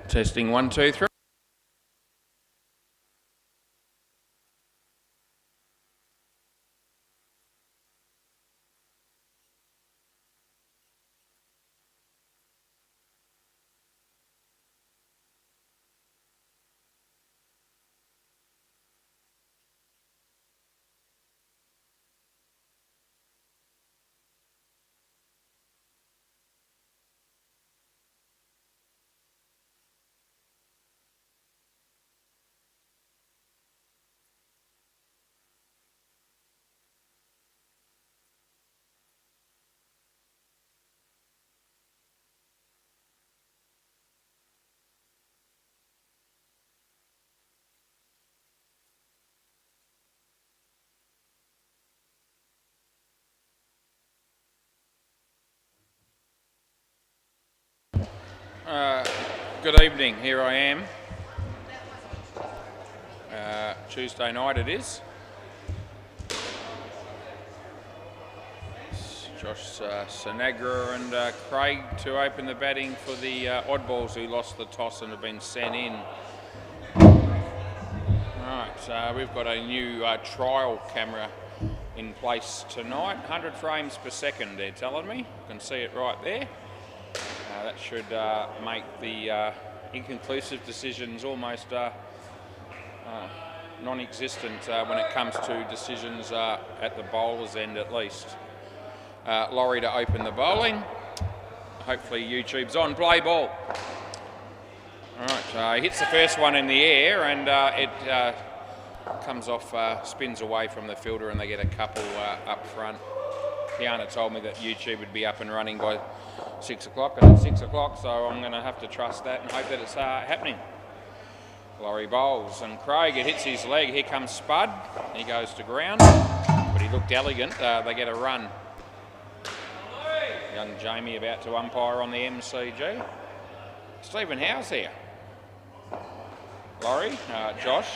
Testing 1, 2, 3. Good evening, here I am. Tuesday night it is. It's Josh Sinagra and Craig to open the batting for the oddballs who lost the toss and have been sent in. Right, we've got a new trial camera in place tonight. 100 frames per second, they're telling me. You can see it right there. That should make the inconclusive decisions almost non-existent when it comes to decisions at the bowler's end at least. Laurie to open the bowling. Hopefully YouTube's on. Play ball. Alright, he hits the first one in the air and it comes off, spins away from the fielder and they get a couple up front. Kiana told me that YouTube would be up and running by 6 o'clock, and it's 6 o'clock, so I'm going to have to trust that and hope that it's happening. Laurie bowls, and Craig, it hits his leg. Here comes Spud. He goes to ground, but he looked elegant. They get a run. Young Jamie about to umpire on the MCG. Stephen Howe's here. Laurie, Josh.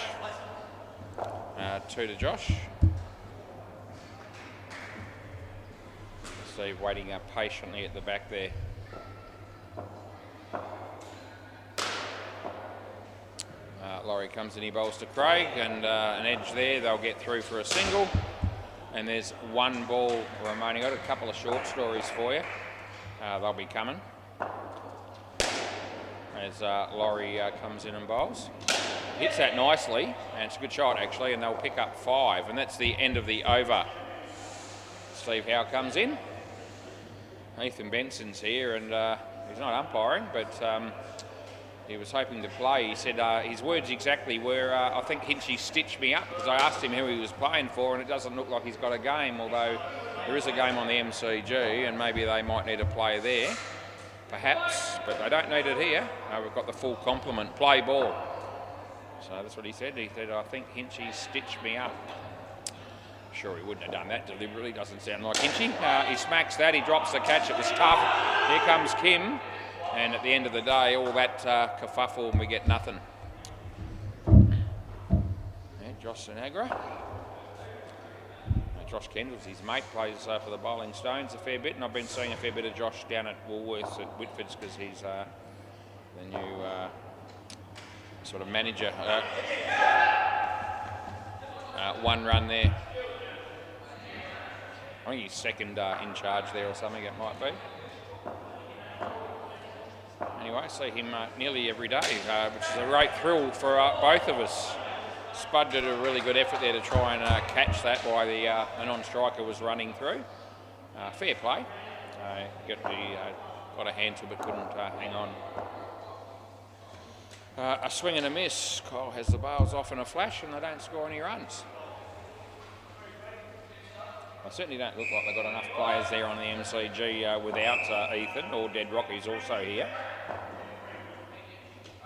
2 to Josh. Steve waiting patiently at the back there. Laurie comes in, he bowls to Craig and an edge there. They'll get through for a single. And there's one ball remaining. I've got a couple of short stories for you. They'll be coming. As Laurie comes in and bowls. Hits that nicely, and it's a good shot actually, and they'll pick up 5, and that's the end of the over. Steve Howe comes in. Ethan Benson's here, and he's not umpiring, but he was hoping to play. He said his words exactly were, I think Hinchy stitched me up, because I asked him who he was playing for, and it doesn't look like he's got a game, although there is a game on the MCG, and maybe they might need a player there, perhaps, but they don't need it here. We've got the full complement, play ball. So that's what he said. He said, I think Hinchy stitched me up. Sure, he wouldn't have done that deliberately. Doesn't sound like Hinchy. He smacks that. He drops the catch. It was tough. Here comes Kim. And at the end of the day, all that kerfuffle and we get nothing. Yeah, Josh Sinagra. Josh Kendall's his mate, plays for the Bowling Stones a fair bit. And I've been seeing a fair bit of Josh down at Woolworths at Whitford's because he's the new sort of manager. One run there. I think he's second in charge there or something, it might be. Anyway, I see him nearly every day, which is a great thrill for both of us. Spud did a really good effort there to try and catch that while the non-striker was running through. Fair play. Got a handful but couldn't hang on. A swing and a miss. Kyle has the bails off in a flash and they don't score any runs. I certainly don't look like they've got enough players there on the MCG without Ethan, or Dead Rocky's also here.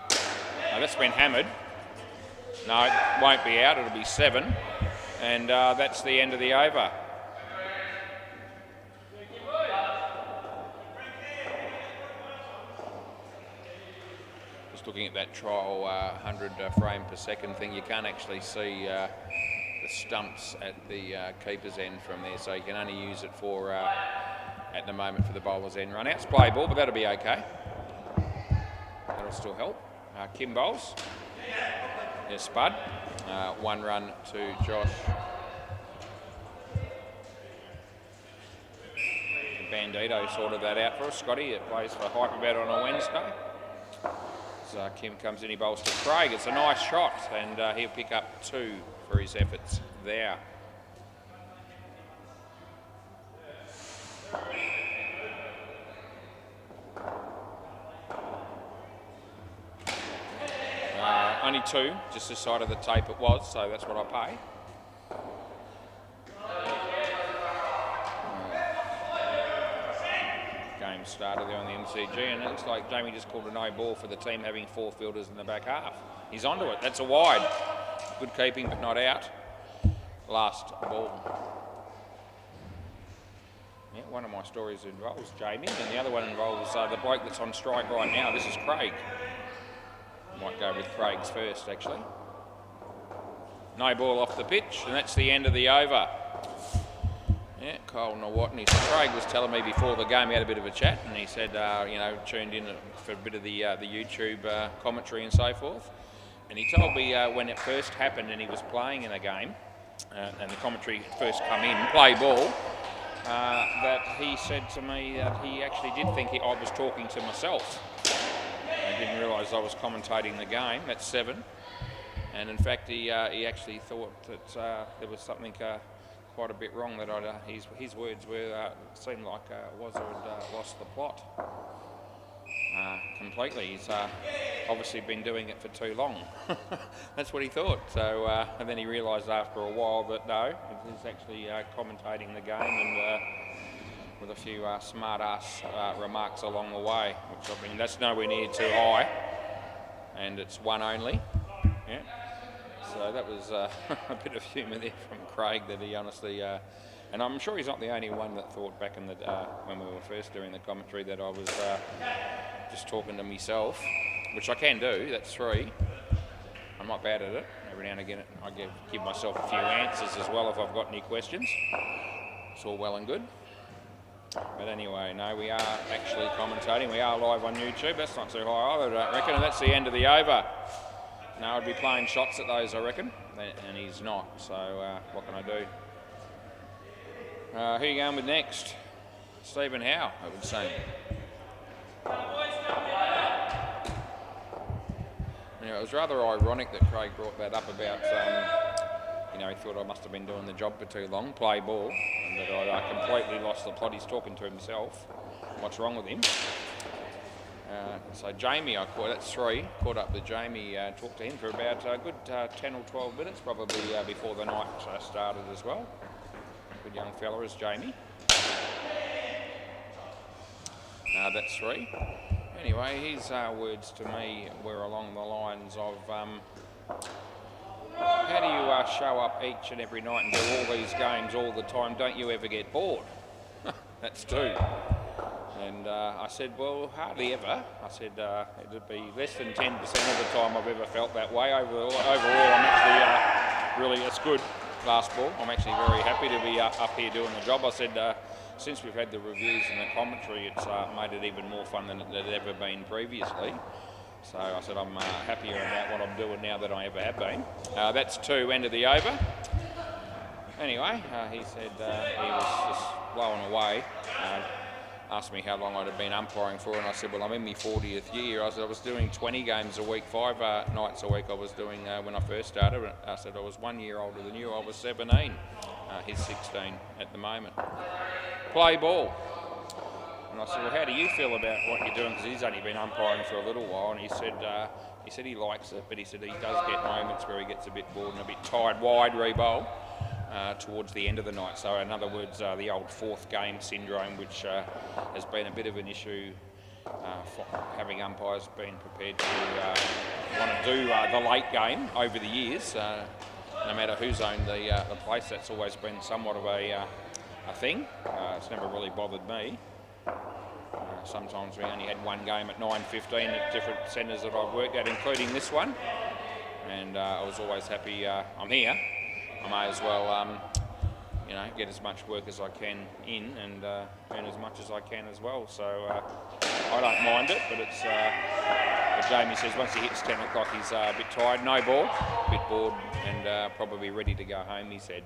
That's been hammered. No, it won't be out, it'll be 7. And that's the end of the over. Just looking at that trial 100 frame per second thing, you can't actually see the stumps at the keeper's end from there, so you can only use it for at the moment for the bowler's end run outs. Play ball, but that'll be okay. That'll still help. Kim bowls. Yes, Spud. 1 run to Josh. Bandito sorted that out for us. Scotty, it plays for Hyperbet on a Wednesday. So Kim comes in, he bowls to Craig. It's a nice shot, and he'll pick up 2 for his efforts there. Only 2, just this side of the tape it was, so that's what I pay. Game started there on the MCG, and it looks like Jamie just called a no ball for the team having 4 fielders in the back half. He's onto it. That's a wide. Good keeping, but not out. Last ball. Yeah, one of my stories involves Jamie, and the other one involves the bloke that's on strike right now. This is Craig. Might go with Craig's first, actually. No ball off the pitch, and that's the end of the over. Yeah, Kyle Nawatney. So Craig was telling me before the game, he had a bit of a chat, and he said, you know, tuned in for a bit of the YouTube commentary and so forth. And he told me when it first happened and he was playing in a game, and the commentary first come in, play ball, that he said to me that he actually did think I was talking to myself. I didn't realise I was commentating the game. That's 7. And in fact, he actually thought that there was something quite a bit wrong, that his words were, seemed like was I'd lost the plot completely. He's obviously been doing it for too long. That's what he thought. So, and then he realised after a while that no, he's actually commentating the game, and with a few smart-ass remarks along the way, which I mean, that's nowhere near too high, and it's 1 only. Yeah. So that was a bit of humour there from Craig, that he honestly, and I'm sure he's not the only one that thought back in the when we were first doing the commentary that I was just talking to myself, which I can do. That's 3. I'm not bad at it. Every now and again, I give myself a few answers as well if I've got any questions. It's all well and good. But anyway, no, we are actually commentating. We are live on YouTube. That's not too high either, I don't reckon. And that's the end of the over. Now I'd be playing shots at those, I reckon. And he's not. So what can I do? Who are you going with next? Stephen Howe, I would say. Anyway, it was rather ironic that Craig brought that up about, you know, he thought I must have been doing the job for too long, play ball, and that I completely lost the plot. He's talking to himself. What's wrong with him? So Jamie, that's 3. Caught up with Jamie, talked to him for about a good 10 or 12 minutes, probably before the night started as well. Good young fella is Jamie. That's 3. Anyway, his words to me were along the lines of, how do you show up each and every night and do all these games all the time? Don't you ever get bored? That's 2. And I said, well, hardly ever. I said it'd be less than 10% of the time I've ever felt that way. Overall, I'm actually really, it's good, last ball. I'm actually very happy to be up here doing the job. I said, since we've had the reviews and the commentary, it's made it even more fun than it had ever been previously. So I said I'm happier about what I'm doing now than I ever have been. That's 2, end of the over. Anyway, he said he was just blowing away. Asked me how long I'd have been umpiring for, and I said, well, I'm in my 40th year. I said I was doing 20 games a week, 5 nights a week I was doing when I first started. I said I was 1 year older than you. I was 17. He's 16 at the moment. Play ball. And I said, well, how do you feel about what you're doing? Because he's only been umpiring for a little while, and he said he likes it, but he said he does get moments where he gets a bit bored and a bit tired. Wide re-bowl towards the end of the night. So in other words, the old 4th game syndrome, which has been a bit of an issue for having umpires being prepared to want to do the late game over the years. No matter who's owned the place, that's always been somewhat of a thing. It's never really bothered me. Sometimes we only had 1 game at 9:15 at different centres that I've worked at, including this one. And I was always happy I'm here. I may as well, you know, get as much work as I can in and earn as much as I can as well. So I don't mind it, but it's Jamie says once he hits 10 o'clock he's a bit tired, no ball, a bit bored and probably ready to go home, he said.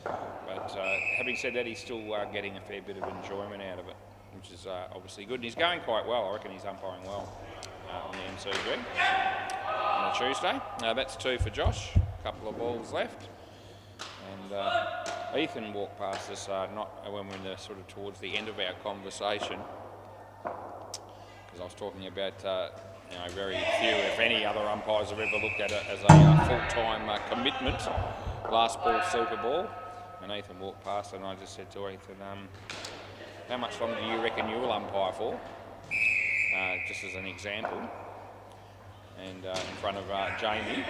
But having said that, he's still getting a fair bit of enjoyment out of it, which is obviously good. And he's going quite well. I reckon he's umpiring well on the MCG on a Tuesday. That's 2 for Josh. A couple of balls left. And Ethan walked past us not when we're in the sort of towards the end of our conversation, because I was talking about very few, if any, other umpires have ever looked at it as a full-time commitment. Last ball, super ball. And Ethan walked past and I just said to Ethan, how much longer do you reckon you'll umpire for? Just as an example. And in front of Jamie.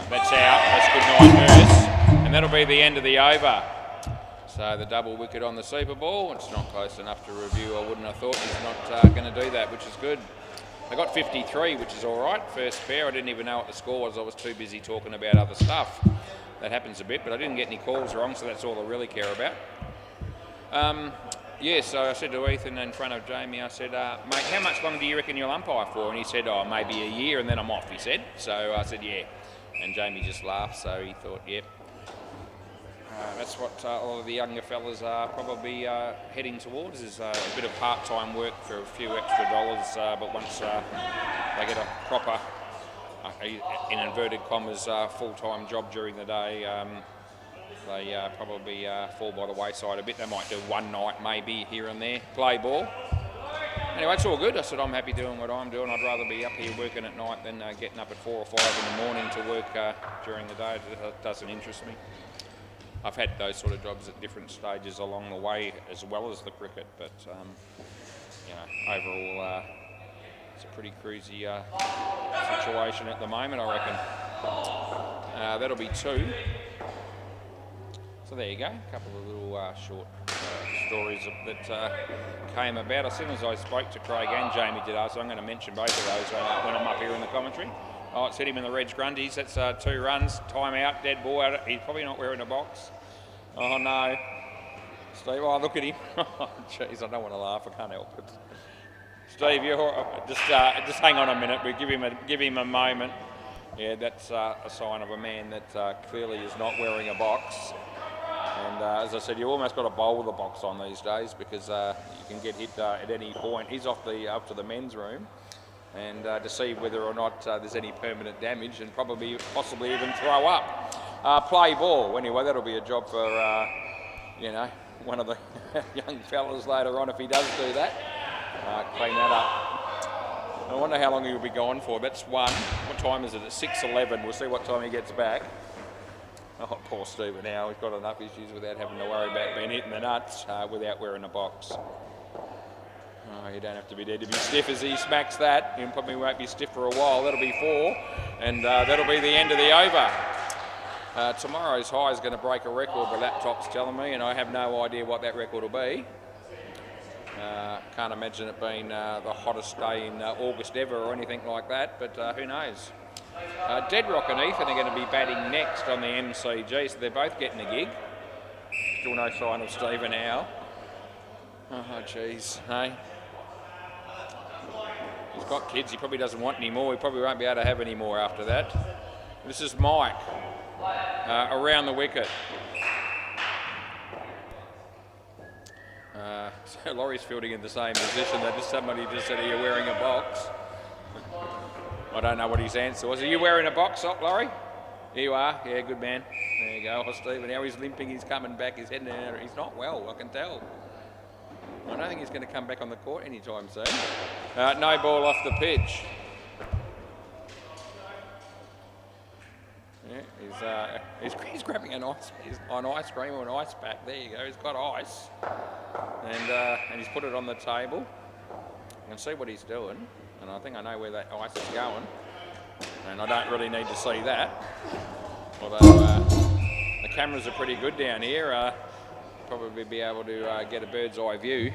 That's out, that's good night nurse. And that'll be the end of the over. So the double wicket on the super ball. It's not close enough to review. I wouldn't have thought he's not going to do that, which is good. I got 53, which is all right. First pair, I didn't even know what the score was. I was too busy talking about other stuff. That happens a bit, but I didn't get any calls wrong, so that's all I really care about. So I said to Ethan in front of Jamie, I said, mate, how much longer do you reckon you'll umpire for? And he said, maybe a year and then I'm off, he said. So I said, yeah. And Jamie just laughed, so he thought, yep. That's what a lot of the younger fellas are probably heading towards, is a bit of part-time work for a few extra dollars, but once they get a proper, in inverted commas, full-time job during the day, they probably fall by the wayside a bit. They might do one night maybe here and there, play ball. Anyway, it's all good. I said I'm happy doing what I'm doing. I'd rather be up here working at night than getting up at 4 or 5 in the morning to work during the day. It doesn't interest me. I've had those sort of jobs at different stages along the way as well as the cricket, but overall it's a pretty cruisy situation at the moment, I reckon. That'll be 2. So there you go, a couple of little short stories that came about. As soon as I spoke to Craig and Jamie today, so I'm going to mention both of those when I'm up here in the commentary. Oh, it's hit him in the Reg Grundies. That's 2 runs, time out, dead ball out. He's probably not wearing a box. Oh no. Steve, look at him. Oh jeez, I don't want to laugh, I can't help it. Steve, you're just hang on a minute. We give him a moment. Yeah, that's a sign of a man that clearly is not wearing a box. And as I said, you almost got to bowl with a box on these days because you can get hit at any point. He's up to the men's room, and to see whether or not there's any permanent damage, and possibly even throw up. Play ball. Anyway, that'll be a job for one of the young fellas later on if he does do that. Clean that up. I wonder how long he'll be gone for. That's 1. What time is it? It's 6:11. We'll see what time he gets back. Oh, poor Stephen now. He's got enough issues without having to worry about being hit in the nuts without wearing a box. Oh, you don't have to be dead to be stiff as he smacks that. He probably won't be stiff for a while. That'll be 4, and that'll be the end of the over. Tomorrow's high is going to break a record, the laptop's telling me, and I have no idea what that record will be. Can't imagine it being the hottest day in August ever or anything like that, but who knows. Deadrock and Ethan are going to be batting next on the MCG, so they're both getting a gig. Still no sign of Stephen Howe. Oh, jeez, hey. He's got kids, he probably doesn't want any more. He probably won't be able to have any more after that. This is Mike, around the wicket. So Laurie's fielding in the same position. Somebody just said, are you wearing a box? I don't know what his answer was. Are you wearing a box, Laurie? Here you are. Yeah, good man. There you go. Oh, Stephen, now he's limping. He's coming back. He's heading out. He's not well, I can tell. I don't think he's going to come back on the court anytime soon. No ball off the pitch. Yeah, he's grabbing an ice cream or an ice pack. There you go. He's got ice, and he's put it on the table. I can see what he's doing, and I think I know where that ice is going. And I don't really need to see that. Although the cameras are pretty good down here, probably be able to get a bird's eye view.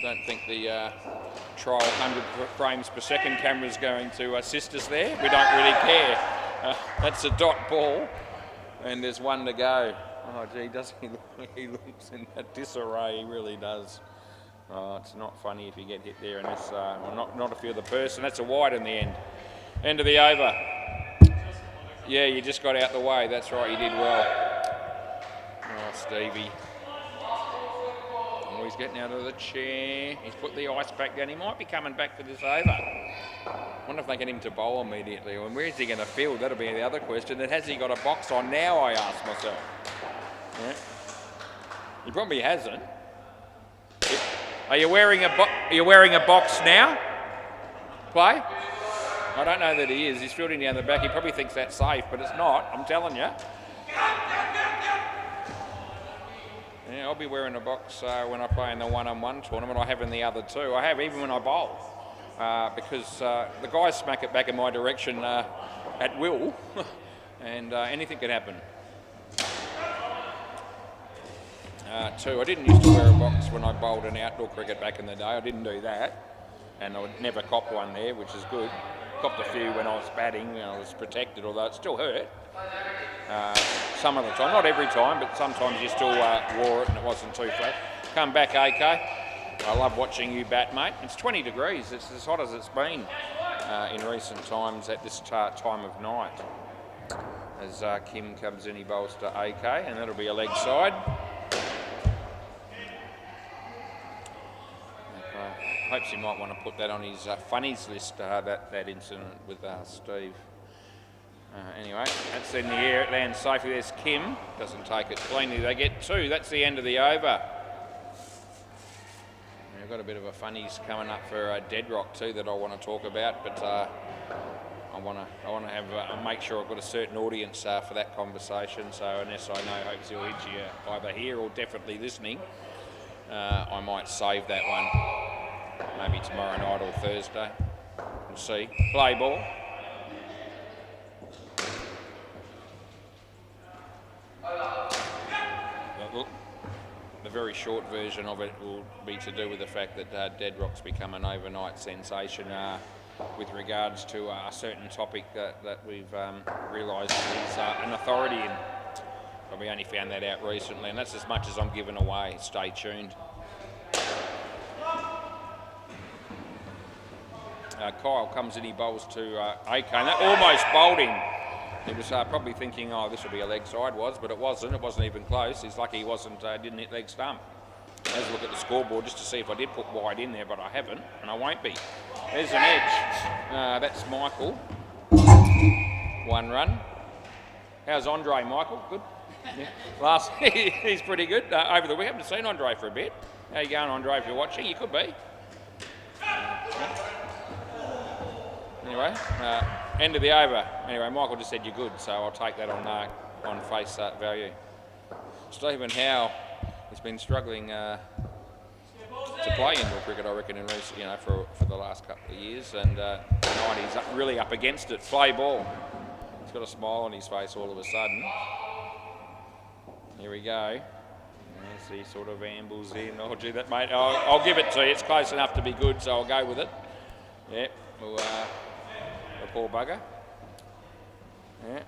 Don't think the trial 100 frames per second camera is going to assist us there. We don't really care. That's a dot ball, and there's 1 to go. Oh gee, he looks in that disarray, he really does. Oh, it's not funny if you get hit there, and this, well, not if you're the person. That's a wide in the end. End of the over. Yeah, you just got out the way. That's right, you did well. Oh, Stevie. Oh, he's getting out of the chair. He's put the ice pack down. He might be coming back for this over. Wonder if they get him to bowl immediately. And where's he going to field? That'll be the other question. And has he got a box on now, I ask myself. Yeah. He probably hasn't. Are you wearing a box now? Play? I don't know that he is. He's fielding down the back. He probably thinks that's safe, but it's not. I'm telling you. Yeah, I'll be wearing a box when I play in the one-on-one tournament. I have in the other two. I have even when I bowl, because the guys smack it back in my direction at will, and anything could happen. Two, I didn't used to wear a box when I bowled in outdoor cricket back in the day. I didn't do that, and I would never cop one there, which is good. Copped a few when I was batting, and I was protected, although it still hurt. Some of the time, not every time, but sometimes you still wore it and it wasn't too flat. Come back, AK. I love watching you bat, mate. It's 20 degrees. It's as hot as it's been in recent times at this time of night. As Kim comes in, he bowls to AK, and that'll be a leg side. Hopes he might want to put that on his funnies list, that incident with Steve. Anyway, that's in the air. It lands safely. There's Kim. Doesn't take it cleanly. They get two. That's the end of the over. I've got a bit of a funnies coming up for Deadrock too that I want to talk about, but I want to have make sure I've got a certain audience for that conversation. So unless I know hopes he'll hit you either here or definitely listening, I might save that one. Maybe tomorrow night or Thursday. We'll see. Play ball. The very short version of it will be to do with the fact that Deadrock's become an overnight sensation with regards to a certain topic that we've realised he's an authority in. But we only found that out recently, and that's as much as I'm giving away. Stay tuned. Kyle comes in, he bowls to AK, and that almost bowled him. He was probably thinking, oh, this will be a leg side, but it wasn't. It wasn't even close. He's lucky he didn't hit leg stump. Let's look at the scoreboard just to see if I did put wide in there, but I haven't, and I won't be. There's an edge. That's Michael. 1 run. How's Andre, Michael? Good? Yeah. He's pretty good. Over the week, I haven't seen Andre for a bit. How you going, Andre, if you're watching? You could be. Anyway, end of the over. Anyway, Michael just said you're good, so I'll take that on face value. Stephen Howe has been struggling to play indoor cricket, I reckon, for the last couple of years, and tonight he's really up against it. Play ball. He's got a smile on his face all of a sudden. Here we go. As he sort of ambles in. I'll do that, mate. I'll give it to you. It's close enough to be good, so I'll go with it. Yeah. Well, the poor bugger. Yeah.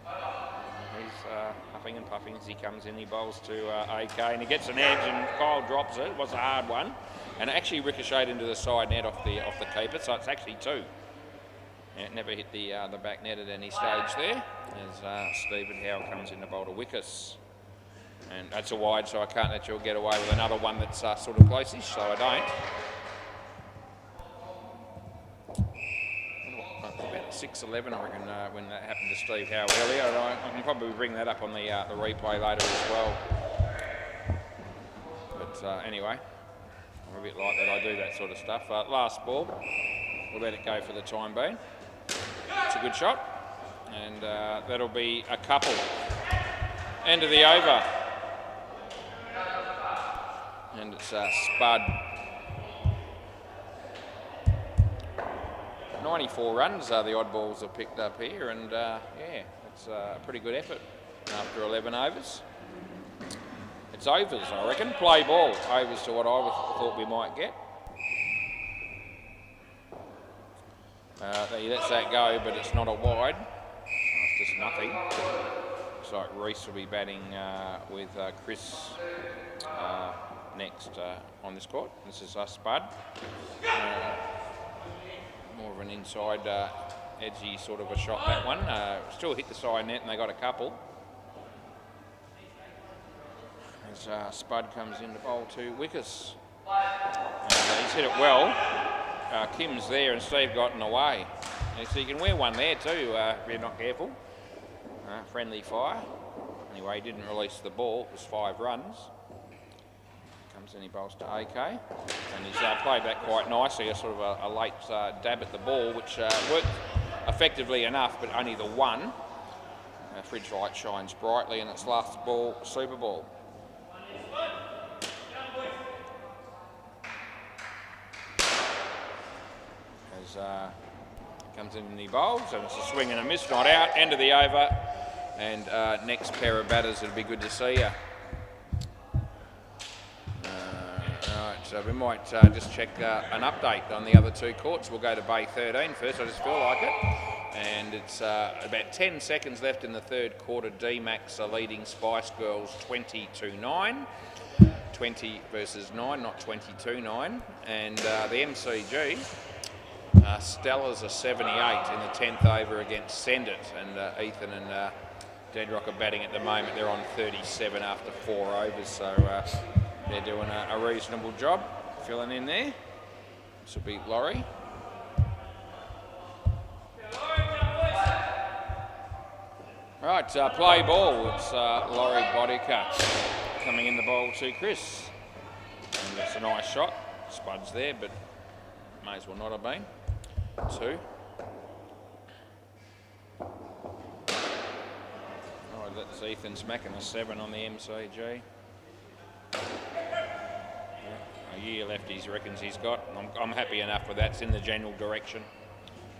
He's huffing and puffing as he comes in. He bowls to AK, and he gets an edge, and Kyle drops it. It was a hard one, and it actually ricocheted into the side net off the keeper, so it's actually 2. Yeah, it never hit the back net at any stage there. As Stephen Howe comes in to bowl to Wickus. And that's a wide, so I can't let you get away with another one that's sort of close-ish, so I don't. About 6:11, I reckon, when that happened to Steve Howe earlier. I can probably bring that up on the replay later as well. But anyway, I'm a bit like that. I do that sort of stuff. Last ball. We'll let it go for the time being. It's a good shot, and that'll be a couple. End of the over. And it's Spud. 94 runs the oddballs have picked up here, and yeah, it's a pretty good effort after 11 overs. It's overs, I reckon. Play ball. Overs to what I thought we might get. He lets that go, but it's not a wide. It's just nothing. Looks like Reese will be batting with Chris next on this court. This is Spud. More of an inside edgy sort of a shot, that one. Still hit the side net and they got a couple. As Spud comes in to bowl to Wickers. He's hit it well. Kim's there and Steve got in the way. So you can wear one there too if you're not careful. Friendly fire. Anyway, he didn't release the ball. It was 5 runs. Comes in, he bowls to AK. And he's played that quite nicely, a sort of a late dab at the ball, which worked effectively enough, but only the one. Fridge light shines brightly, and it's last ball, super ball. As comes in and he bowls, and it's a swing and a miss, not out, end of the over. And next pair of batters, it'll be good to see you. Right, so we might just check an update on the other 2 courts. We'll go to Bay 13 first, I just feel like it. And it's about 10 seconds left in the 3rd quarter. D-Max are leading Spice Girls 20-9. 20 versus 9, not 22-9. And the MCG, Stella's a 78 in the 10th over against Send It. And Ethan and Deadrock are batting at the moment. They're on 37 after 4 overs, so they're doing a reasonable job filling in there. This will be Laurie. Right, play ball. It's Laurie Bodica coming in the bowl to Chris. And that's a nice shot. Spud's there, but may as well not have been. 2. Oh, that's Ethan smacking a 7 on the MCG. A year left, he reckons he's got. I'm happy enough with that. It's in the general direction.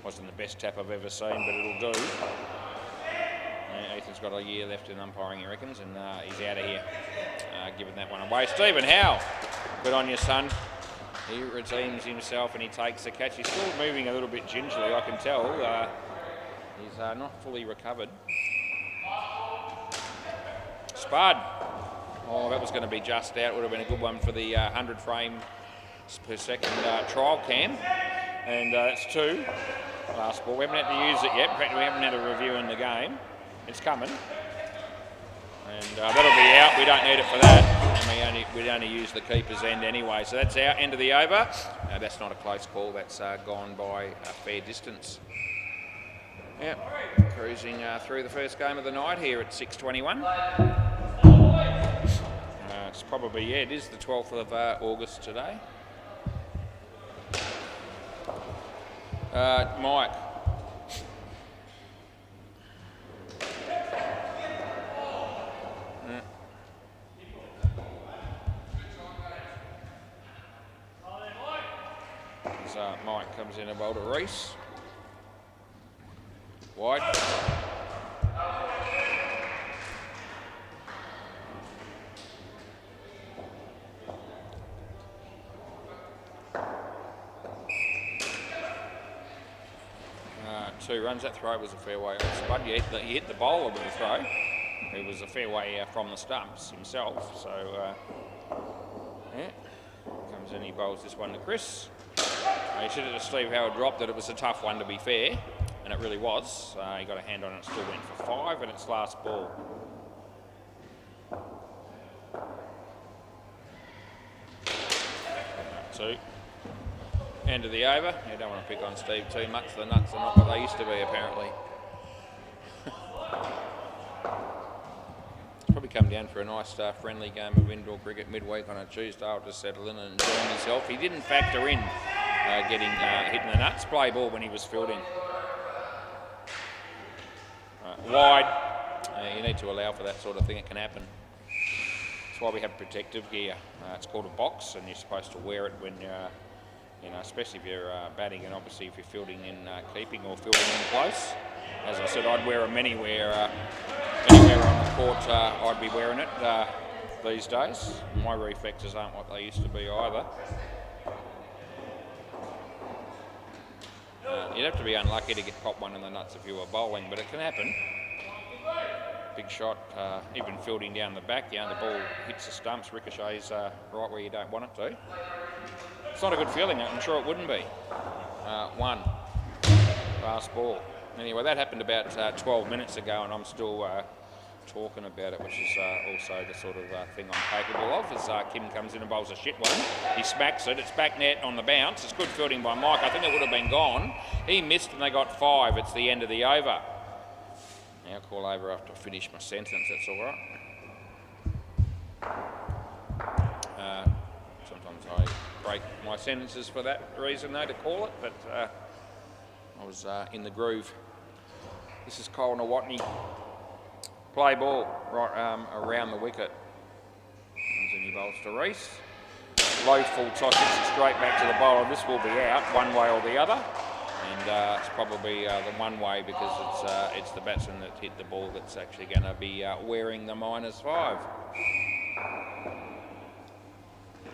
Wasn't the best tap I've ever seen, but it'll do. Ethan's got a year left in umpiring, he reckons, and he's out of here, giving that one away. Stephen Howe, good on you, son. He redeems himself and he takes the catch. He's still moving a little bit gingerly, I can tell. He's not fully recovered. Spud. Oh, that was going to be just out. Would have been a good one for the 100 frames per second trial cam. And that's 2. Last ball. We haven't had to use it yet. In fact, we haven't had a review in the game. It's coming. And that'll be out. We don't need it for that. And we'd only use the keeper's end anyway. So that's out. End of the over. That's not a close call. That's gone by a fair distance. Yep. Cruising through the first game of the night here at 6:21. It's probably, yeah, it is the 12th of August today. Mike. Mike comes in a bowl to Reese. Wide. Two runs. That throw was a fair way off Spud. He hit the bowler with the throw. It was a fair way from the stumps himself. So, yeah. Comes in, he bowls this one to Chris. He should have Steve Howard dropped it. It was a tough one, to be fair, and it really was. He got a hand on it, still went for 5, and it's last ball. Two. End of the over. You don't want to pick on Steve too much. The nuts are not what they used to be, apparently. Probably come down for a nice friendly game of indoor cricket midweek on a Tuesday. I'll just settle in and enjoy himself. He didn't factor in getting hitting the nuts. Play ball when he was fielding. Wide. You need to allow for that sort of thing. It can happen. That's why we have protective gear. It's called a box, and you're supposed to wear it when you're, especially if you're batting, and obviously if you're fielding in keeping or fielding in close. As I said, I'd wear them anywhere. Anywhere on the court, I'd be wearing it these days. My reflexes aren't what they used to be either. You'd have to be unlucky to get popped one in the nuts if you were bowling, but it can happen. big shot, even fielding down the back. The ball hits the stumps, ricochets right where you don't want it to. It's not a good feeling. I'm sure it wouldn't be. 1 last ball. Anyway, that happened about 12 minutes ago, and I'm still talking about it, which is also the sort of thing I'm capable of. As Kim comes in and bowls a shit one, he smacks it. It's back net on the bounce. It's good fielding by Mike. I think it would have been gone. He missed, and they got 5. It's the end of the over. Now call over after I finish my sentence. That's all right. Sometimes I break my sentences for that reason, though, to call it. But I was in the groove. This is Cole Nawatney. Play ball right around the wicket. Comes in, he bowls to Reese. Low full toss, hits it straight back to the bowler. This will be out one way or the other. And it's probably the one way because it's the batsman that hit the ball that's actually going to be wearing the -5.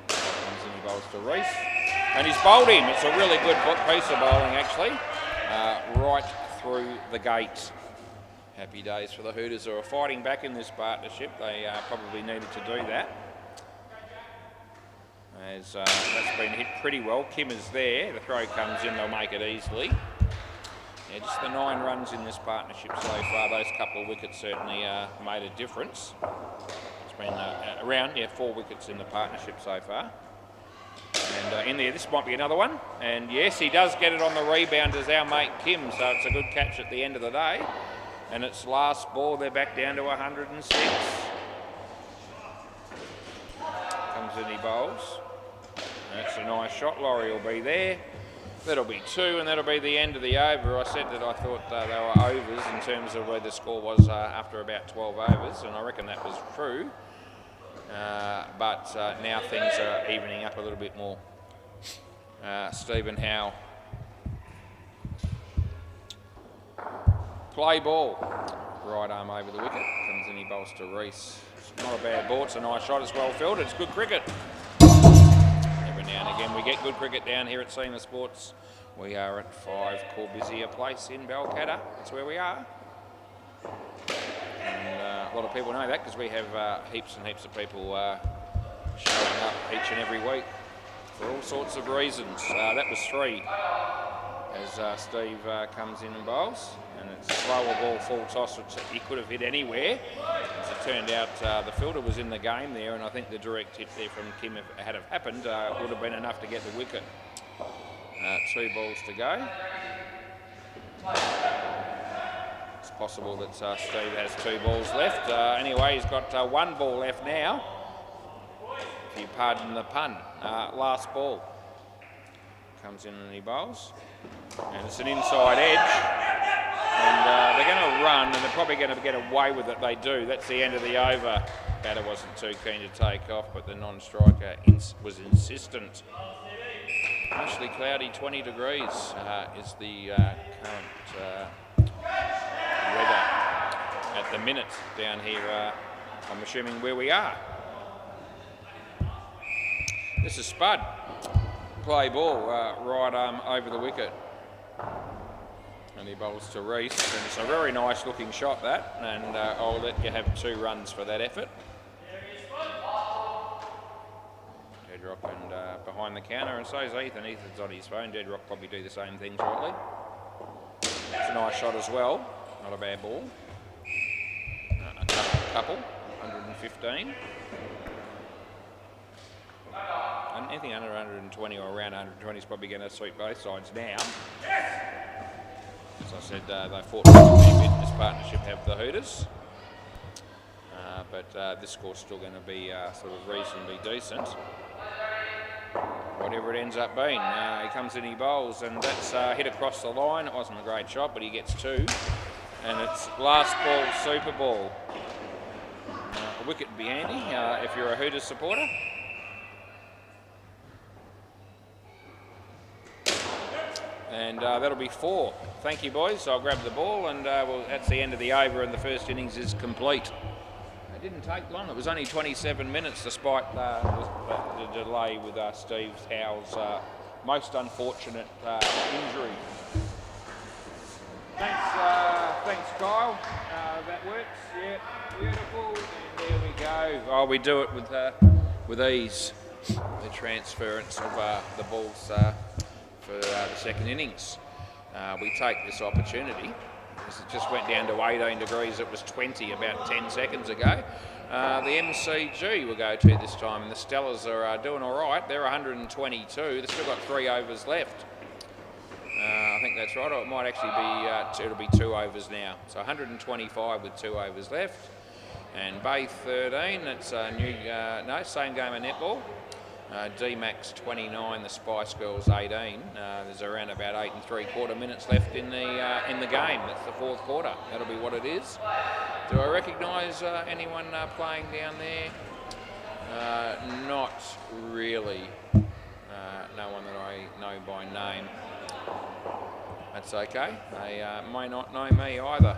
Comes in, he bowls to Reese. And he's bowled him. It's a really good piece of bowling, actually. Right through the gate. Happy days for the Hooters who are fighting back in this partnership. They probably needed to do that. As that's been hit pretty well. Kim is there. The throw comes in, they'll make it easily. Yeah, just the 9 runs in this partnership so far. Those couple of wickets certainly made a difference. It's been around 4 wickets in the partnership so far. And in there, this might be another one. And yes, he does get it on the rebound as our mate Kim, so it's a good catch at the end of the day. And it's last ball, they're back down to 106. Comes in, he bowls. That's a nice shot, Laurie will be there. That'll be 2, and that'll be the end of the over. I said that I thought they were overs in terms of where the score was after about 12 overs, and I reckon that was true. But now things are evening up a little bit more. Stephen Howe. Play ball. Right arm over the wicket. Comes in, he bowls to Reese. It's not a bad ball. It's a nice shot. It's well fielded. It's good cricket. Every now and again we get good cricket down here at Seymour Sports. We are at 5 Corbusier Place in Balcatta. That's where we are. And a lot of people know that because we have heaps and heaps of people showing up each and every week for all sorts of reasons. That was 3 as Steve comes in and bowls. And it's a slower ball, full toss, which he could have hit anywhere. As it turned out, the fielder was in the game there, and I think the direct hit there from Kim, if it had have happened, would have been enough to get the wicket. 2 balls to go. It's possible that Steve has 2 balls left. Anyway, he's got 1 ball left now, if you pardon the pun. Last ball. Comes in and he bowls. And it's an inside edge. And they're going to run, and they're probably going to get away with it. They do. That's the end of the over. Batter wasn't too keen to take off, but the non-striker was insistent. Mostly cloudy, 20 degrees is the current weather at the minute down here, I'm assuming where we are. This is Spud. Play ball, right arm over the wicket. And he bowls to Reese, and it's a very nice looking shot that, and I'll let you have 2 runs for that effort. Deadrock and behind the counter, and so is Ethan. Ethan's on his phone. Deadrock probably do the same thing shortly. It's a nice shot as well, not a bad ball. A couple, 115. And anything under 120 or around 120 is probably going to suit both sides now. As I said, they fought in this partnership, have the Hooters. But this score's still going to be sort of reasonably decent. Whatever it ends up being. He comes in, he bowls, and that's hit across the line. It wasn't a great shot, but he gets 2. And it's last ball, super ball. A wicket would be handy if you're a Hooters supporter. And that'll be 4. Thank you, boys. I'll grab the ball, and well, that's the end of the over, and the first innings is complete. It didn't take long. It was only 27 minutes, despite the delay with Steve Howe's most unfortunate injury. Thanks, Kyle. That works. Yeah, beautiful. And there we go. Oh, we do it with ease. The transference of the balls for the second innings. We take this opportunity. It just went down to 18 degrees. It was 20 about 10 seconds ago. The MCG will go to this time, and the Stellas are doing all right. They're 122. They've still got 3 overs left. I think that's right. Or it might actually be it'll be 2 overs now. So 125 with 2 overs left. And Bay 13. That's same game of netball. D-Max 29, the Spice Girls 18. There's around about 8 3/4 minutes left in the game. That's the 4th quarter. That'll be what it is. Do I recognise anyone playing down there? Not really. No one that I know by name. That's okay. They may not know me either.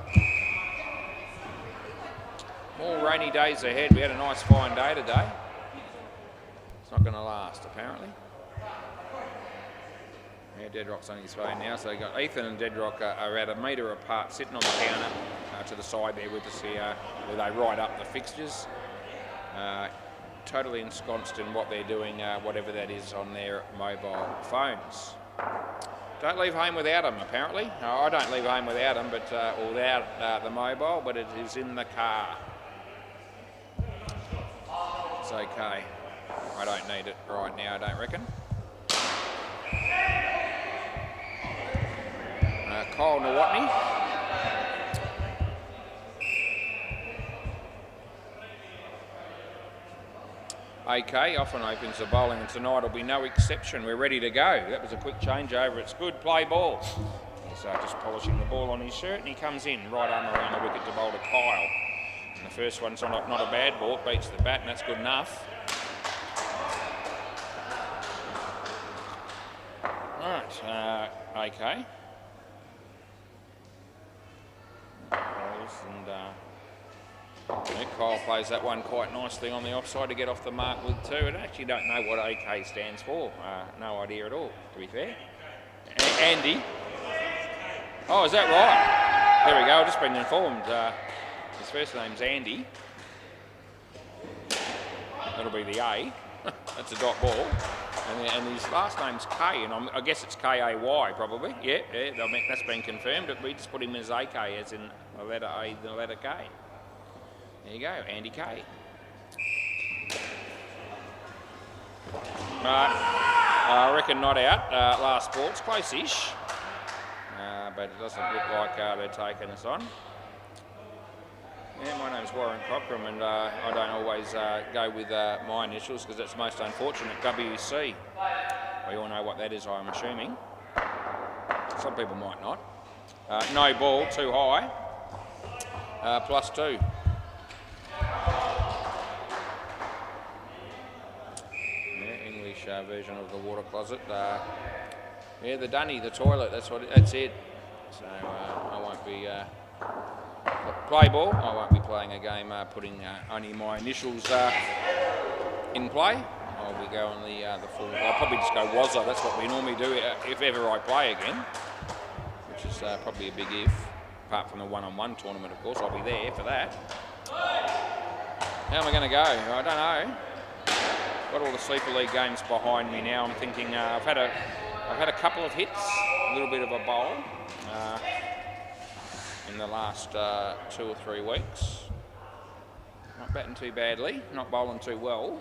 More rainy days ahead. We had a nice fine day today. It's not going to last, apparently. Yeah, Deadrock's on his way now. So you got Ethan and Deadrock are at a metre apart, sitting on the counter to the side there with us here, where they write up the fixtures. Totally ensconced in what they're doing, whatever that is, on their mobile phones. Don't leave home without them, apparently. No, I don't leave home without them, but or without the mobile, but it is in the car. It's okay. I don't need it right now, I don't reckon. Kyle Nawatney. AK often opens the bowling, and tonight will be no exception. We're ready to go. That was a quick changeover. It's good. Play ball. He's just polishing the ball on his shirt, and he comes in right arm around the wicket to bowl to Kyle. And the first one's not a bad ball. It beats the bat, and that's good enough. Right, AK. And Kyle plays that one quite nicely on the offside to get off the mark with 2. I actually don't know what AK stands for. No idea at all, to be fair. Andy. Oh, is that right? There we go. I've just been informed. His first name's Andy. That'll be the A. That's a dot ball. And his last name's K, and I guess it's K-A-Y probably. Yeah, that's been confirmed. We just put him as AK, as in the letter A, the letter K. There you go, Andy K. I reckon not out. Last ball, it's close-ish, but it doesn't look like they're taking us on. Yeah, my name's Warren Cockram, and I don't always go with my initials because that's most unfortunate. WC. We all know what that is, I'm assuming. Some people might not. No ball, too high. +2. Yeah, English version of the water closet. Yeah, the dunny, the toilet. That's it. So I won't be. Play ball. I won't be playing a game putting only my initials in play. I'll be going the full. I'll probably just go Wazza. That's what we normally do if ever I play again, which is probably a big if. Apart from the one-on-one tournament, of course, I'll be there for that. How am I going to go? I don't know. Got all the Super League games behind me now. I'm thinking I've had a couple of hits, a little bit of a bowl. In the last 2 or 3 weeks. Not batting too badly, not bowling too well.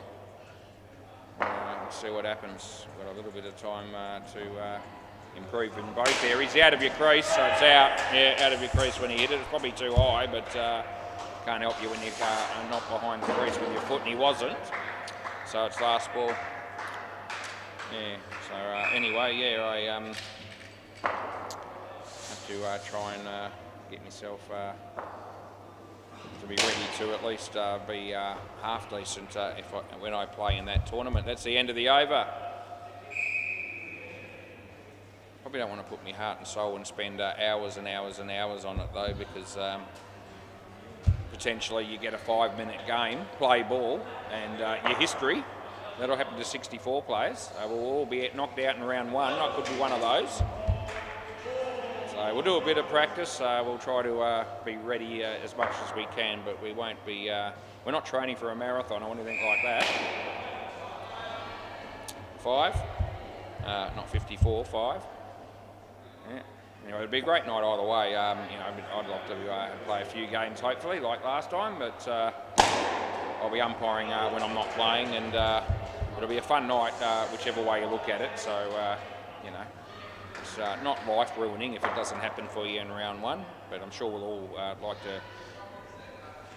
Let's see what happens. Got a little bit of time to improve in both areas. Out of your crease, so it's out. Yeah, out of your crease when he hit it. It's probably too high, but can't help you when you're not behind the crease with your foot, and he wasn't. So it's last ball. Yeah, so anyway, yeah, I have to try and get myself to be ready to at least be half decent when I play in that tournament. That's the end of the over. Probably don't want to put my heart and soul and spend hours and hours and hours on it though, because potentially you get a 5-minute game, play ball, and your history. That'll happen to 64 players. We'll all be knocked out in round 1. I could be one of those. So So we'll do a bit of practice. We'll try to be ready as much as we can, but we won't be. We're not training for a marathon or anything like that. 5, not 54. 5. Yeah. Anyway, it'd be a great night either way. You know, I'd love to play a few games, hopefully, like last time. But I'll be umpiring when I'm not playing, and it'll be a fun night, whichever way you look at it. So you know. It's not life-ruining if it doesn't happen for you in round 1, but I'm sure we'll all like to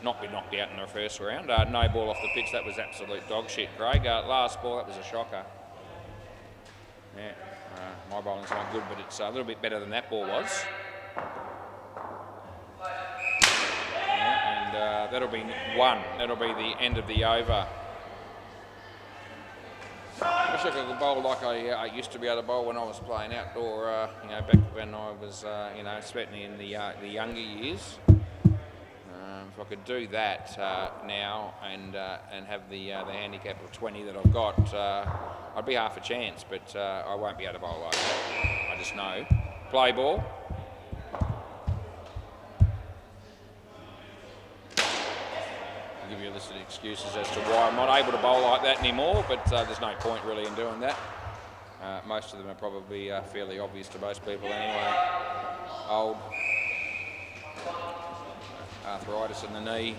not be knocked out in the first round. No ball off the pitch, that was absolute dog shit, Craig. Last ball, that was a shocker. Yeah, my bowling's not good, but it's a little bit better than that ball was. Yeah, and that'll be 1. That'll be the end of the over. I wish I could bowl like I used to be able to bowl when I was playing outdoor, you know, back when I was, you know, certainly in the younger years. If I could do that now and have the handicap of 20 that I've got, I'd be half a chance, but I won't be able to bowl like that. I just know. Play ball. Give you a list of excuses as to why I'm not able to bowl like that anymore, but there's no point really in doing that. Most of them are probably fairly obvious to most people anyway. Old, arthritis in the knee.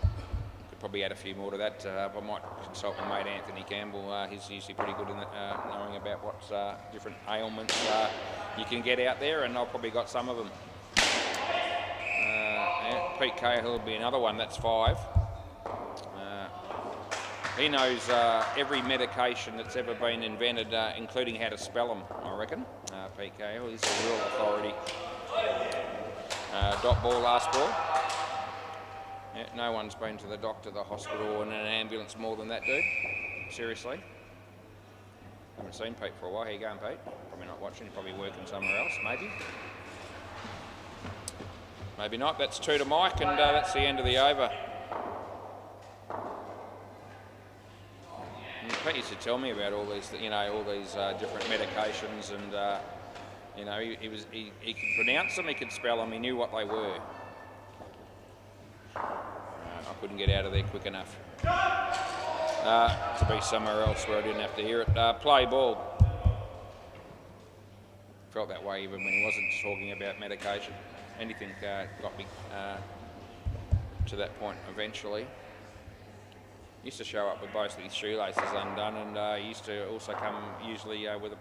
Could probably add a few more to that. I might consult my mate Anthony Campbell. He's usually pretty good in knowing about what different ailments you can get out there, and I've probably got some of them. Pete Cahill will be another one, that's 5. He knows every medication that's ever been invented, including how to spell them, I reckon. Pete Cahill, he's a real authority. Dot ball, last ball. Yeah, no one's been to the doctor, the hospital, or in an ambulance more than that dude. Seriously. Haven't seen Pete for a while. How you going, Pete? Probably not watching, you're probably working somewhere else, maybe. Maybe not. That's 2 to Mike, and that's the end of the over. Pete used to tell me about all these, you know, all these different medications, and you know, he could pronounce them, he could spell them, he knew what they were. I couldn't get out of there quick enough to be somewhere else where I didn't have to hear it. Play ball. Felt that way even when he wasn't talking about medication. Anything got me to that point eventually. Used to show up with both his shoelaces undone, and he used to also come usually with a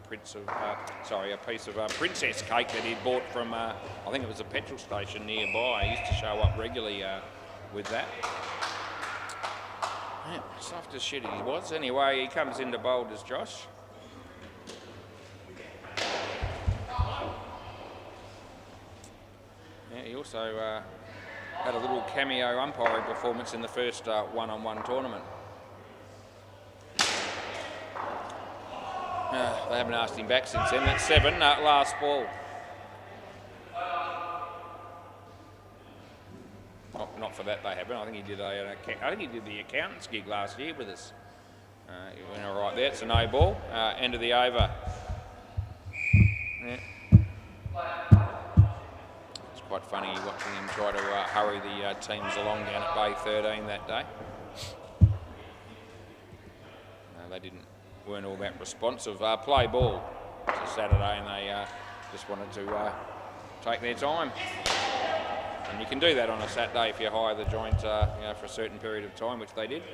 piece of princess cake that he'd bought from, I think it was a petrol station nearby. He used to show up regularly with that. Yeah, soft as shit he was. Anyway, he comes into bold as Josh. Yeah, he also had a little cameo umpiring performance in the first one-on-one tournament. They haven't asked him back since then. That's 7, last ball. Not for that they haven't. I think he did the accountant's gig last year with us. He went all right there. It's a no ball. End of the over. Yeah. Quite funny watching him try to hurry the teams along down at Bay 13 that day. They weren't all that responsive. Play ball. It's a Saturday, and they just wanted to take their time. And you can do that on a Saturday if you hire the joint, you know, for a certain period of time, which they did.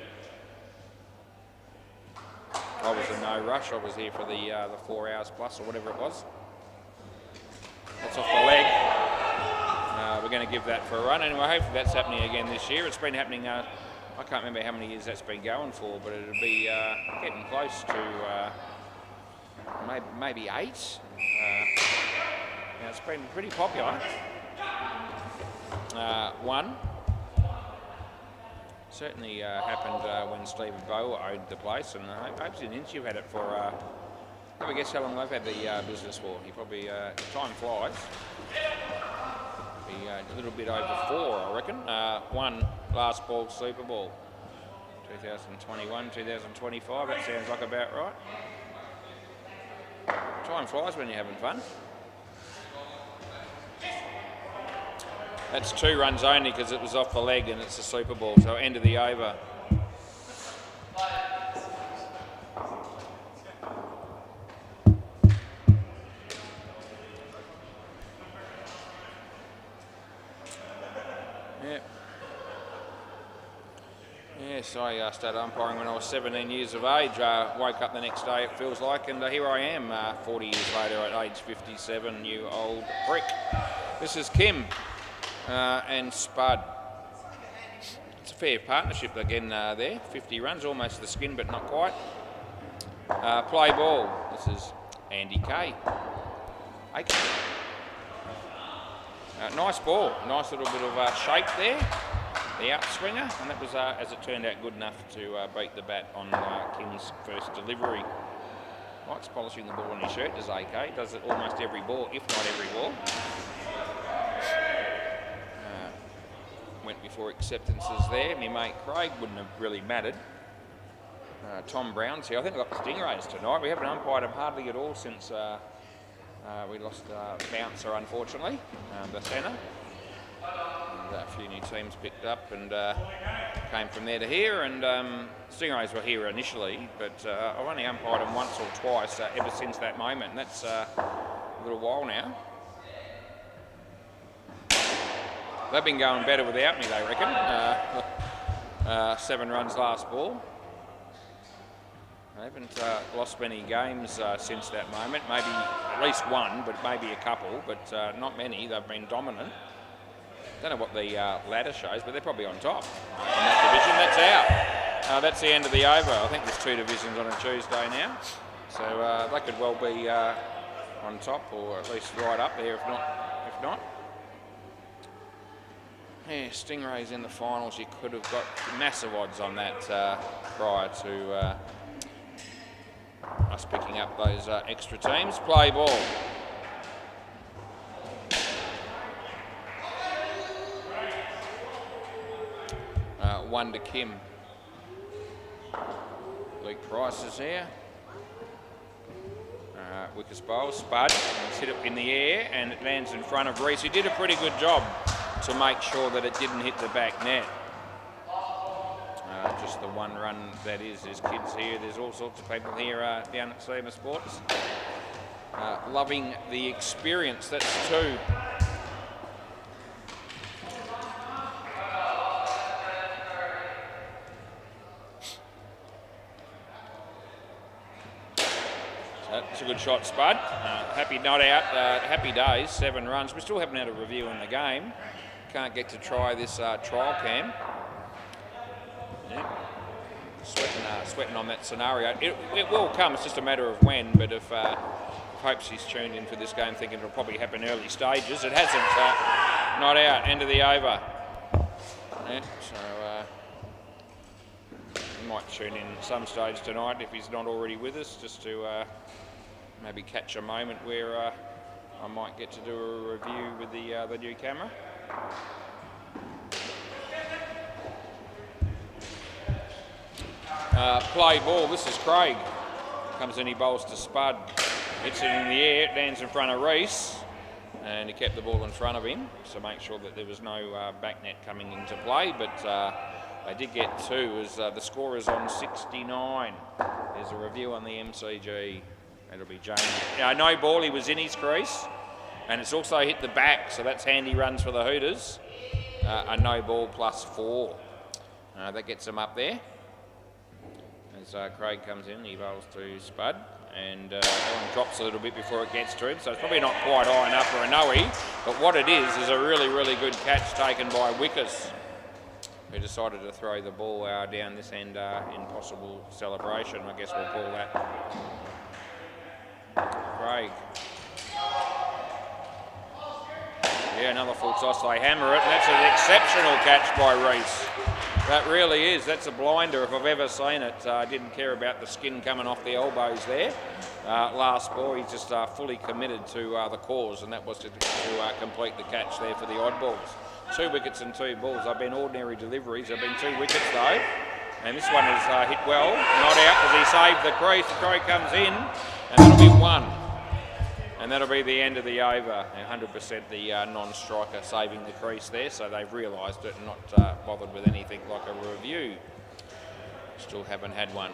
I was in no rush. I was here for the 4 hours plus or whatever it was. That's off the leg. We're going to give that for a run. Anyway, hopefully that's happening again this year. It's been happening, I can't remember how many years that's been going for, but it'll be getting close to maybe 8. Now it's been pretty popular. 1. Certainly happened when Steve Bow owned the place, and I hope since you've had it for, I guess how long I've had the business for. You probably, time flies. Be a little bit over 4, I reckon. 1 last ball Super Bowl, 2021, 2025. That sounds like about right. Time flies when you're having fun. That's 2 runs only because it was off the leg and it's a super ball, so end of the over. Yes, I started umpiring when I was 17 years of age. Woke up the next day, it feels like, and here I am 40 years later at age 57, you old prick. This is Kim and Spud. It's a fair partnership again there. 50 runs, almost the skin, but not quite. Play ball. This is Andy Kay. Nice ball. Nice little bit of shape there. The outswinger, and that was, as it turned out, good enough to beat the bat on Kim's first delivery. Likes polishing the ball on his shirt, does AK. Does it almost every ball, if not every ball. Went before acceptances there. My mate Craig wouldn't have really mattered. Tom Brown's here. I think I've got the Stingrays tonight. We haven't umpired them hardly at all since we lost Bouncer, unfortunately, the centre. A few new teams picked up and came from there to here, and Stingrays were here initially, but I've only umpired them once or twice ever since that moment, and that's a little while now. They've been going better without me, they reckon. 7 runs last ball. They haven't lost many games since that moment, maybe at least one, but maybe a couple, but not many. They've been dominant. Don't know what the ladder shows, but they're probably on top in that division. That's out. That's the end of the over. I think there's 2 divisions on a Tuesday now, so they could well be on top, or at least right up there, if not. Yeah, Stingrays in the finals. You could have got massive odds on that prior to us picking up those extra teams. Play ball. One to Kim. Luke Price is here. Wickers bowl, Spud, it's hit it in the air and it lands in front of Reese, who did a pretty good job to make sure that it didn't hit the back net. Just the 1 run that is. There's kids here, there's all sorts of people here down at Seamer Sports. Loving the experience, that's 2. That's a good shot, Spud. Happy not out, happy days, 7 runs. We still haven't had a review in the game. Can't get to try this trial cam. Yeah. Sweating on that scenario. It will come, it's just a matter of when, but if hopes he's tuned in for this game thinking it'll probably happen early stages. It hasn't. Not out, end of the over. Yeah, so he might tune in at some stage tonight if he's not already with us, just to maybe catch a moment where I might get to do a review with the new camera. Play ball, this is Craig. Comes in, he bowls to Spud. Hits it in the air, lands in front of Reese. And he kept the ball in front of him to make sure that there was no back net coming into play. But they did get 2 as the score is on 69. There's a review on the MCG. It'll be Jamie. No ball, he was in his crease. And it's also hit the back, so that's handy runs for the Hooters. A no ball plus 4. That gets them up there. As Craig comes in, he bowls to Spud. And that one drops a little bit before it gets to him, so it's probably not quite high enough for a no-y. But what it is a really, really good catch taken by Wickers, who decided to throw the ball down this end in possible celebration. I guess we'll call that. Craig. Yeah, another full toss, they hammer it, and that's an exceptional catch by Reese. That really is, that's a blinder if I've ever seen it. Didn't care about the skin coming off the elbows there. Last ball, he's just fully committed to the cause, and that was to complete the catch there for the odd balls. 2 wickets and 2 balls. They've been ordinary deliveries. They've been 2 wickets though. And this one has hit well. Not out because he saved the crease. The throw comes in, and that'll be 1. And that'll be the end of the over. 100% the non-striker saving the crease there, so they've realised it and not bothered with anything like a review. Still haven't had one.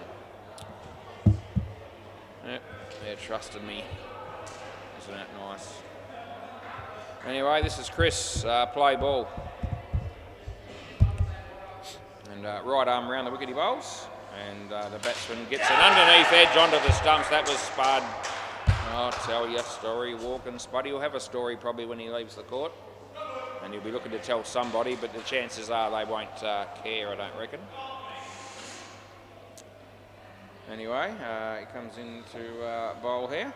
Yep, they're trusting me. Isn't that nice? Anyway, this is Chris, play ball. And right arm around the wickety bowls. And the batsman gets an underneath edge onto the stumps. That was Spud. I'll tell you a story, walking Spuddy will have a story probably when he leaves the court. And he'll be looking to tell somebody, but the chances are they won't care, I don't reckon. Anyway, he comes into bowl here.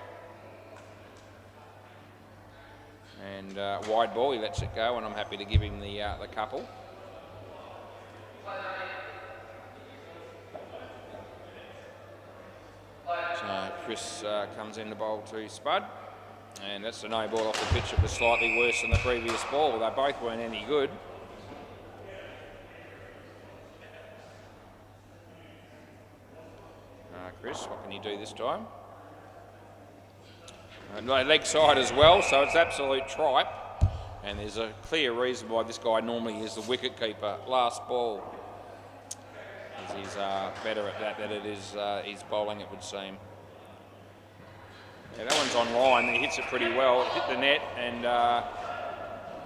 And wide ball, he lets it go, and I'm happy to give him the couple. So Chris comes in to bowl to Spud, and that's a no ball off the pitch. It was slightly worse than the previous ball. They both weren't any good. Chris, what can you do this time? Leg side as well, so it's absolute tripe. And there's a clear reason why this guy normally is the wicket keeper. Last ball. He's better at that than it is his bowling, it would seem. Yeah, that one's on line. He hits it pretty well. It hit the net, and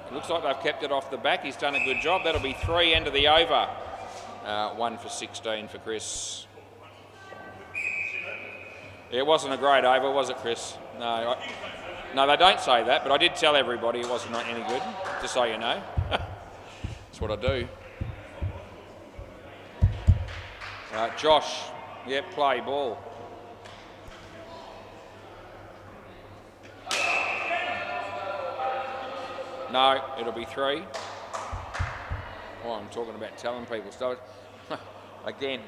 it looks like they've kept it off the back. He's done a good job. That'll be 3 end of the over. 1 for 16 for Chris. Yeah, it wasn't a great over, was it, Chris? No, no, they don't say that, but I did tell everybody it wasn't any good, just so you know. That's what I do. Josh, yep, play ball. No, it'll be 3. Oh, I'm talking about telling people stuff. Again,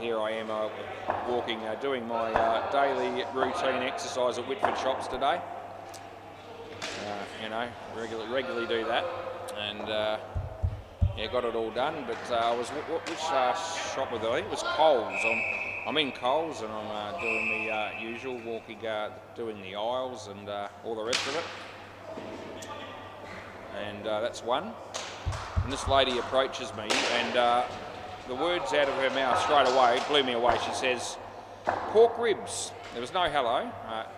here I am walking, doing my daily routine exercise at Whitford Shops today. You know, regularly do that, and yeah, got it all done. But I was which shop was it? I think it was Coles. I'm in Coles, and I'm doing the usual walking, doing the aisles and all the rest of it. And that's one. And this lady approaches me, and the words out of her mouth straight away blew me away. She says, "Pork ribs." There was no hello.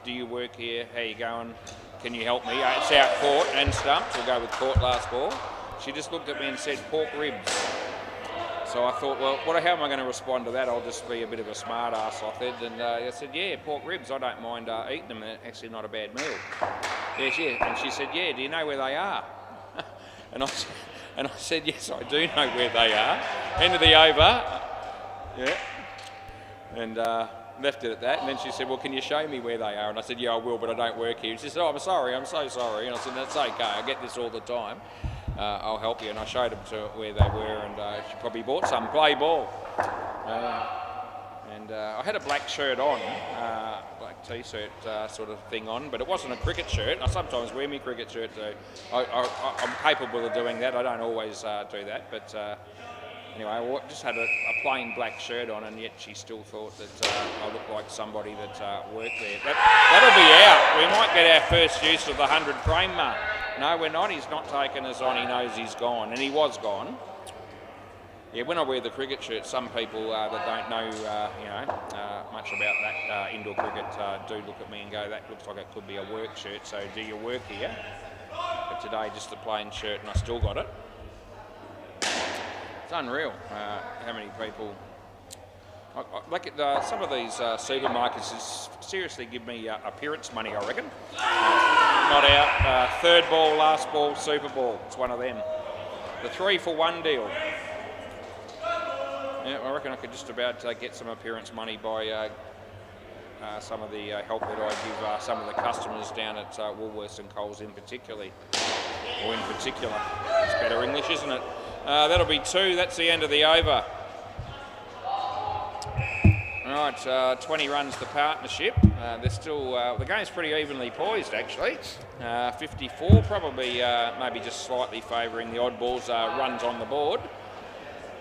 Do you work here? How you going? Can you help me? It's out court and stumps. We'll go with court last ball. She just looked at me and said, "Pork ribs." So I thought, well, how am I going to respond to that? I'll just be a bit of a smart ass, I said. And I said, "Yeah, pork ribs. I don't mind eating them. They're actually not a bad meal." Yes, yeah. And she said, "Yeah, do you know where they are?" And I said, "Yes, I do know where they are." End of the over. Yeah. And left it at that. And then she said, "Well, can you show me where they are?" And I said, "Yeah, I will, but I don't work here." She said, "Oh, I'm sorry, I'm so sorry." And I said, "That's okay, I get this all the time. I'll help you." And I showed them to where they were, and she probably bought some. Play ball. And I had a black shirt on, black t-shirt sort of thing on, but it wasn't a cricket shirt. I sometimes wear my cricket shirt, so I'm capable of doing that. I don't always do that, but anyway, I just had a plain black shirt on, and yet she still thought that I looked like somebody that worked there. That'll be out. We might get our first use of the 100 frame mark. No, we're not. He's not taking us on. He knows he's gone, and he was gone. Yeah, when I wear the cricket shirt, some people that don't know, much about that indoor cricket do look at me and go, "That looks like it could be a work shirt. So do you work here?" But today, just a plain shirt, and I still got it. It's unreal how many people. Like some of these supermarkets seriously give me appearance money, I reckon. Not out. Third ball, last ball, Super Bowl. It's one of them. The 3-for-1 deal. Yeah, I reckon I could just about get some appearance money by some of the help that I give some of the customers down at Woolworths and Coles in particular. It's better English, isn't it? That'll be 2. That's the end of the over. All right, 20 runs the partnership. They're still the game's pretty evenly poised actually. 54, probably maybe just slightly favouring the odd balls runs on the board.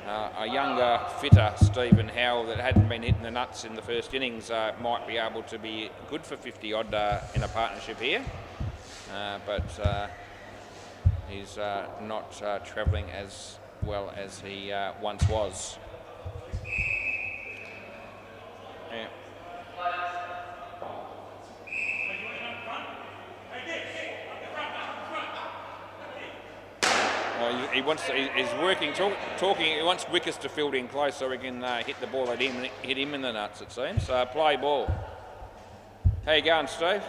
a younger, fitter Stephen Howell that hadn't been hitting the nuts in the first innings might be able to be good for 50 odd in a partnership here, but he's not travelling as well as he once was. Yeah. He wants to, he's working, talking. He wants Wickers to field in close so he can hit the ball at him, hit him in the nuts. It seems. Play ball. How you going, Steve?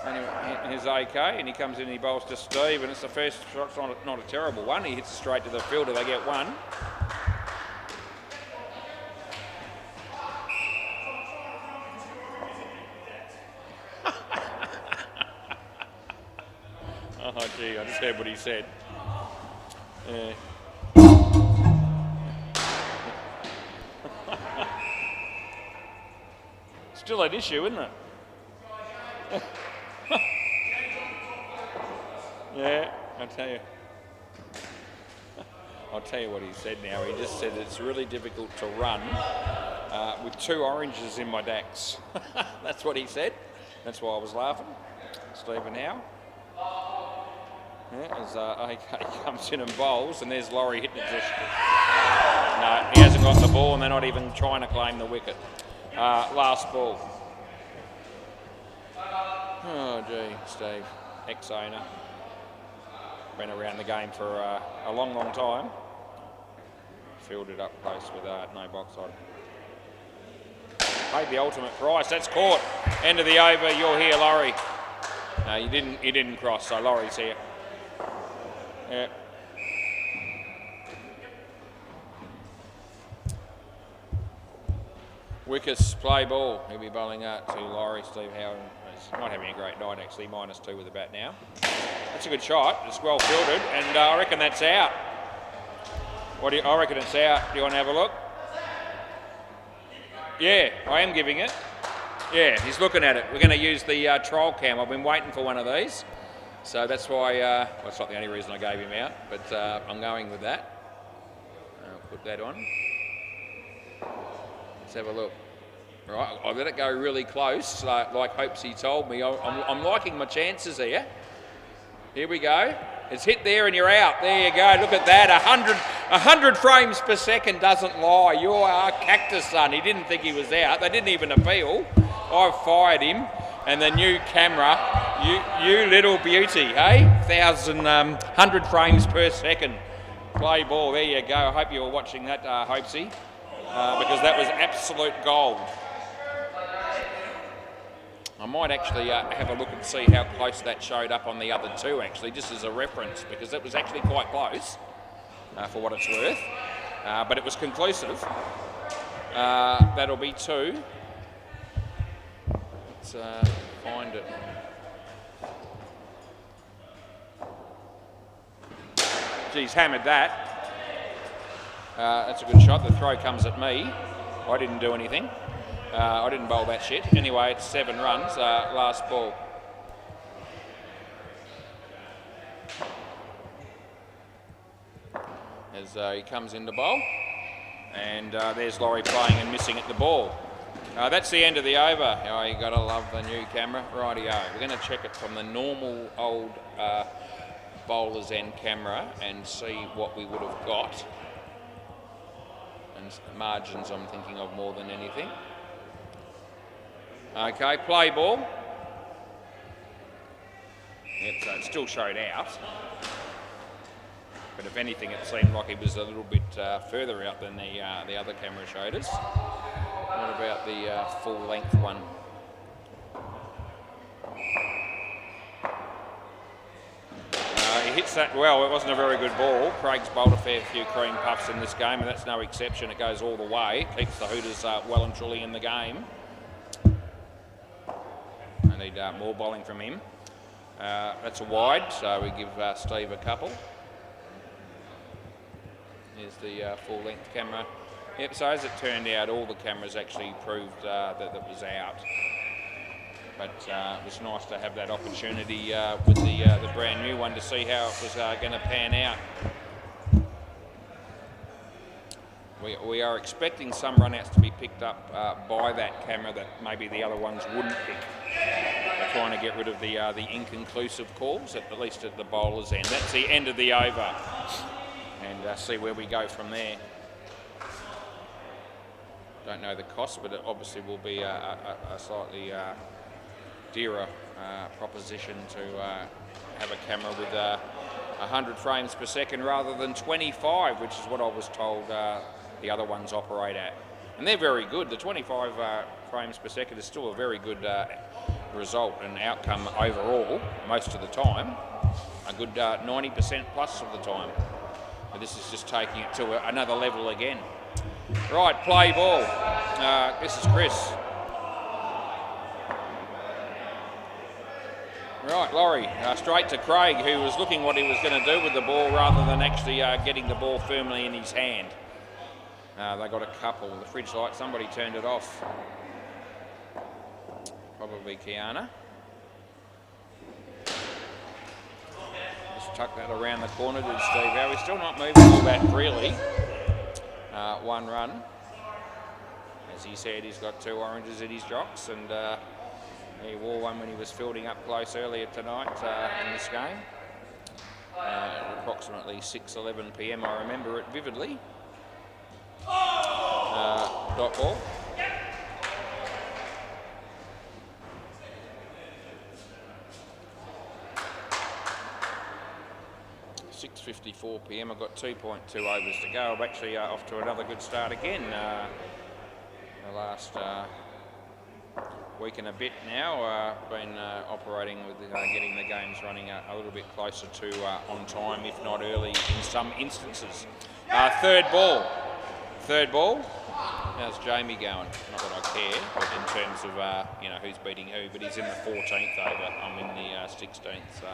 And he's okay, and he comes in and he bowls to Steve, and it's the first shot's not a terrible one. He hits it straight to the fielder. They get one. Oh gee, I just heard what he said. Yeah. Still an issue, isn't it? Yeah, I'll tell you what he said now. He just said it's really difficult to run with 2 oranges in my decks. That's what he said. That's why I was laughing. Stephen Howe. Yeah, as AK comes in and bowls, and there's Laurie hitting it. No, he hasn't got the ball, and they're not even trying to claim the wicket. Last ball. Oh gee, Steve, ex-owner. Been around the game for a long, long time. Fielded up close with no box on. Paid the ultimate price. That's caught. End of the over. You're here, Laurie. No, you didn't cross. So Laurie's here. Yeah. Wickers play ball. He'll be bowling out to Laurie. Steve Howard. He's not having a great night actually. -2 with the bat now. That's a good shot. It's well fielded, and I reckon that's out. I reckon it's out. Do you want to have a look? Yeah, I am giving it. Yeah, he's looking at it. We're going to use the trial cam. I've been waiting for one of these. So that's why, well, it's not the only reason I gave him out, but I'm going with that. I'll put that on. Let's have a look. Right, I've let it go really close, like Hopesy told me. I'm liking my chances here. Here we go. It's hit there and you're out. There you go. Look at that. 100 frames per second doesn't lie. You are Cactus Son. He didn't think he was out. They didn't even appeal. I've fired him. And the new camera, you little beauty, hey? 100 frames per second. Play ball. There you go. I hope you were watching that, Hopesy, because that was absolute gold. I might actually have a look and see how close that showed up on the other 2, actually, just as a reference, because it was actually quite close, for what it's worth. But it was conclusive. That'll be 2. Let's find it. Geez, hammered that. That's a good shot. The throw comes at me. I didn't do anything. I didn't bowl that shit. Anyway, it's 7 runs. Last ball. As he comes into bowl. And there's Laurie playing and missing at the ball. That's the end of the over. Oh, you got to love the new camera. Rightio. We're going to check it from the normal old bowler's end camera and see what we would have got. And margins I'm thinking of more than anything. Okay, play ball. Yep, so it still showed out. But if anything, it seemed like he was a little bit further out than the other camera showed us. What about the full length one? He hits that well. It wasn't a very good ball. Craig's bowled a fair few cream puffs in this game, and that's no exception. It goes all the way. Keeps the Hooters well and truly in the game. I need more bowling from him. That's a wide, so we give Steve a couple. Here's the full-length camera. Yep, so as it turned out, all the cameras actually proved that it was out. But it was nice to have that opportunity with the brand new one to see how it was going to pan out. We are expecting some runouts to be picked up by that camera that maybe the other ones wouldn't pick. They're trying to get rid of the inconclusive calls, at least at the bowler's end. That's the end of the over, and see where we go from there. Don't know the cost, but it obviously will be a slightly dearer proposition to have a camera with 100 frames per second rather than 25, which is what I was told the other ones operate at. And they're very good. The 25 frames per second is still a very good result and outcome overall, most of the time. A good 90% plus of the time. But this is just taking it to another level again. Right, play ball. This is Chris. Right, Laurie, straight to Craig, who was looking what he was going to do with the ball rather than actually getting the ball firmly in his hand. They got a couple. The fridge light, somebody turned it off. Probably Kiana. Just tuck that around the corner to Steve Howe. He's still not moving all that freely. 1 run. As he said, he's got 2 oranges in his jocks, and he wore one when he was fielding up close earlier tonight in this game. Approximately 6:11 p.m. I remember it vividly. Dot ball. .54 p.m. I've got 2.2 overs to go. I'm actually off to another good start again. The last week and a bit now, been operating with getting the games running a little bit closer to on time, if not early in some instances. Third ball. How's Jamie going? Not that I care, but in terms of who's beating who, but he's in the 14th over. I'm in the 16th, so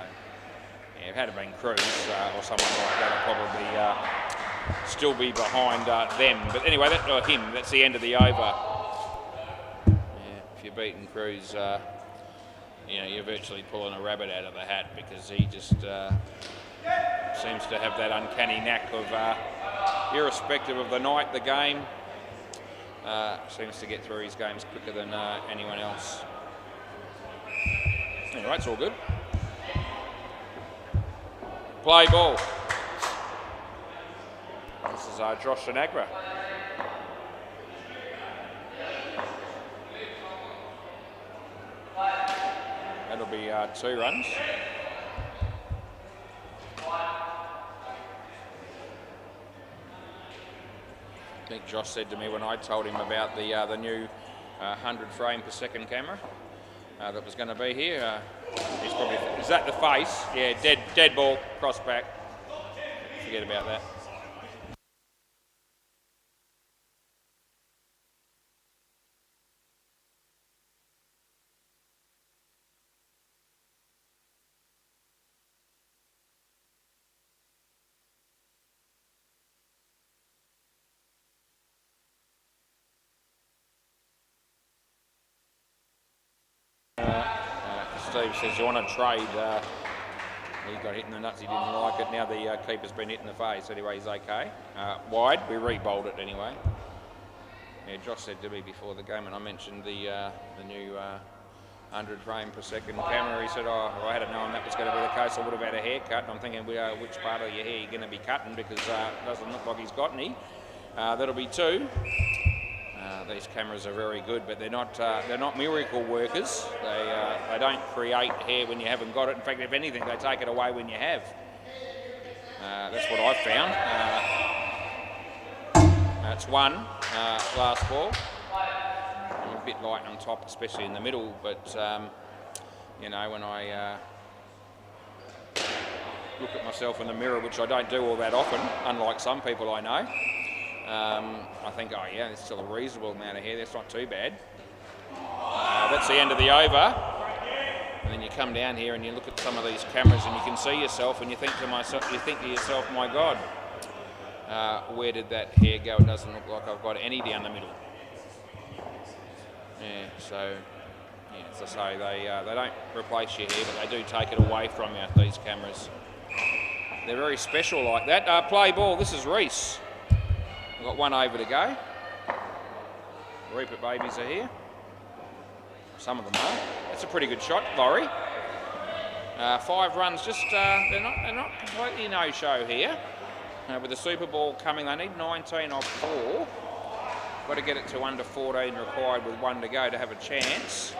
yeah, had it been Cruz or someone like that, I'd probably still be behind them. But anyway, that's the end of the over. If you're beating Cruz, you're virtually pulling a rabbit out of the hat, because he just seems to have that uncanny knack of, irrespective of the night, the game, seems to get through his games quicker than anyone else. Anyway, it's all good. Play ball. This is Josh Sinagra. That'll be 2 runs. I think Josh said to me when I told him about the new 100 frame per second camera that was going to be here. He's probably, is that the face? Yeah, dead ball, cross back. Forget about that. Steve says, you want to trade? He got hit in the nuts, he didn't like it. Now the keeper's been hit in the face. Anyway, he's okay. Wide, we re-bowled it anyway. Yeah, Josh said to me before the game, and I mentioned the new 100 frame per second camera. He said, oh, if I had known that was going to be the case, I would have had a haircut. And I'm thinking, which part of your hair are you going to be cutting, because it doesn't look like he's got any. That'll be 2. These cameras are very good, but they're not miracle workers. They don't create hair when you haven't got it. In fact, if anything, they take it away when you have. That's what I've found. That's 1 last ball. I'm a bit light on top, especially in the middle, but when I look at myself in the mirror, which I don't do all that often, unlike some people I know, I think, oh yeah, there's still a reasonable amount of hair. That's not too bad. That's the end of the over. And then you come down here and you look at some of these cameras and you can see yourself, and you think to yourself, my God, where did that hair go? It doesn't look like I've got any down the middle. Yeah, so yeah, as I say, they don't replace your hair, but they do take it away from you. These cameras, they're very special like that. Play ball. This is Reese. Got one over to go. Reaper babies are here. Some of them are. That's a pretty good shot, Laurie. 5 runs, just they're not completely no-show here. With the Super Ball coming, they need 19 off 4. Got to get it to under 14 required with 1 to go to have a chance.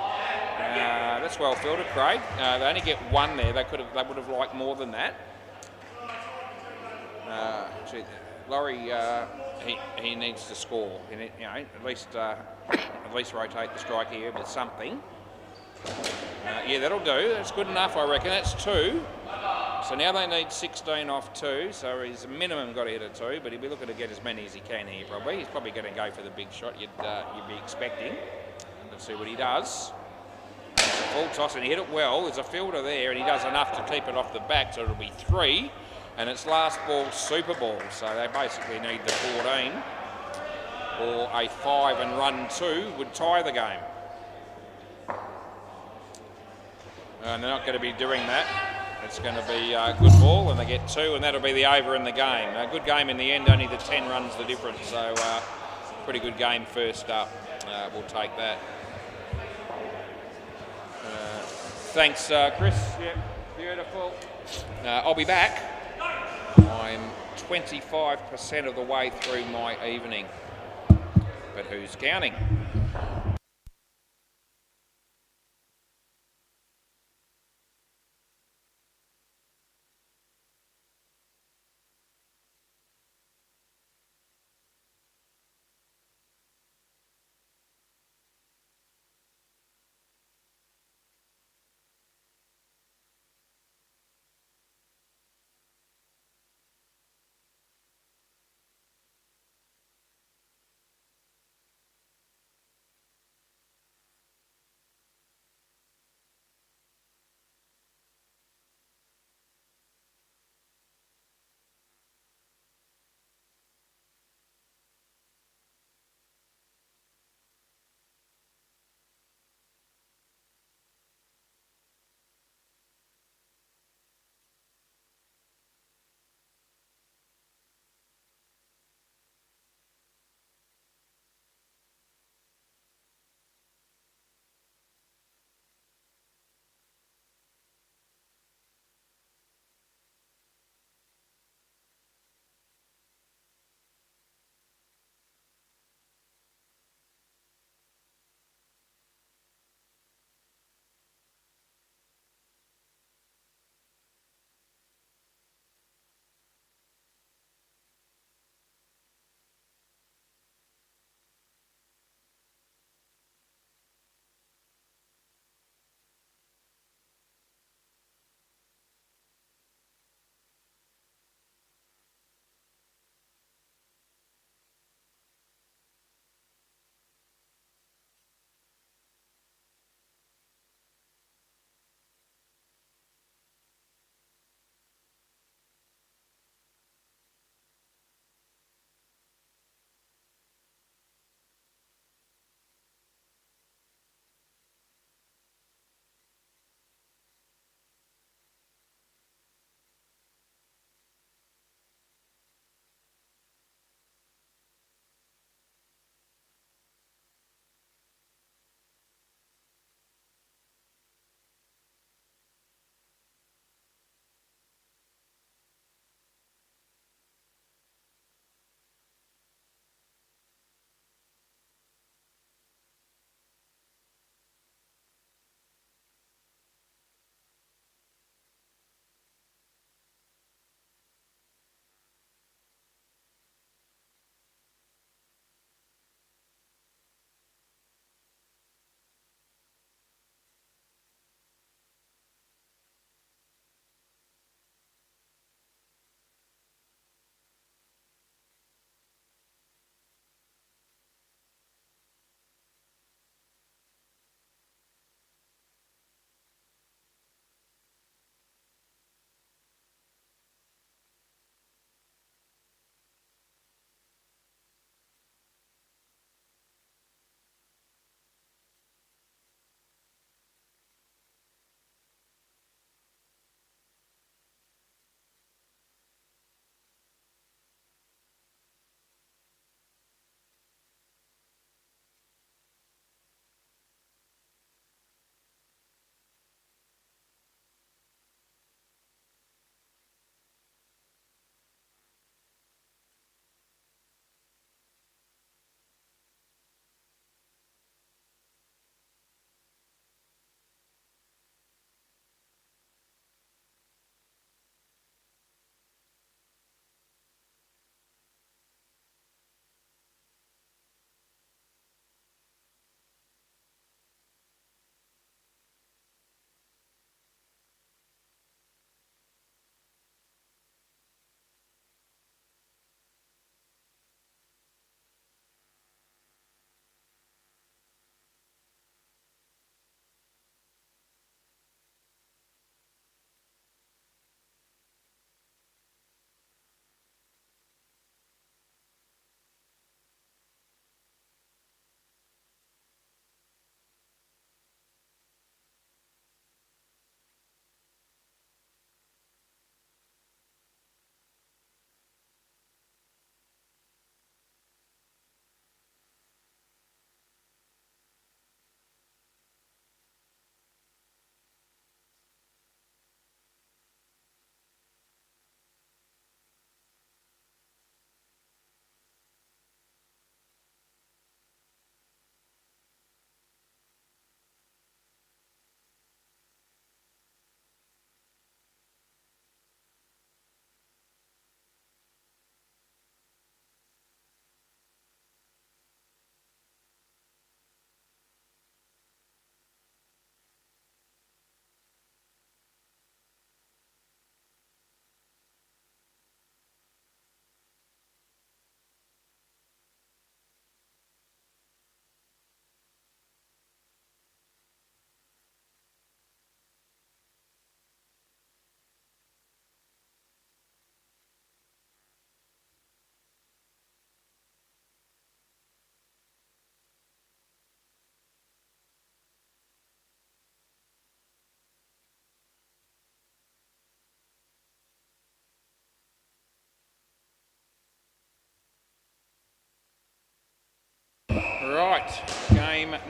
That's well fielded, Craig. They only get 1 there. They would have liked more than that. Laurie, he needs to score. At least rotate the strike here with something. Yeah, that'll do. That's good enough, I reckon. That's 2. So now they need 16 off 2. So he's a minimum got to hit a 2, but he'll be looking to get as many as he can here. Probably he's probably going to go for the big shot. You'd be expecting. Let's see what he does. It's a full toss and he hit it well. There's a fielder there, and he does enough to keep it off the back. So it'll be 3. And it's last ball Super Ball, so they basically need the 14 or a 5 and run 2 would tie the game. And they're not going to be doing that. It's going to be a good ball and they get 2 and that'll be the over in the game. A good game in the end, only the 10 runs the difference, so pretty good game first up. We'll take that. Thanks, Chris. Yeah, beautiful. I'll be back. I'm 25% of the way through my evening, but who's counting?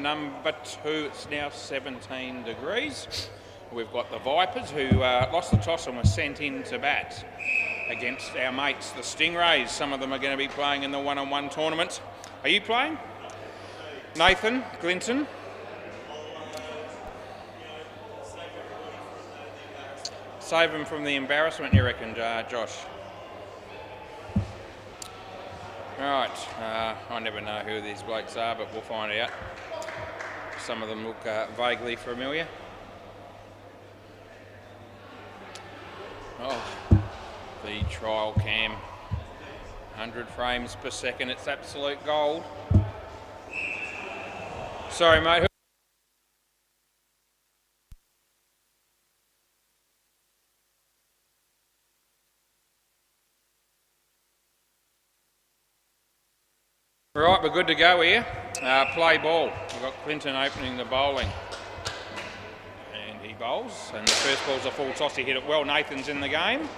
number 2, it's now 17 degrees. We've got the Vipers, who lost the toss and were sent in to bat against our mates, the Stingrays. Some of them are going to be playing in the one-on-one tournament. Are you playing? Nathan, Clinton? Save them from the embarrassment, you reckon, Josh? Right, I never know who these blokes are, but we'll find out. Some of them look vaguely familiar. Oh, the trial cam, 100 frames per second, it's absolute gold. Sorry, mate. Right, we're good to go here. Play ball. We've got Clinton opening the bowling. And he bowls, and the first ball's a full toss. He hit it well. Nathan's in the game.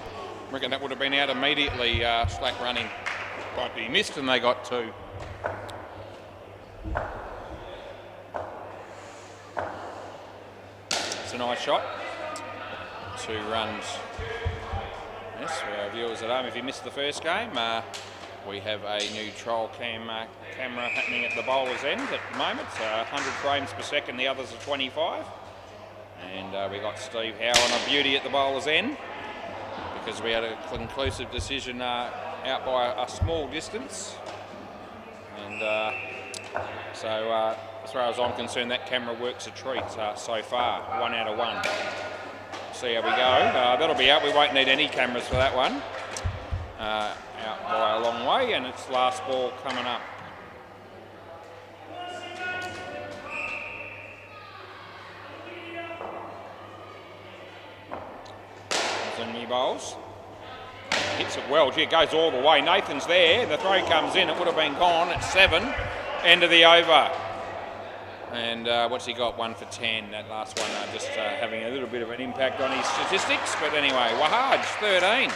I reckon that would have been out immediately, slack running. But he missed and they got 2. It's a nice shot. 2 runs. Yes, for our viewers at home, if you missed the first game, we have a new trial camera happening at the bowler's end at the moment. 100 frames per second, the others are 25. And we got Steve Howe on a beauty at the bowler's end because we had a conclusive decision out by a small distance. And so as far as I'm concerned, that camera works a treat so far, 1 out of 1. See how we go. That'll be out. We won't need any cameras for that one. Out by a long way, and it's last ball coming up. He bowls. Hits it well. Gee, it goes all the way. Nathan's there. The throw comes in. It would have been gone at 7. End of the over. And what's he got? 1 for 10. That last one just having a little bit of an impact on his statistics. But anyway, Wahaj, 13.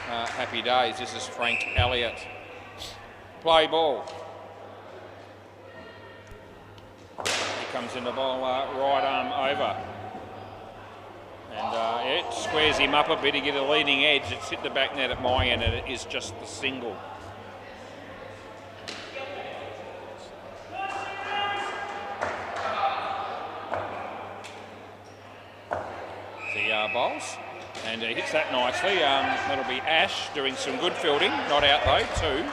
Happy days. This is Frank Elliott. Play ball. He comes into bowl right arm over. And it squares him up a bit to get a leading edge. It's hit the back net at my end and it is just the single. The bowls. And he hits that nicely. That'll be Ash doing some good fielding. Not out though, 2.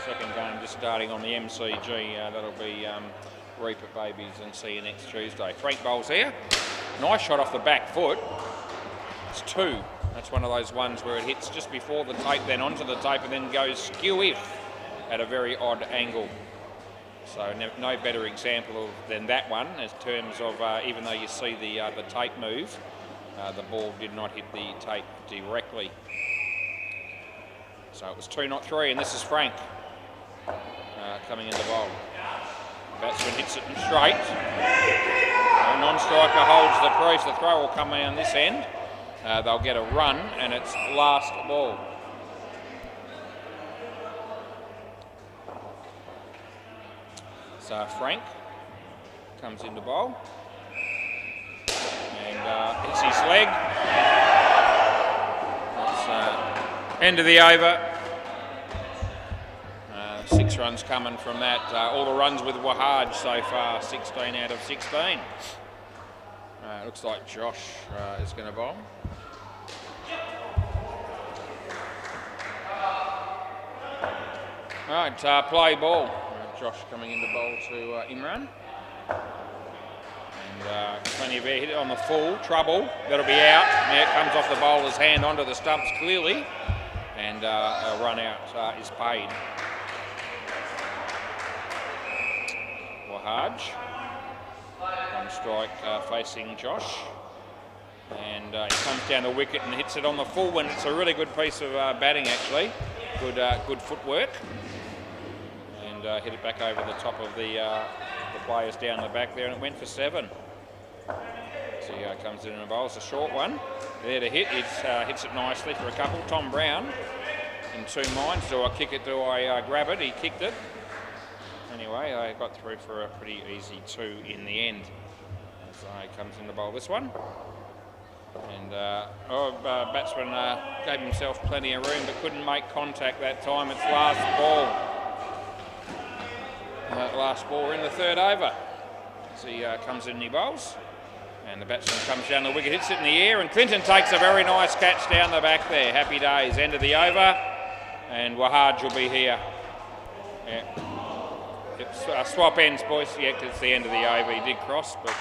Second game just starting on the MCG. That'll be Reaper Babies and see you next Tuesday. Frank bowls here. Nice shot off the back foot. It's 2. That's one of those ones where it hits just before the tape, then onto the tape, and then goes skew-if at a very odd angle. So no better example than that one in terms of even though you see the tape move, the ball did not hit the tape directly. So it was 2, not 3, and this is Frank coming into bowl. Batsman hits it straight. Non-striker holds the crease. The throw will come down this end. They'll get a run, and it's last ball. So Frank comes into bowl. And hits his leg. That's end of the over. 6 runs coming from that. All the runs with Wahaj so far, 16 out of 16. Looks like Josh is going to bowl. Right, play ball. Josh coming into bowl to Imran. And plenty of air, hit it on the full, trouble. That'll be out. Now it comes off the bowler's hand onto the stumps clearly. And a run out is paid. Wahaj. One strike facing Josh. And he comes down the wicket and hits it on the full one. It's a really good piece of batting actually. Good footwork. And hit it back over the top of the players down the back there, and it went for 7. So he comes in and bowls a short one. There to hit. It hits it nicely for a couple. Tom Brown in two minds. Do I kick it? Do I grab it? He kicked it. Anyway, I got through for a pretty easy 2 in the end. So he comes in to bowl this one. And batsman gave himself plenty of room but couldn't make contact that time. It's last ball. Last ball in the third over. So he comes in and he bowls. And the batsman comes down the wicket, hits it in the air, and Clinton takes a very nice catch down the back there. Happy days, end of the over. And Wahaj will be here. Yeah. It's, swap ends, boys. Yeah, 'cause it's the end of the over. He did cross, but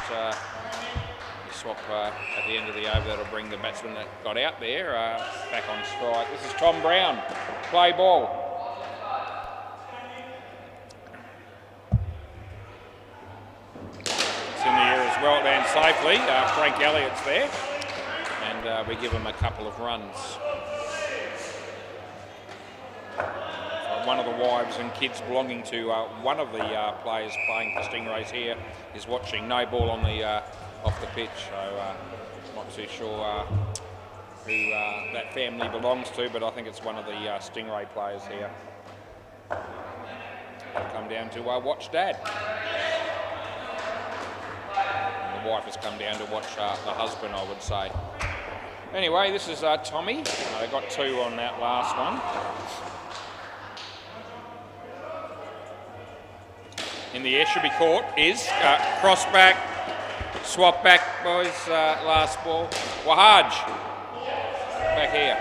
swap at the end of the over. That'll bring the batsman that got out there back on strike. This is Tom Brown. Play ball. It's in the air as well, down safely. Frank Elliott's there, and we give him a couple of runs. One of the wives and kids belonging to one of the players playing for Stingrays here is watching. No ball on the off the pitch, so not too sure who that family belongs to, but I think it's one of the Stingray players here. They'll come down to watch Dad. And the wife has come down to watch the husband, I would say. Anyway, this is Tommy. They got 2 on that last one. In the air should be caught is cross back, swap back, boys. Last ball. Wahaj back here.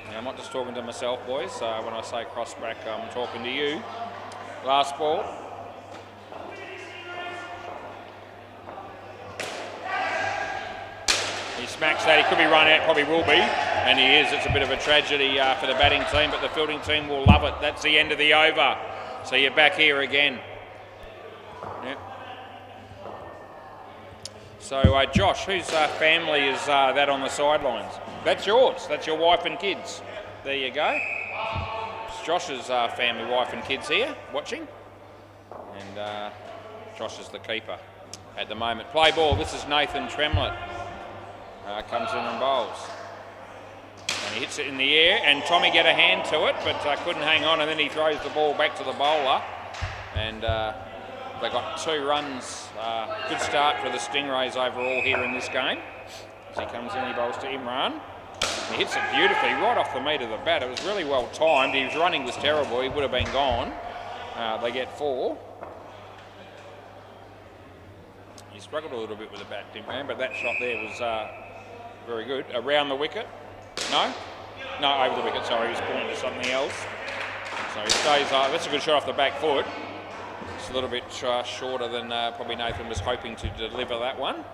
And I'm not just talking to myself, boys. When I say cross back, I'm talking to you. Last ball. He smacks that. He could be run out, probably will be, and he is. It's a bit of a tragedy for the batting team, but the fielding team will love it. That's the end of the over. So you're back here again. Yep. So Josh, whose family is that on the sidelines? That's yours. That's your wife and kids. There you go. It's Josh's family, wife and kids here watching. And Josh is the keeper at the moment. Play ball. This is Nathan Tremlett. Comes in and bowls. And he hits it in the air, and Tommy get a hand to it, but couldn't hang on, and then he throws the ball back to the bowler. And they got 2 runs. Good start for the Stingrays overall here in this game. As he comes in, he bowls to Imran. He hits it beautifully, right off the meat of the bat. It was really well timed. His running was terrible. He would have been gone. They get 4. He struggled a little bit with the bat, Imran, but that shot there was very good. Around the wicket. No, over the wicket, sorry, he was pointing to something else. So he stays, that's a good shot off the back foot. It's a little bit shorter than probably Nathan was hoping to deliver that one.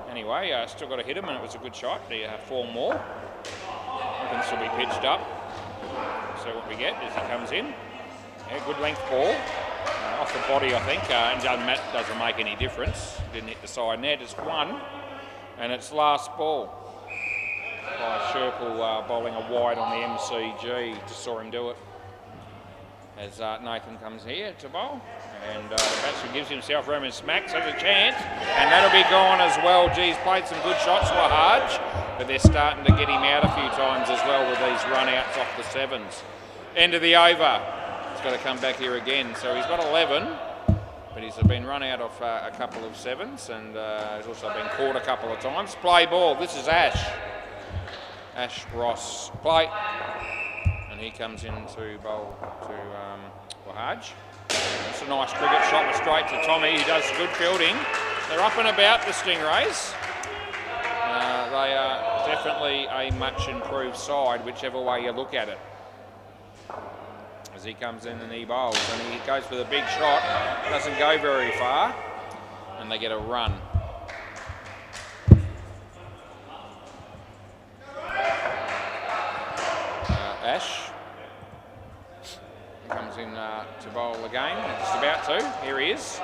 Anyway, still got to hit him, and it was a good shot. They have 4 more. This will be pitched up. So what we get is he comes in. Yeah, good length ball. Off the body, I think. And doesn't make any difference. Didn't hit the side net. It's 1, and it's last ball. By Sherpel bowling a wide on the MCG. Just saw him do it. As Nathan comes here to bowl. And the batsman gives himself room and smacks. Has a chance. And that'll be gone as well. Geez, played some good shots, Wahaj. But they're starting to get him out a few times as well with these run-outs off the 7s. End of the over. He's got to come back here again. So he's got 11. But he's been run out of a couple of 7s. And he's also been caught a couple of times. Play ball. This is Ash. Ash Ross play, and he comes in to bowl to Wahaj. It's a nice cricket shot straight to Tommy. He does good fielding. They're up and about, the Stingrays. They are definitely a much improved side, whichever way you look at it. As he comes in and he bowls, and he goes for the big shot, doesn't go very far, and they get a run. Ash comes in to bowl again, just about to. Here he is.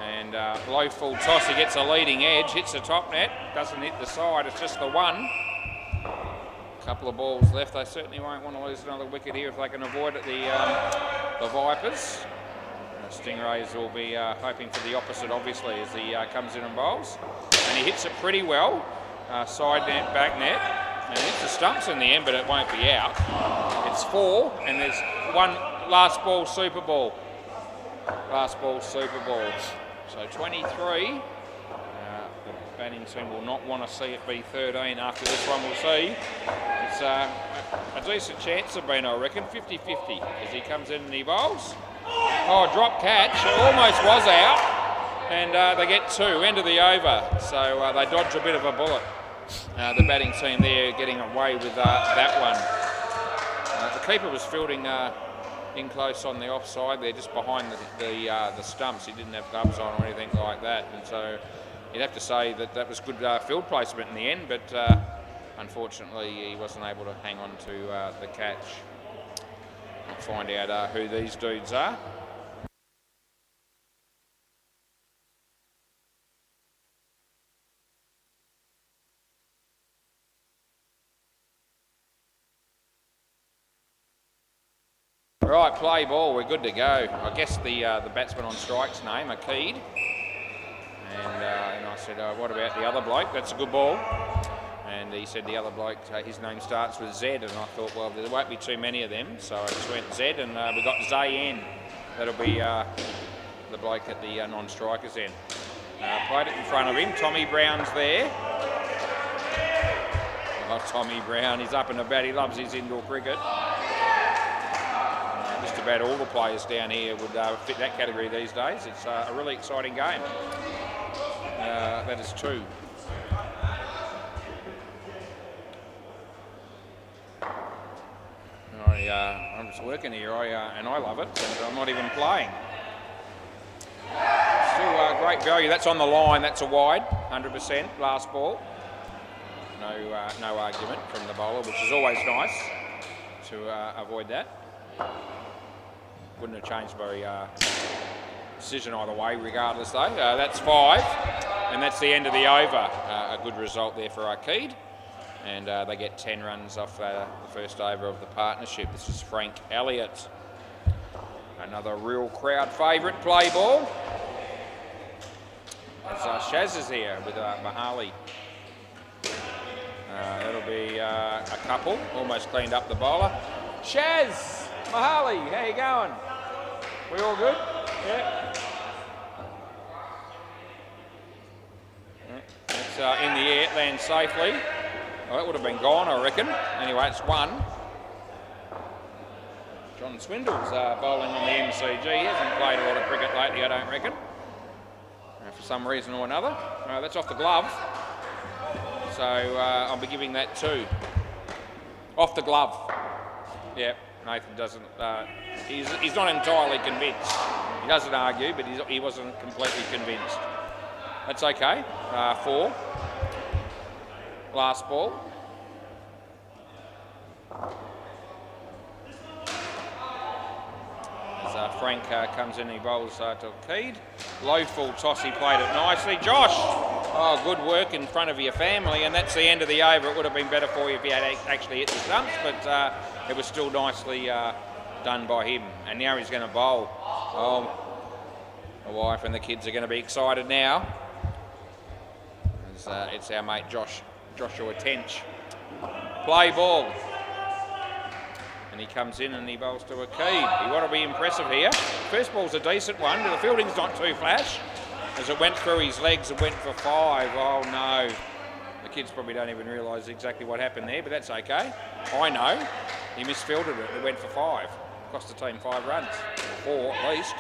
And low full toss, he gets a leading edge, hits the top net, doesn't hit the side, it's just the 1. Couple of balls left. They certainly won't want to lose another wicket here if they can avoid it, the Vipers. Stingrays will be hoping for the opposite, obviously, as he comes in and bowls. And he hits it pretty well. Side net, back net. And hits the stumps in the end, but it won't be out. It's 4, and there's one last ball Super Ball. Last ball Super Ball. So 23. The batting team will not want to see it be 13 after this one, we'll see. It's a decent chance of being, I reckon, 50-50 as he comes in and he bowls. Oh, drop catch, it almost was out, and they get 2, end of the over. So they dodge a bit of a bullet. The batting team there getting away with that one. The keeper was fielding in close on the offside there, just behind the stumps. He didn't have gloves on or anything like that, and so you'd have to say that was good field placement in the end, but unfortunately he wasn't able to hang on to the catch. We'll find out who these dudes are. Right, play ball, we're good to go. I guess the batsman on strike's name, Akeed. And I said, what about the other bloke? That's a good ball. And he said the other bloke, his name starts with Z, and I thought, well, there won't be too many of them. So I just went Z, and we got Zayn. That'll be the bloke at the non-strikers end. Played it in front of him. Tommy Brown's there. Oh, Tommy Brown, he's up and about. He loves his indoor cricket. Just about all the players down here would fit that category these days. It's a really exciting game. That is 2. I'm just working here, and I love it, and I'm not even playing. Still great value. That's on the line. That's a wide, 100%. Last ball. No argument from the bowler, which is always nice to avoid that. Wouldn't have changed my decision either way, regardless though. That's 5, and that's the end of the over. A good result there for Akeed. And they get 10 runs off the first over of the partnership. This is Frank Elliott. Another real crowd favourite, play ball. As Shaz is here with Mahali. That'll be a couple. Almost cleaned up the bowler. Shaz! Mahali, how you going? We all good? Yeah. It's in the air, lands safely. Well, it would have been gone, I reckon. Anyway, it's 1. John Swindle's bowling on the MCG. He hasn't played a lot of cricket lately, I don't reckon. For some reason or another. That's off the glove. So I'll be giving that 2. Off the glove. Yep, Nathan doesn't... he's not entirely convinced. He doesn't argue, but he wasn't completely convinced. That's okay. 4. Last ball. As Frank comes in, he bowls to Akeed. Low full toss, he played it nicely. Josh! Oh, good work in front of your family, and that's the end of the over. It would have been better for you if you had actually hit the stumps, but it was still nicely done by him. And now he's going to bowl. Oh, the wife and the kids are going to be excited now. It's our mate Joshua Tench. Play ball. And he comes in and he bowls to Akeed. You want to be impressive here. First ball's a decent one, but the fielding's not too flash. As it went through his legs, it went for 5. Oh no. The kids probably don't even realise exactly what happened there, but that's okay. I know. He misfielded it. It went for 5. Cost the team 5 runs. 4 at least.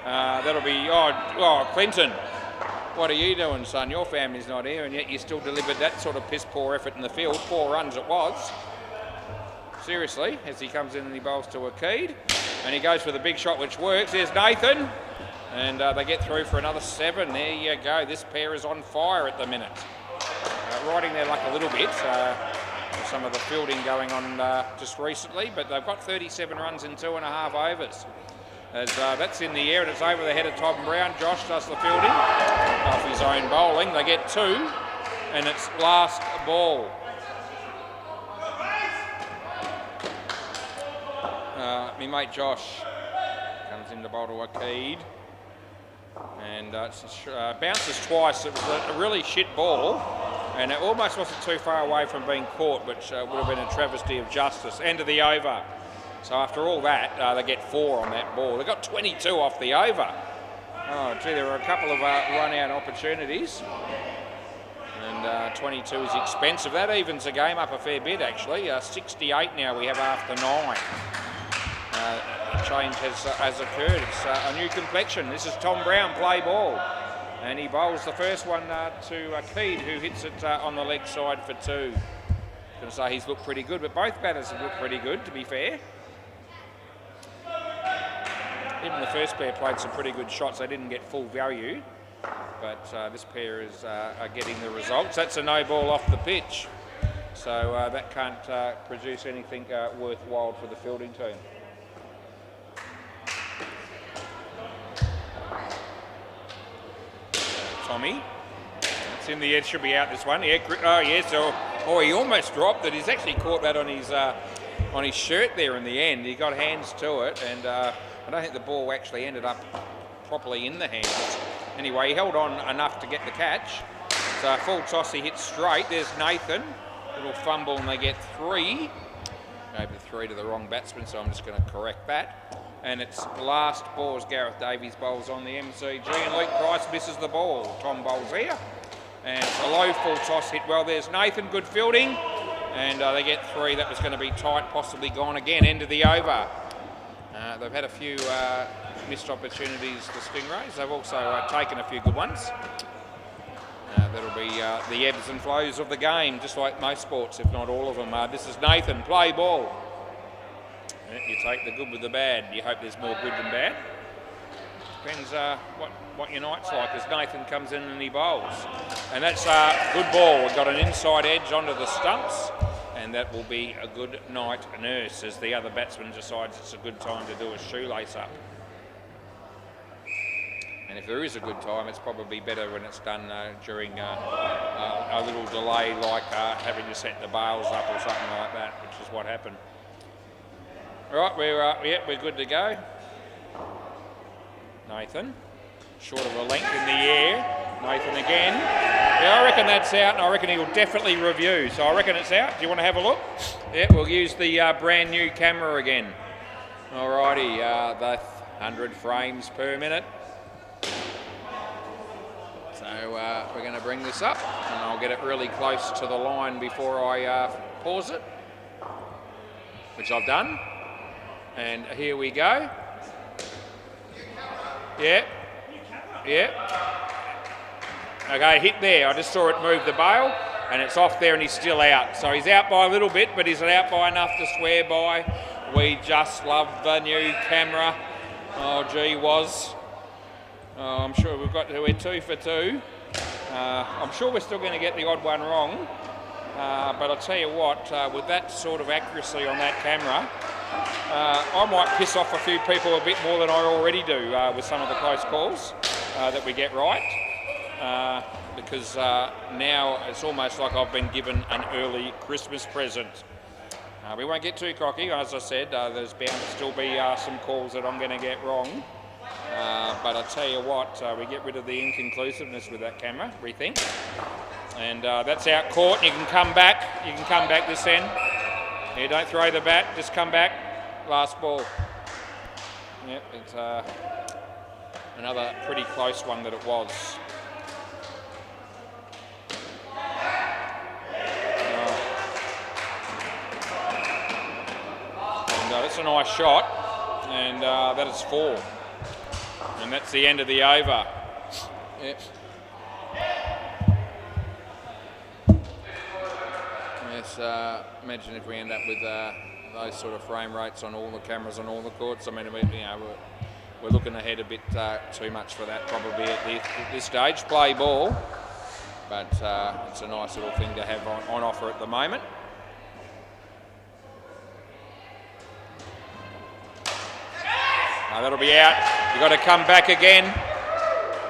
That'll be... Oh, Clinton. What are you doing, son? Your family's not here, and yet you still delivered that sort of piss-poor effort in the field. 4 runs it was. Seriously, as he comes in and he bowls to Akeed, and he goes for the big shot, which works. There's Nathan, and they get through for another 7. There you go. This pair is on fire at the minute. Riding their luck a little bit. Some of the fielding going on just recently, but they've got 37 runs in 2.5 overs. As that's in the air and it's over the head of Tom Brown. Josh does the fielding off his own bowling. They get 2, and it's last ball. Me mate Josh Comes into bowl to Akeed. And bounces twice. It was a really shit ball. And it almost wasn't too far away from being caught, which would have been a travesty of justice. End of the over. So after all that, they get 4 on that ball. They got 22 off the over. Oh, gee, there were a couple of run-out opportunities. And 22 is expensive. That evens the game up a fair bit, actually. 68 now we have after 9. A change has occurred. It's a new complexion. This is Tom Brown, play ball. And he bowls the first one to Akeed, who hits it on the leg side for 2. I'm going to say he's looked pretty good, but both batters have looked pretty good, to be fair. Even the first pair played some pretty good shots. They didn't get full value, but this pair is are getting the results. That's a no ball off the pitch, so that can't produce anything worthwhile for the fielding team. Tommy, it's in the edge, should be out this one. Yeah, oh yes, oh he almost dropped it. He's actually caught that on his shirt there in the end. He got hands to it, and I don't think the ball actually ended up properly in the hands. Anyway, he held on enough to get the catch. So full toss, he hits straight. There's Nathan, little fumble, and they get 3. Gave the 3 to the wrong batsman, so I'm just going to correct that. And it's last ball as Gareth Davies bowls on the MCG, and Luke Price misses the ball. Tom bowls here, and it's a low full toss hit well. There's Nathan, good fielding, and they get 3. That was going to be tight, possibly gone again. End of the over. They've had a few missed opportunities, the Stingrays. They've also taken a few good ones. That'll be the ebbs and flows of the game, just like most sports, if not all of them. This is Nathan, play ball. You take the good with the bad. You hope there's more good than bad. Depends what your night's like as Nathan comes in and he bowls. And that's a good ball. We've got an inside edge onto the stumps, and that will be a good night nurse as the other batsman decides it's a good time to do a shoelace up. And if there is a good time, it's probably better when it's done during a little delay, like having to set the bails up or something like that, which is what happened. Right, we're good to go. Nathan, short of a length in the air. Nathan again. Yeah, I reckon that's out, and I reckon he'll definitely review. So I reckon it's out. Do you want to have a look? Yeah, we'll use the brand new camera again. Alrighty, the 100 frames per minute. So we're going to bring this up, and I'll get it really close to the line before I pause it, which I've done. And here we go. Yeah. Okay, hit there. I just saw it move the bail, and it's off there, and he's still out. So he's out by a little bit, but he's out by enough to swear by. We just love the new camera. Oh, gee whiz. Oh, I'm sure we're 2 for 2. I'm sure we're still going to get the odd one wrong. But I'll tell you what, with that sort of accuracy on that camera, I might piss off a few people a bit more than I already do with some of the close calls that we get right. Because now it's almost like I've been given an early Christmas present. We won't get too cocky, as I said. There's bound to still be some calls that I'm going to get wrong. But I tell you what, we get rid of the inconclusiveness with that camera, we think. And that's out caught. You can come back. You can come back this end. Yeah, don't throw the bat. Just come back. Last ball. Yep, it's another pretty close one that it was. And that's a nice shot. And that is 4. And that's the end of the over. Yep. Yes, imagine if we end up with those sort of frame rates on all the cameras on all the courts. I mean, we're looking ahead a bit too much for that probably at this stage. Play ball, but it's a nice little thing to have on offer at the moment. That'll be out. You've got to come back again.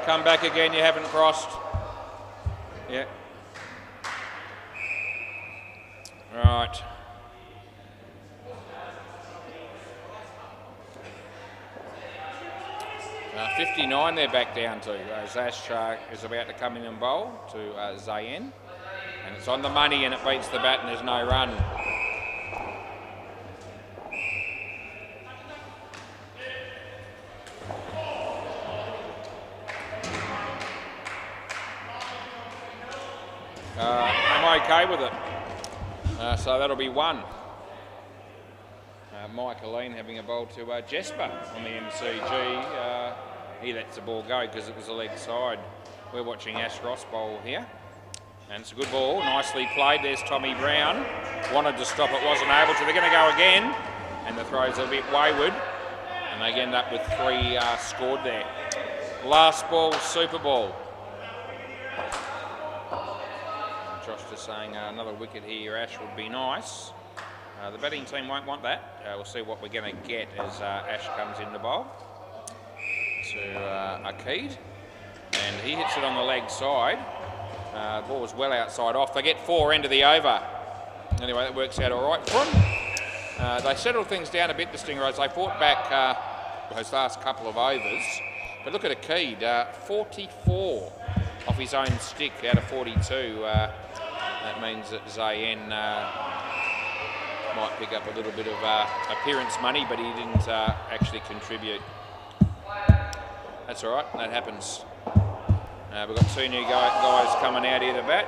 Come back again, you haven't crossed. Yeah. Right. 59 they're back down to. Zash is about to come in and bowl to Zayen. And it's on the money and it beats the bat and there's no run. I'm okay with it. So that'll be one. Michaeline having a bowl to Jesper on the MCG. He lets the ball go because it was a leg side. We're watching Ash Ross bowl here. And it's a good ball, nicely played. There's Tommy Brown. Wanted to stop it, wasn't able to. They're going to go again. And the throw's a bit wayward. And they end up with 3 scored there. Last ball, Super Ball. Josh just saying another wicket here, Ash, would be nice. The batting team won't want that. We'll see what we're going to get as Ash comes in the bowl to Akeed. And he hits it on the leg side. The ball was well outside off. They get 4 into the over. Anyway, that works out all right for them. They settled things down a bit, the Stingrays. They fought back those last couple of overs. But look at Akeed, 44 off his own stick out of 42. That means that Zayen might pick up a little bit of appearance money, but he didn't actually contribute. That's all right, that happens. We've got 2 new guys coming out here to bat.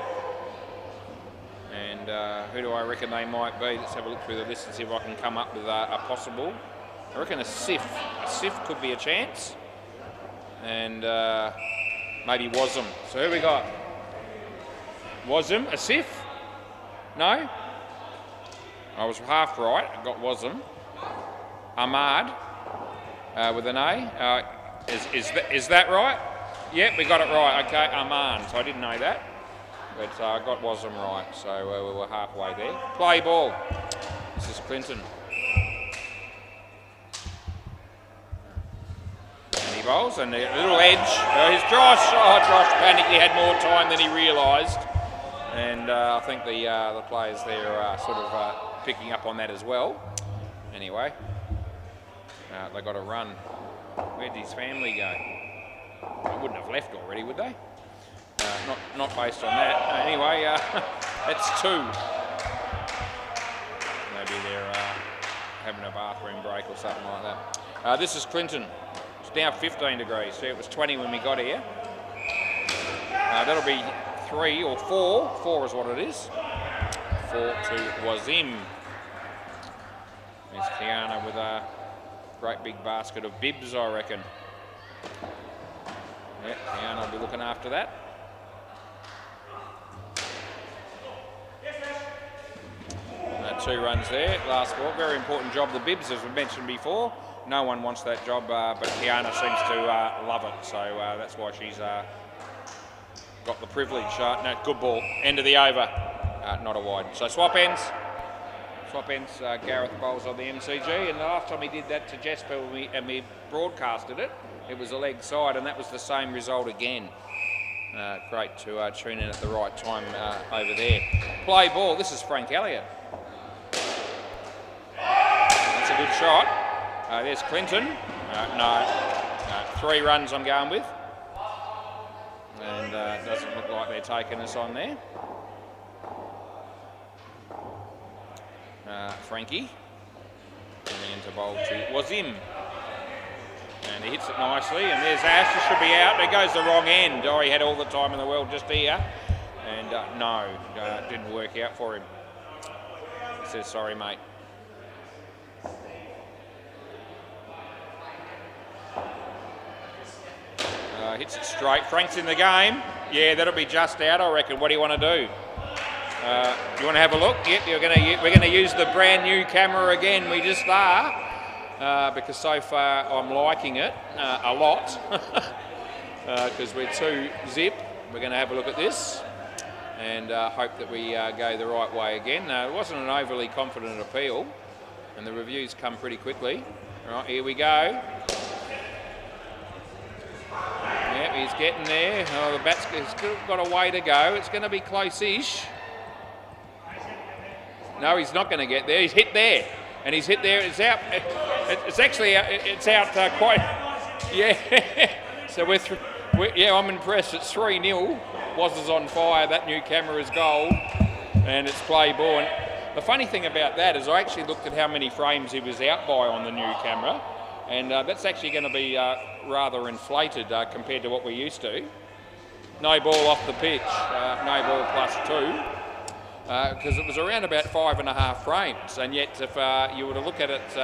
And who do I reckon they might be? Let's have a look through the list and see if I can come up with a possible. I reckon a Sif. A Sif could be a chance. And maybe Wasm. So who we got? Wasm, a Sif? No? I was half right. I got Wasm. Ahmad with an A. Is that right? Yep, we got it right. Okay, Ahmad. So I didn't know that. But I got Wasm right. So we were halfway there. Play ball. This is Clinton. And he bowls. And a little edge. Here's Josh. Oh, Josh panicked. He had more time than he realised. And I think the players there are sort of picking up on that as well. Anyway, they got a run. Where did his family go? They wouldn't have left already, would they? Not based on that. Anyway, that's 2. Maybe they're having a bathroom break or something like that. This is Clinton. It's now 15 degrees. See, it was 20 when we got here. That'll be 3 or 4. 4 is what it is. 4 to Wazim. There's Kiana with a great big basket of bibs, I reckon. Yeah, Kiana will be looking after that. Two runs there. Last ball. Very important job, the bibs, as we mentioned before. No one wants that job, but Kiana seems to love it. So that's why she's got the privilege. No, good ball. End of the over. Not a wide. So swap ends. Swap ends. Gareth bowls on the MCG, and the last time he did that to Jesper and we broadcasted it, it was a leg side, and that was the same result again. Great to tune in at the right time over there. Play ball. This is Frank Elliott. That's a good shot. There's Clinton. No. 3 runs I'm going with. And it doesn't look like they're taking us on there. Frankie. And then to bowl to Wazim. And he hits it nicely. And there's Ash. It should be out. There goes the wrong end. Oh, he had all the time in the world just here. And no, it didn't work out for him. He says, sorry, mate. Hits it straight. Frank's in the game. Yeah, that'll be just out, I reckon. What do you want to do? You want to have a look? Yep, we're going to use the brand new camera again. We just are. Because so far I'm liking it a lot. Because we're 2 zip. We're going to have a look at this. And hope that we go the right way again. It wasn't an overly confident appeal. And the reviews come pretty quickly. All right, here we go. Yep, he's getting there. Oh, the bat's still got a way to go. It's going to be close-ish. No, he's not going to get there. He's hit there. And he's hit there. It's out. It's actually it's out quite Yeah. So yeah, I'm impressed. It's 3-0. Waz's on fire. That new camera is gold, and it's play ball. And the funny thing about that is I actually looked at how many frames he was out by on the new camera, and that's actually going to be rather inflated compared to what we're used to. No ball off the pitch, no ball +2, because it was around about 5.5 frames, and yet if you were to look at it,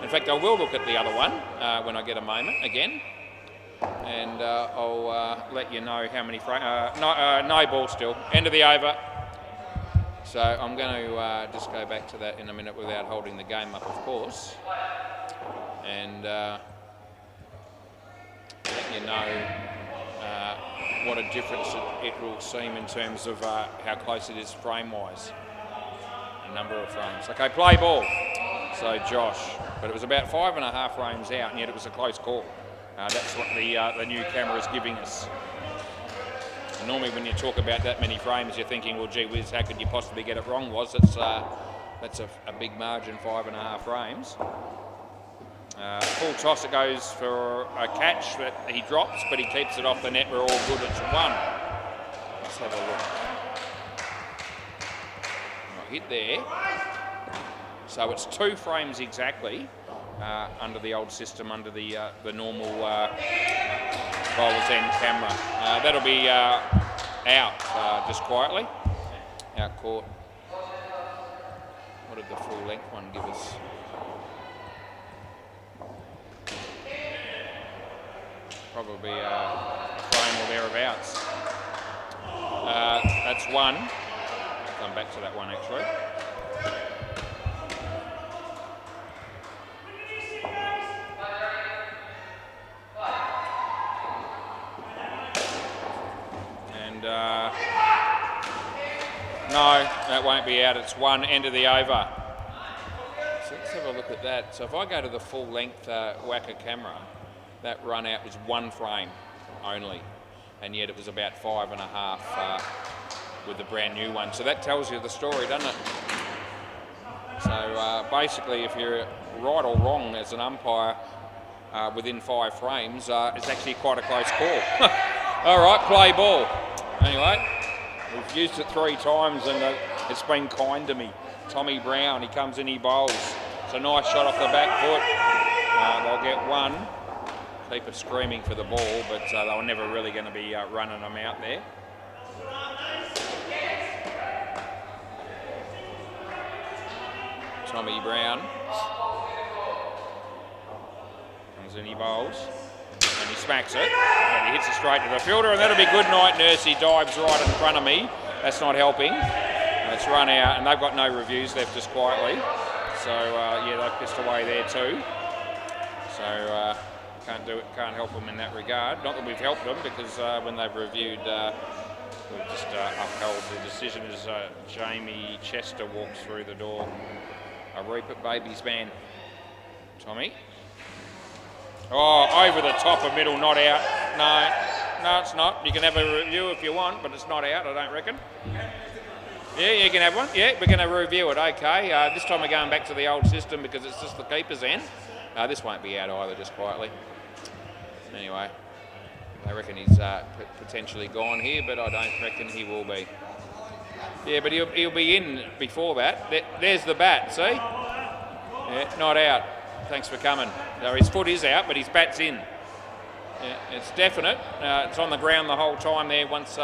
in fact I will look at the other one when I get a moment again, and I'll let you know how many frames. No ball still, end of the over. So I'm going to just go back to that in a minute without holding the game up, of course, and let you know what a difference it will seem in terms of how close it is frame-wise, a number of frames. Okay, play ball. So Josh, but it was about 5.5 frames out, and yet it was a close call. That's what the new camera is giving us. And normally when you talk about that many frames, you're thinking, well, gee whiz, how could you possibly get it wrong? That's a big margin, 5.5 frames. Full toss, it goes for a catch that he drops, but he keeps it off the net. We're all good. It's 1. Let's have a look. Hit there. So it's 2 frames exactly under the old system, under the normal bowler's end camera. That'll be out just quietly. Out court. What did the full length one give us? Probably a frame or thereabouts. That's 1. I'll come back to that one actually. And no, that won't be out. It's 1, end of the over. So let's have a look at that. So if I go to the full length WACA camera, that run out was 1 frame only, and yet it was about 5.5 with the brand new one. So that tells you the story, doesn't it? So basically, if you're right or wrong as an umpire within 5 frames, it's actually quite a close call. All right, play ball. Anyway, we've used it 3 times, and it's been kind to me. Tommy Brown, he comes in, he bowls. It's a nice shot off the back foot. They'll get 1. Keep it screaming for the ball, but they were never really going to be running them out there. Tommy Brown comes in, he bowls, and he smacks it, and he hits it straight to the fielder, and that'll be good night, Nurse. He dives right in front of me. That's not helping. It's run out, and they've got no reviews left, just quietly. So yeah, they pissed away there too. So. Can't do it, can't help them in that regard. Not that we've helped them, because when they've reviewed, we've just upheld the decision as Jamie Chester walks through the door. A Rupert Babies man. Tommy. Oh, over the top of middle, not out. No, it's not. You can have a review if you want, but it's not out, I don't reckon. Yeah, you can have one. Yeah, we're going to review it. Okay, this time we're going back to the old system because it's just the keeper's end. This won't be out either, just quietly. Anyway, I reckon he's potentially gone here, but I don't reckon he will be. Yeah, but he'll be in before that. There's the bat, see? Yeah, not out. Thanks for coming. No, his foot is out, but his bat's in. Yeah, it's definite. It's on the ground the whole time there, once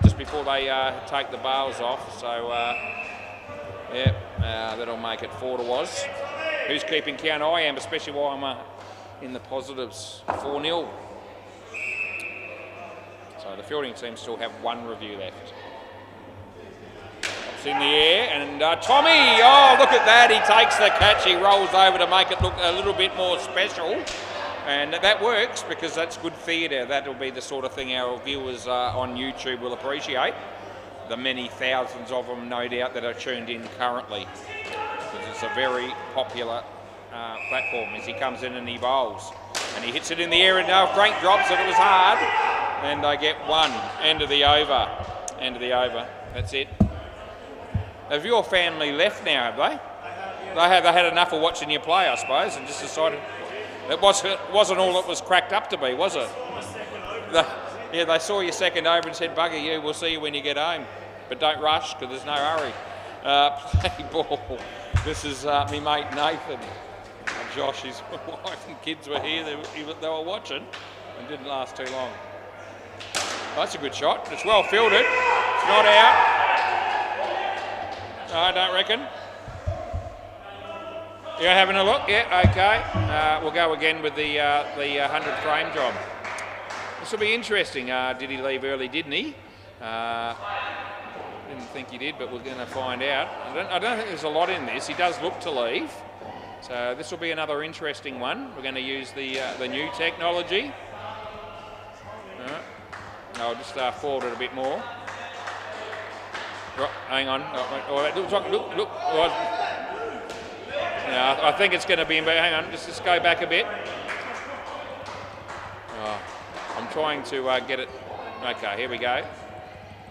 just before they take the bails off. So, yeah, that'll make it 4 to Was. Who's keeping count? I am, especially while I'm in the positives. 4-0. So the fielding team still have 1 review left. It's in the air, and Tommy, oh, look at that. He takes the catch, he rolls over to make it look a little bit more special. And that works, because that's good theatre. That'll be the sort of thing our viewers on YouTube will appreciate. The many thousands of them, no doubt, that are tuned in currently. Because it's a very popular platform as he comes in and he bowls. And he hits it in the air, and Frank drops it. It was hard. And they get 1. End of the over. End of the over. That's it. Have your family left now, have they? They had enough of watching you play, I suppose, and just decided... It wasn't all it was cracked up to be, was it? They saw your second over and said, "Bugger you, we'll see you when you get home. But don't rush, because there's no hurry." Play ball. This is me mate Nathan. Josh, his wife and kids were here. They were watching and didn't last too long. Oh, that's a good shot. It's well fielded. It's not out. No, I don't reckon. You're having a look? Yeah, okay. We'll go again with the 100 frame job. This will be interesting. Did he leave early, didn't he? Didn't think he did, but we're going to find out. I don't think there's a lot in this. He does look to leave. So this will be another interesting one. We're going to use the new technology. I'll just forward it a bit more. Right, hang on. Look. No, I think it's going to be, but hang on, just go back a bit. Oh, I'm trying to get it. Okay, here we go.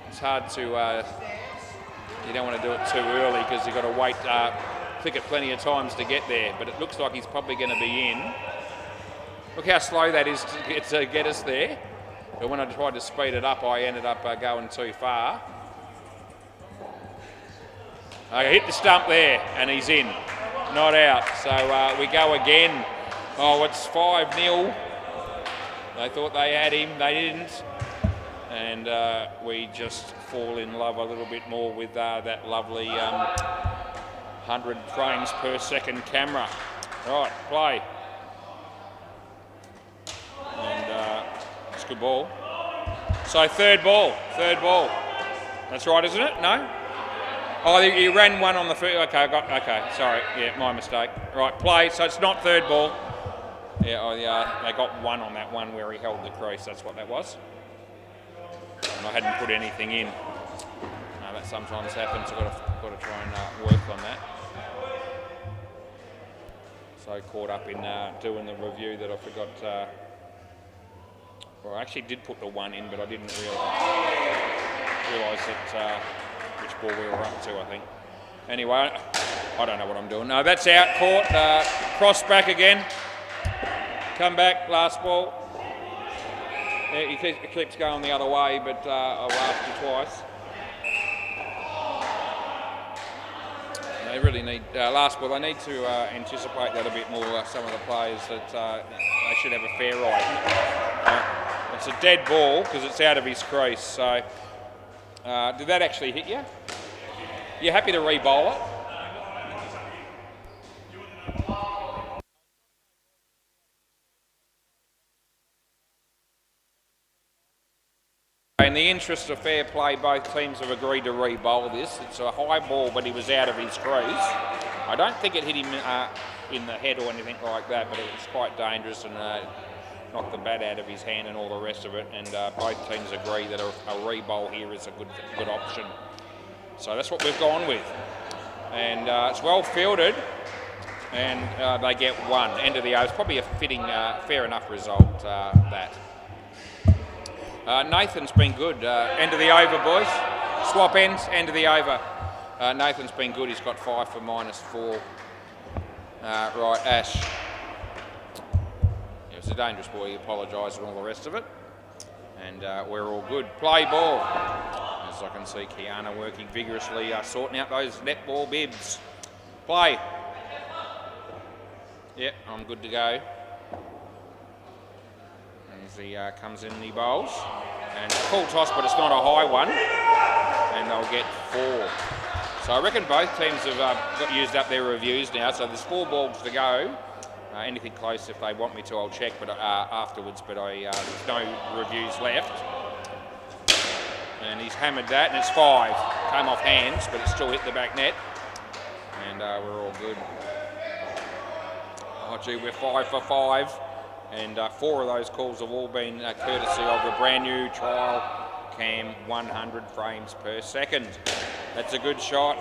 It's hard to, you don't want to do it too early because you've got to wait, click it plenty of times to get there, but it looks like he's probably going to be in. Look how slow that is to get us there. But when I tried to speed it up, I ended up going too far. I hit the stump there and he's in. Not out, so we go again. Oh, it's 5-0. They thought they had him, they didn't. And we just fall in love a little bit more with that lovely 100 frames per second camera. Right, play. And it's a good ball. So third ball. That's right, isn't it? No? Oh, you ran one on the first. Okay, sorry. Yeah, my mistake. Right, play. So it's not third ball. Yeah, they got one on that one where he held the crease. That's what that was. And I hadn't put anything in. That sometimes happens. I've got to try and work on that. So caught up in doing the review that I forgot. Well, I actually did put the one in, but I didn't realise that. Which ball we were up to, I think. Anyway, I don't know what I'm doing. No, that's out, caught. Cross back again. Come back, last ball. Yeah, it keeps going the other way, but I've asked you twice. They really need, last ball, they need to anticipate that a bit more, some of the players, that they should have a fair ride. It's a dead ball because it's out of his crease, so... did that actually hit you? You happy to re-bowl it? In the interest of fair play, both teams have agreed to re-bowl this. It's a high ball, but he was out of his crease. I don't think it hit him in the head or anything like that, but it was quite dangerous and knocked the bat out of his hand and all the rest of it, and both teams agree that a re-bowl here is a good option. So that's what we've gone with. And it's well fielded, and they get one. End of the over. It's probably a fitting, fair enough result, that. Nathan's been good. End of the over, boys. Swap ends, end of the over. Nathan's been good. He's got 5 for -4. Right, Ash. It's a dangerous ball, he apologised and all the rest of it. And we're all good. Play ball. As I can see, Kiana working vigorously, sorting out those netball bibs. Play. Yep, I'm good to go. As he comes in and he bowls. And full toss, but it's not a high one. And they'll get 4. So I reckon both teams have used up their reviews now, so there's 4 balls to go. Anything close, if they want me to, I'll check but afterwards, but there's no reviews left. And he's hammered that, and it's 5. Came off hands, but it still hit the back net. And we're all good. Oh gee, we're 5 for 5. And 4 of those calls have all been courtesy of a brand new trial cam 100 frames per second. That's a good shot.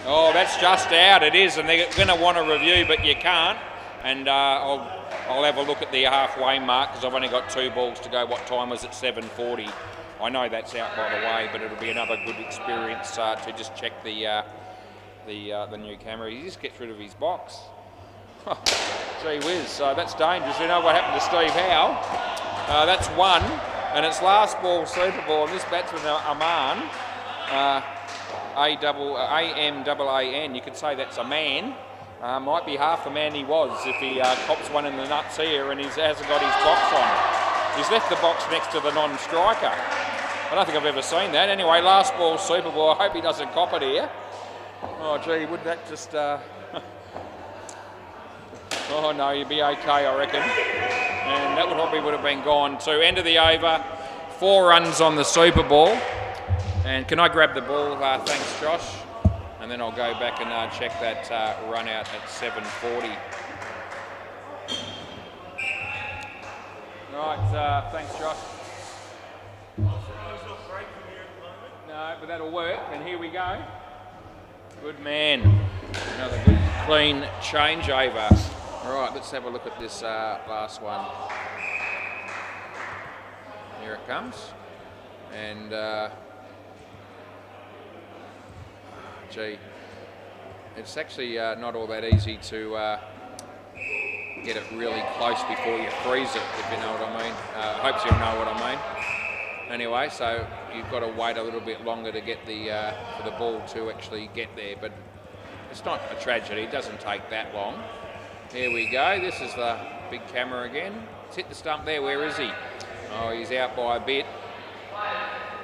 Oh, that's just out. It is, and they're going to want a review, but you can't. And I'll have a look at the halfway mark because I've only got 2 balls to go. What time was it? 7:40. I know that's out by the way, but it'll be another good experience to just check the new camera. He just gets rid of his box. Gee whiz, so that's dangerous. We know what happened to Steve Howe. That's one, and it's last ball Super Ball, and this batsman, Aman, A-M-A-A-N, you could say that's a man. Might be half the man he was if he cops one in the nuts here and he hasn't got his box on. He's left the box next to the non-striker. I don't think I've ever seen that. Anyway, last ball Super Ball. I hope he doesn't cop it here. Oh, gee, wouldn't that just... Oh, no, you'd be okay, I reckon. And that probably would have been gone too. End of the over. 4 runs on the Super Ball. And can I grab the ball? Thanks, Josh. And then I'll go back and check that run out at 7:40. Right, thanks, Josh. No, but that'll work. And here we go. Good man. Another good, clean changeover. Right, let's have a look at this last one. Here it comes. And, gee, it's actually not all that easy to get it really close before you freeze it, if you know what I mean. Hopes you'll know what I mean. Anyway, so you've got to wait a little bit longer to get the for the ball to actually get there, but it's not a tragedy. It doesn't take that long. Here we go. This is the big camera again. It's hit the stump there. Where is he? Oh, he's out by a bit.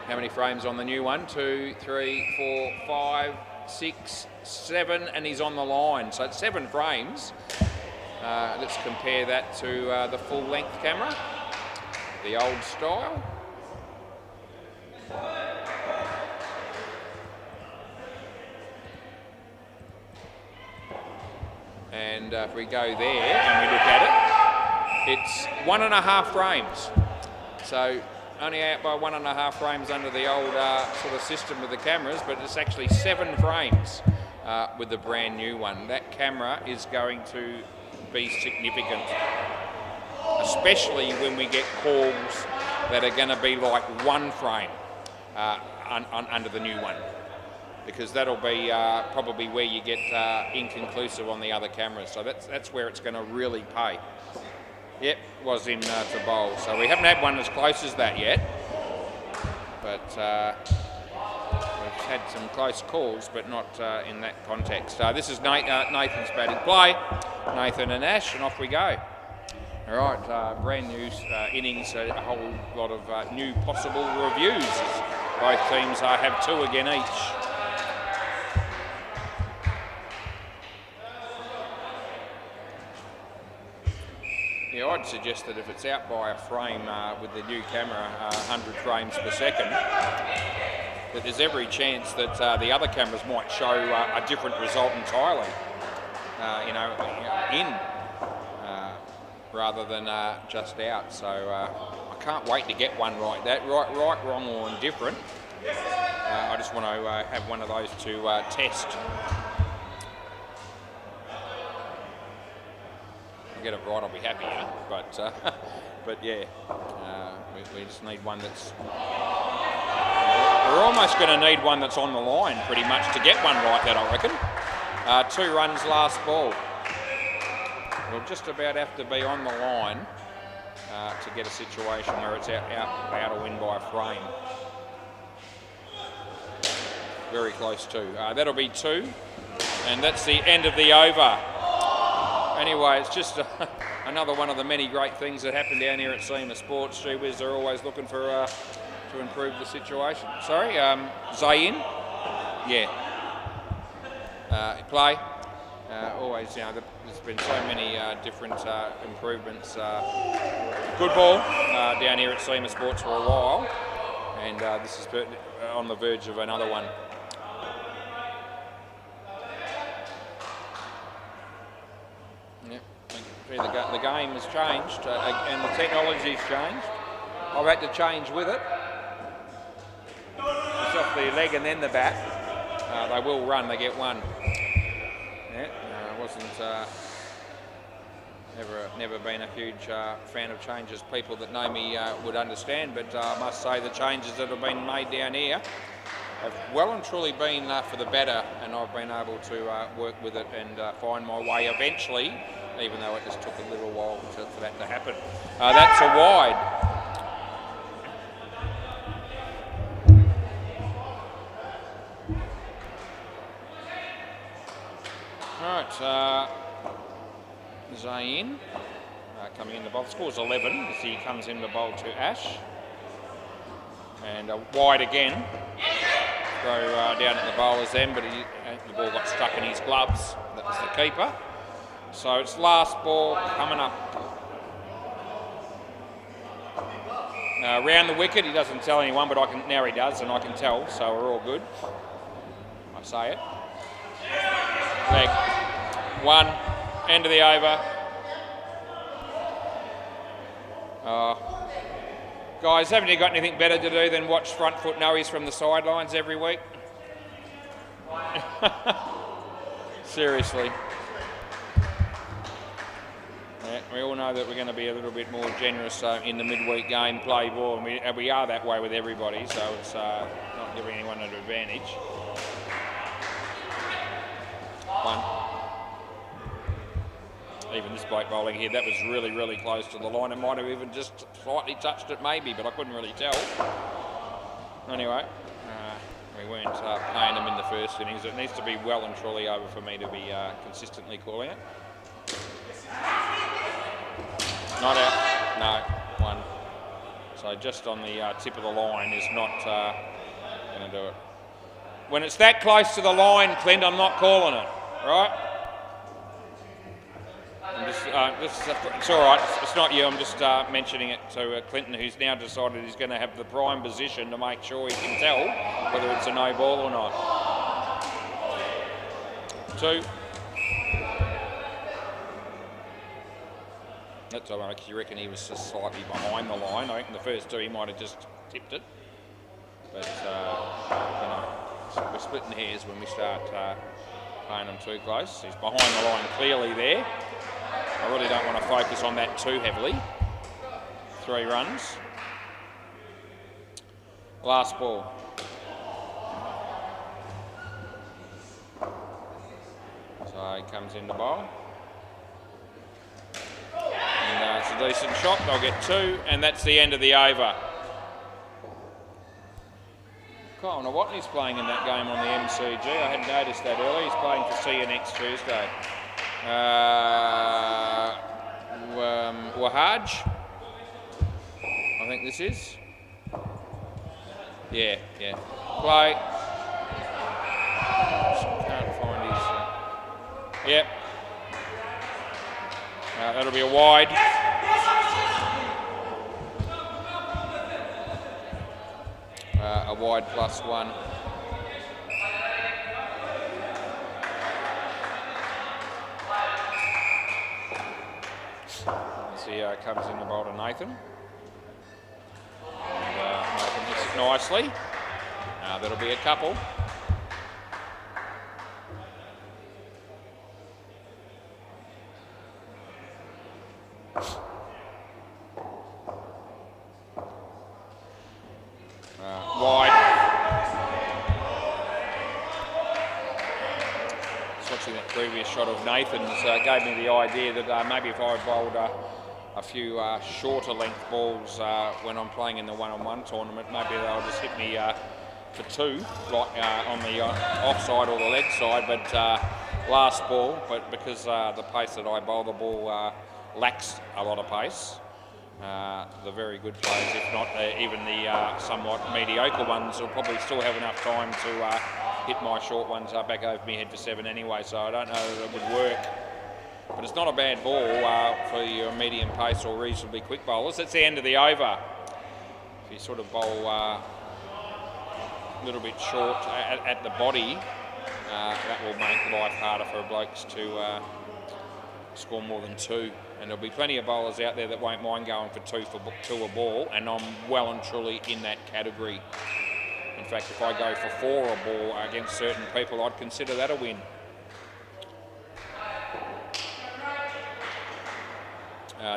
How many frames on the new one? 2, 3, 4, 5, 6, 7, and he's on the line. So it's 7 frames. Let's compare that to the full-length camera, the old style. And if we go there and we look at it, it's 1.5 frames. So only out by 1.5 frames under the old sort of system with the cameras, but it's actually 7 frames with the brand new one. That camera is going to be significant, especially when we get calls that are going to be like 1 frame under the new one, because that'll be probably where you get inconclusive on the other cameras. So that's where it's going to really pay. Yep, was in to bowl. So we haven't had one as close as that yet, but we've had some close calls, but not in that context. This is Nathan's batting play. Nathan and Ash, and off we go. All right, brand new innings, a whole lot of new possible reviews. Both teams have 2 again each. Yeah, I'd suggest that if it's out by a frame with the new camera, 100 frames per second, that there's every chance that the other cameras might show a different result entirely, rather than just out. So I can't wait to get one like that, right, wrong or indifferent. I just want to have one of those to test. Get it right, I'll be happier. But yeah, we just need one that's. We're almost going to need one that's on the line, pretty much, to get one like that, I reckon. 2 runs last ball. We'll just about have to be on the line to get a situation where it's out to win by a frame. Very close too. That'll be 2, and that's the end of the over. Anyway, it's just another one of the many great things that happen down here at SEMA Sports. Gee whiz, they're always looking for to improve the situation. Sorry, Zayn? Yeah. Play. Always, there's been so many different improvements. Good ball down here at SEMA Sports for a while, and this is on the verge of another one. The game has changed and the technology's changed. I've had to change with it. It's off the leg and then the bat. They will run, they get 1. Yeah, I wasn't never been a huge fan of changes. People that know me would understand, but I must say the changes that have been made down here have well and truly been for the better, and I've been able to work with it and find my way eventually even though it just took a little while for that to happen. That's a wide. All right, Zayn coming in the bowl. The score's 11 as he comes in the bowl to Ash. And wide again. Throw down at the bowler's end, but the ball got stuck in his gloves. That was the keeper. So it's last ball coming up. Round the wicket, he doesn't tell anyone, but now he does, and I can tell, so we're all good. I say it. Leg. 1, end of the over. Guys, haven't you got anything better to do than watch front foot noes from the sidelines every week? Seriously. Yeah, we all know that we're going to be a little bit more generous in the midweek game play ball, and we are that way with everybody, so it's not giving anyone an advantage. 1. Even this bloke bowling here, that was really, really close to the line. It might have even just slightly touched it maybe, but I couldn't really tell. Anyway, we weren't playing them in the first innings. It needs to be well and truly over for me to be consistently calling it. Not out. No, 1. So just on the tip of the line is not going to do it. When it's that close to the line, Clint, I'm not calling it, right? It's all right. It's not you. I'm just mentioning it to Clinton, who's now decided he's going to have the prime position to make sure he can tell whether it's a no ball or not. 2. That's all right. You reckon he was just slightly behind the line. I reckon the first 2 he might have just tipped it. But you know, we're splitting hairs when we start playing them too close. He's behind the line clearly there. I really don't want to focus on that too heavily. 3 runs. Last ball. So he comes in the bowl. And it's a decent shot. They'll get 2, and that's the end of the over. Kyle Nawatney's playing in that game on the MCG. I hadn't noticed that earlier. He's playing for See You next Tuesday. Wahaj, I think this is. Yeah. Play. Can't find his. Yep. That'll be a wide. A wide +1. Comes in the bowl to Nathan. And Nathan hits it nicely. That'll be a couple. Wide. Just watching that previous shot of Nathan's gave me the idea that maybe if I bowled a few shorter length balls when I'm playing in the one-on-one tournament, maybe they'll just hit me for 2, like on the offside or the leg side, but last ball, but because the pace that I bowl the ball lacks a lot of pace, the very good players, if not even the somewhat mediocre ones, will probably still have enough time to hit my short ones back over my head for 7 anyway, so I don't know that it would work. But it's not a bad ball for your medium pace or reasonably quick bowlers. That's the end of the over. If you sort of bowl a little bit short at the body, that will make life harder for blokes to score more than 2. And there'll be plenty of bowlers out there that won't mind going for 2 a ball, and I'm well and truly in that category. In fact, if I go for 4 a ball against certain people, I'd consider that a win.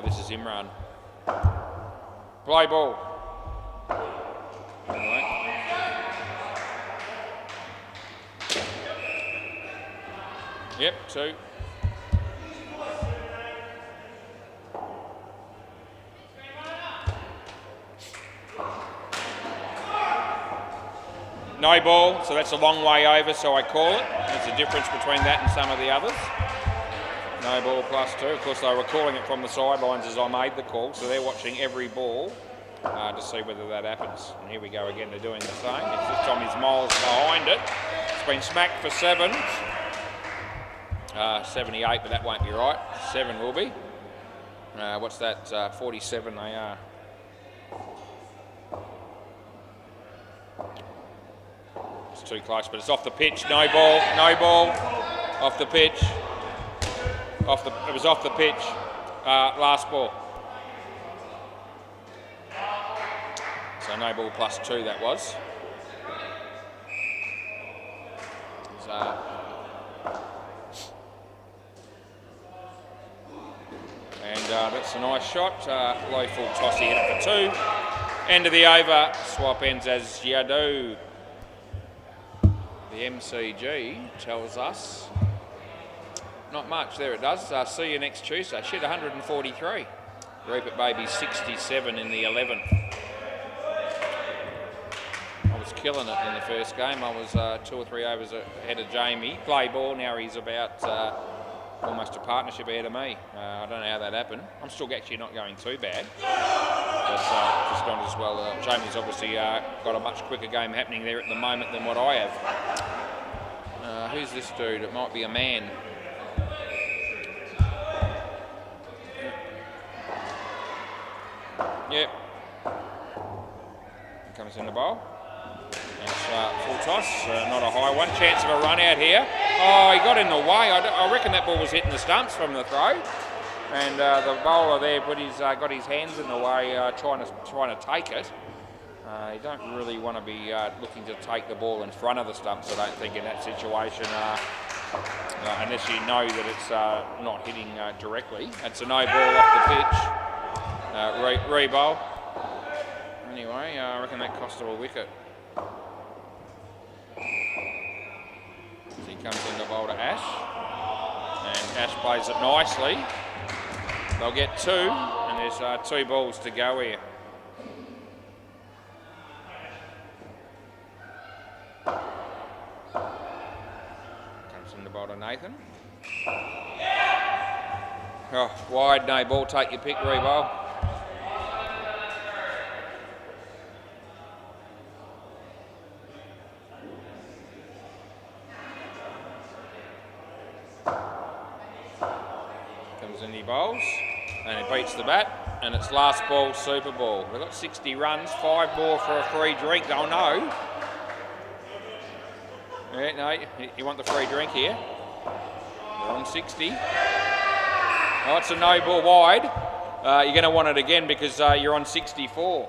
This is Imran. Play ball. Yep, 2. No ball, so that's a long way over, so I call it. There's a difference between that and some of the others. No ball +2. Of course, they were calling it from the sidelines as I made the call, so they're watching every ball to see whether that happens. And here we go again, they're doing the same. This time he's miles behind it. It's been smacked for 7. 78, but that won't be right. 7 will be. What's that? 47 they are. It's too close, but it's off the pitch. No ball, no ball. Off the pitch. It was off the pitch. Last ball. So no ball +2 that was. That's a nice shot. Low full toss, he hit it for 2. End of the over. Swap ends as Yadu. The MCG tells us not much. There it does. See you next Tuesday. Shit, 143. Rupert Baby 67 in the 11th. I was killing it in the first game. I was 2 or 3 overs ahead of Jamie. Play ball. Now he's about almost a partnership ahead of me. I don't know how that happened. I'm still actually not going too bad. But just not as well. Jamie's obviously got a much quicker game happening there at the moment than what I have. Who's this dude? It might be a man. Yep. Comes in the bowl. That's full toss, not a high one. Chance of a run out here. Oh, he got in the way. I reckon that ball was hitting the stumps from the throw. And the bowler there got his hands in the way, trying to take it. You don't really want to be looking to take the ball in front of the stumps, I don't think, in that situation, unless you know that it's not hitting directly. That's a no ball off the pitch. Re-bowl. Anyway, I reckon that cost her a wicket. So he comes in the bowl to Ash. And Ash plays it nicely. They'll get 2, and there's 2 balls to go here. Comes in the bowl to Nathan. Oh, wide, no ball, take your pick, re-bowl. Comes in, he bowls, and it beats the bat, and it's last ball, super ball. They've got 60 runs, 5 more for a free drink. Oh no. Yeah, no, you want the free drink here. They're on 60. Oh, it's a no ball wide. You're going to want it again because you're on 64.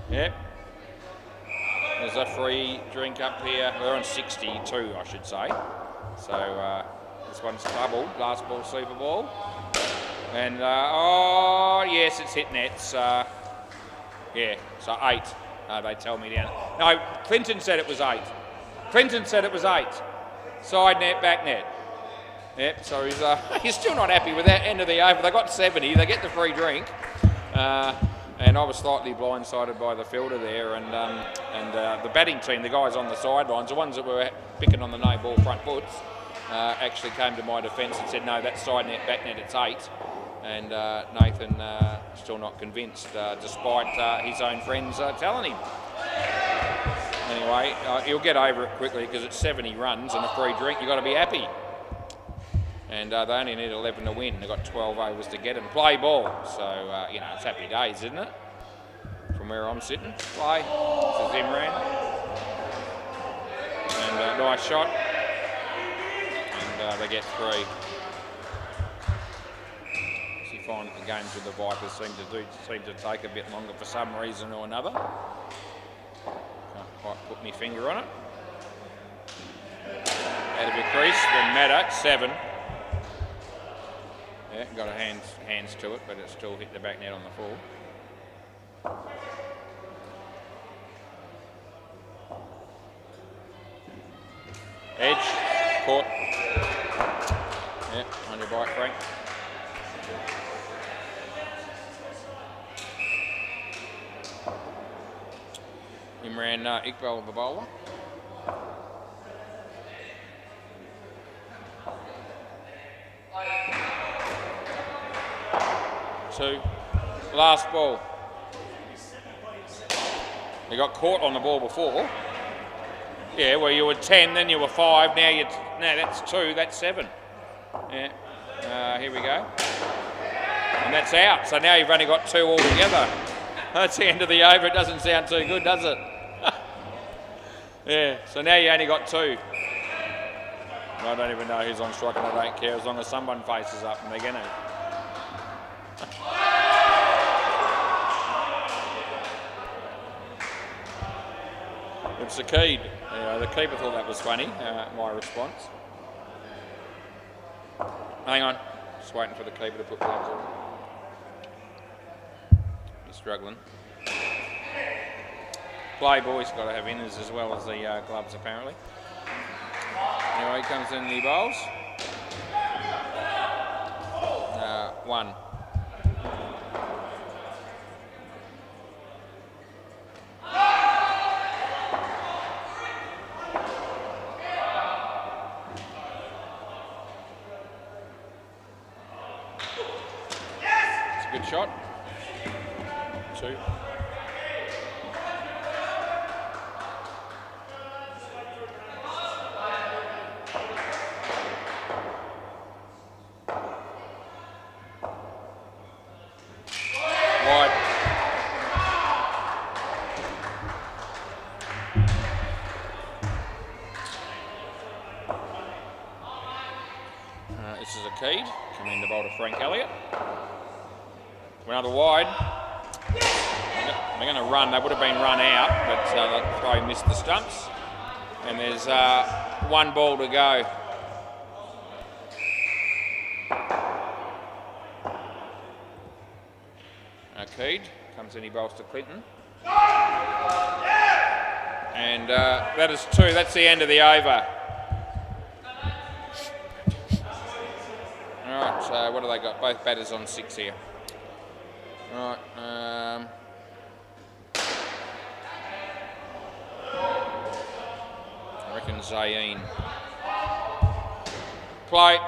Yep. There's a free drink up here. We're on 62, I should say. So this one's doubled. Last ball, super ball. And, oh, yes, it's hit nets. Yeah, so 8. They tell me down. No, Clinton said it was 8. Clinton said it was 8. Side net, back net. Yep, so he's still not happy with that end of the over. They got 70, they get the free drink. And I was slightly blindsided by the fielder there, and the batting team, the guys on the sidelines, the ones that were picking on the no ball front foots, actually came to my defence and said, no, that's side net, back net, it's 8. And Nathan still not convinced, despite his own friends telling him. Anyway, he'll get over it quickly because it's 70 runs and a free drink. You've got to be happy. And they only need 11 to win. They've got 12 overs to get them. Play ball. So, you know, it's happy days, isn't it? From where I'm sitting. Play. This is Imran. And nice shot. And they get 3. So you find that the games with the Vipers seem to take a bit longer for some reason or another. Can't quite put my finger on it. Out of your crease, then Maddox, 7. Yeah, got a hands to it, but it still hit the back net on the full. Edge, caught. Yeah, on your bike, Frank. Imran And Iqbal the bowler. Two. Last ball. You got caught on the ball before. Yeah, well you were 10, then you were 5, now that's 2, that's 7. Yeah. Here we go. And that's out. So now you've only got 2 altogether. That's the end of the over. It doesn't sound too good, does it? Yeah, so now you only got 2. I don't even know who's on strike and I don't care as long as someone faces up and they're going to. It's the key. The keeper thought that was funny, my response. Hang on, just waiting for the keeper to put gloves on. He's struggling. Play boys got to have inners as well as the gloves apparently. Anyway, he comes in and he bowls. 1. It's a good shot. 2. This is a key, coming in the bowl to Frank Elliott. Another wide. They're going to run, they would have been run out, but the throw missed the stumps. And there's 1 ball to go. Keed comes in, he bowls to Clinton. And that is 2, that's the end of the over. Alright, so what have they got? Both batters on 6 here. Alright, I reckon Zayn. Play.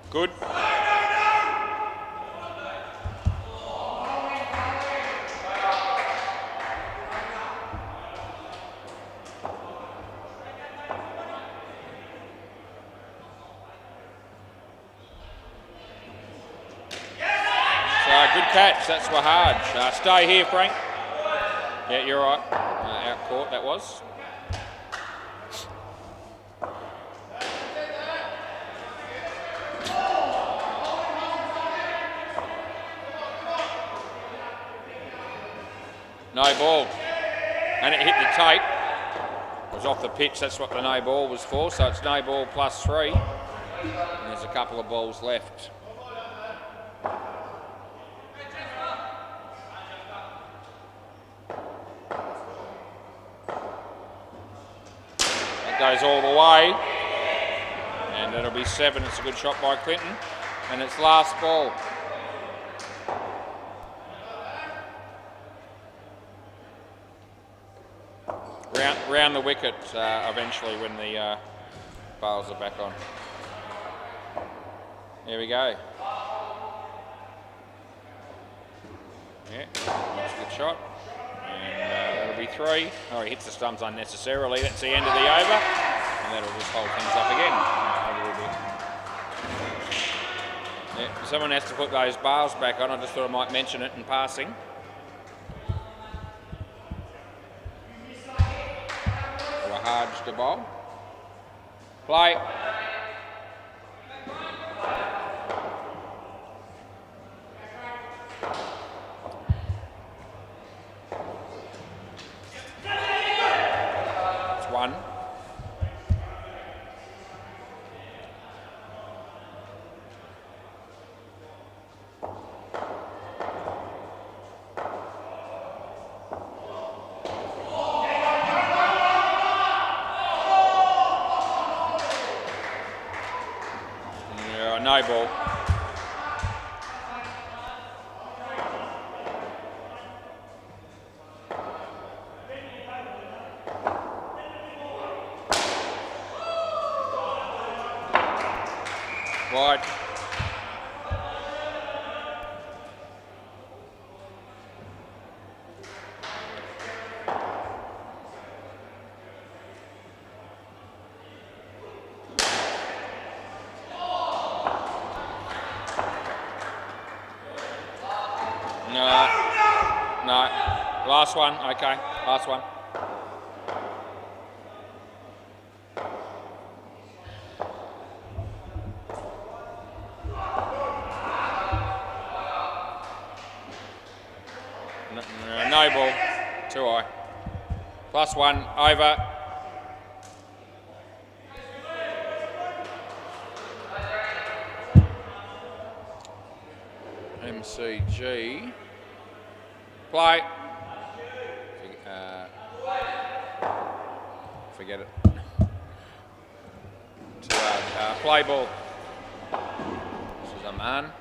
Good. Good catch, that's Wahaj. Stay here, Frank. Yeah, you're right. Out court, that was. No ball. And it hit the tape. It was off the pitch, that's what the no ball was for. So it's no ball plus 3. And there's a couple of balls left. Goes all the way, and it'll be 7. It's a good shot by Clinton, and it's last ball. Round the wicket eventually when the bowls are back on. There we go. Yeah, that's a good shot. And that'll be 3. Oh, he hits the stumps unnecessarily. That's the end of the over. And that'll just hold things up again. Yeah, someone has to put those bars back on. I just thought I might mention it in passing. Wahaj to bowl. Play. It's 1. No ball. Wide. No. Last one, okay. Last one. No ball. Too high. +1, over. MCG. Play. Forget it. Play ball. This is a man.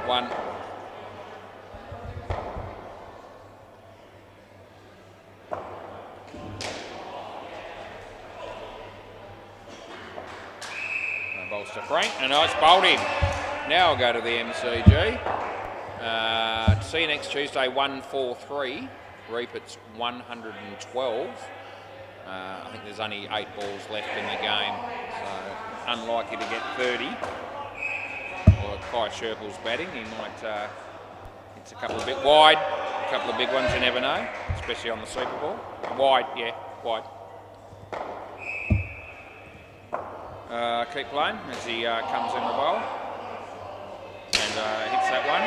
One. Bowls to Frank, and it's bowled in. Now I'll go to the MCG. See you next Tuesday, 143. Repeat's 112. I think there's only 8 balls left in the game, so unlikely to get 30. Or Kai Sherple's batting, he might hits a couple a bit wide, a couple of big ones, you never know, especially on the Super Bowl. Wide, yeah, wide. Keep playing as he comes in the bowl and hits that one.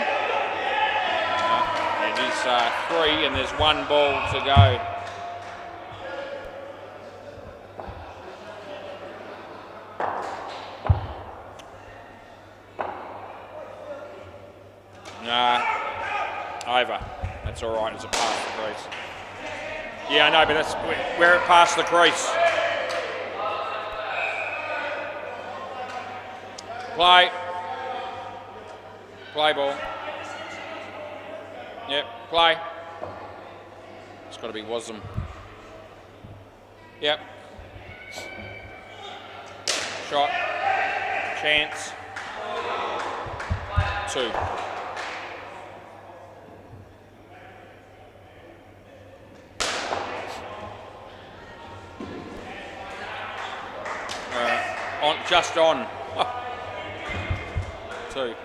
It is 3 and there's 1 ball to go. Over. That's all right. It's a past the crease. Yeah, I know, but that's where it passed the crease. Play. Play ball. Yep, play. It's got to be Wasm. Yep. Shot. Chance. 2. Just on. 2.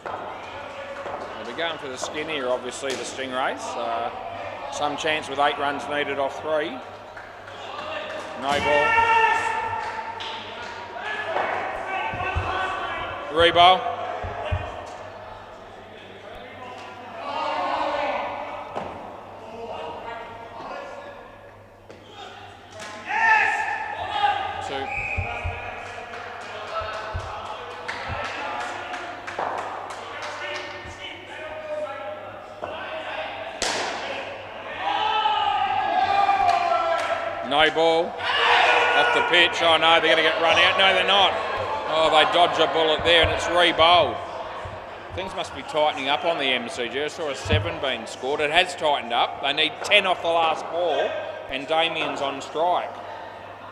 They'll be going for the skin here, obviously, the Stingrays. Some chance with 8 runs needed off 3. No ball. Rebowl. No ball. Off the pitch. Oh no, they're going to get run out. No, they're not. Oh, they dodge a bullet there and it's re-bowled. Things must be tightening up on the MCG. I saw a 7 being scored. It has tightened up. They need 10 off the last ball and Damien's on strike.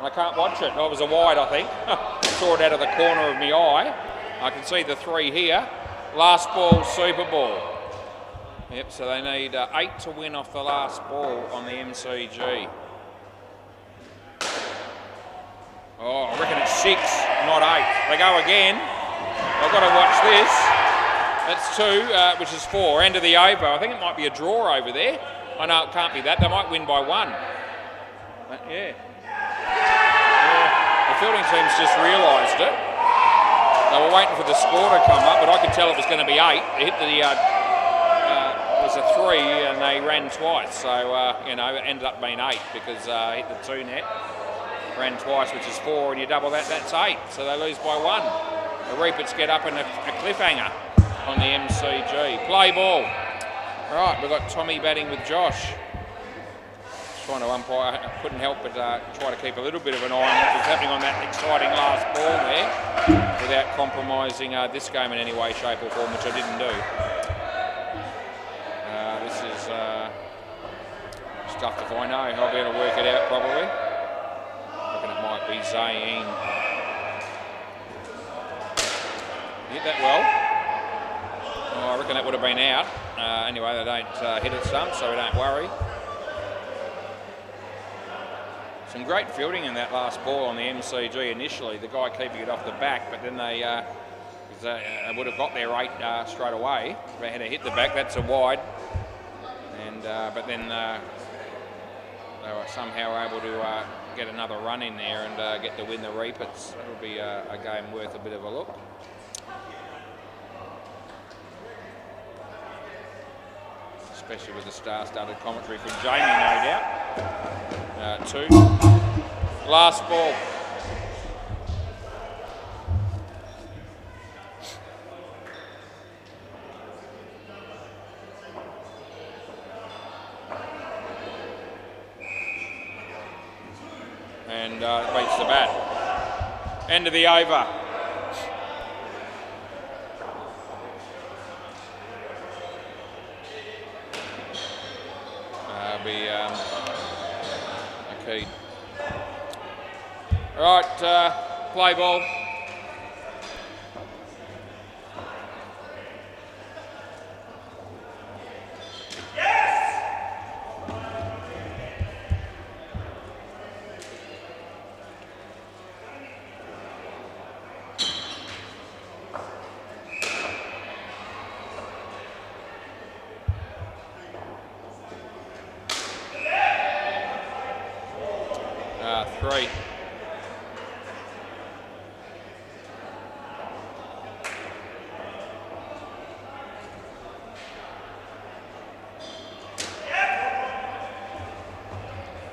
I can't watch it. Oh, it was a wide, I think. Saw it out of the corner of my eye. I can see the 3 here. Last ball, Super Ball. Yep, so they need 8 to win off the last ball on the MCG. Oh, I reckon it's 6, not 8. They go again. I've got to watch this. That's 2, which is 4. End of the over. I think it might be a draw over there. I know it can't be that. They might win by 1. But yeah. The fielding team's just realised it. They were waiting for the score to come up, but I could tell it was going to be 8. It hit the, it was a 3 and they ran twice. So, you know, it ended up being 8 because hit the 2 net. Ran twice, which is 4, and you double that, that's 8. So they lose by 1. The Reapers get up in a cliffhanger on the MCG. Play ball. Right, we've got Tommy batting with Josh. Trying to umpire, I couldn't help but try to keep a little bit of an eye on what was happening on that exciting last ball there without compromising this game in any way, shape or form, which I didn't do. This tough to find. No, I'll be able to work it out probably. I reckon it might be Zayn. Hit that well. Oh, I reckon that would have been out. Anyway, they don't hit it stump, so we don't worry. Some great fielding in that last ball on the MCG initially. The guy keeping it off the back, but then they would have got their 8 straight away. They had to hit the back. That's a wide, and but then they were somehow able to get another run in there and get to win the repeats. It'll be a game worth a bit of a look. Especially with the star-studded commentary from Jamie, no doubt. 2. Last ball. And beats the bat. End of the over. A key. All right, play ball. Three.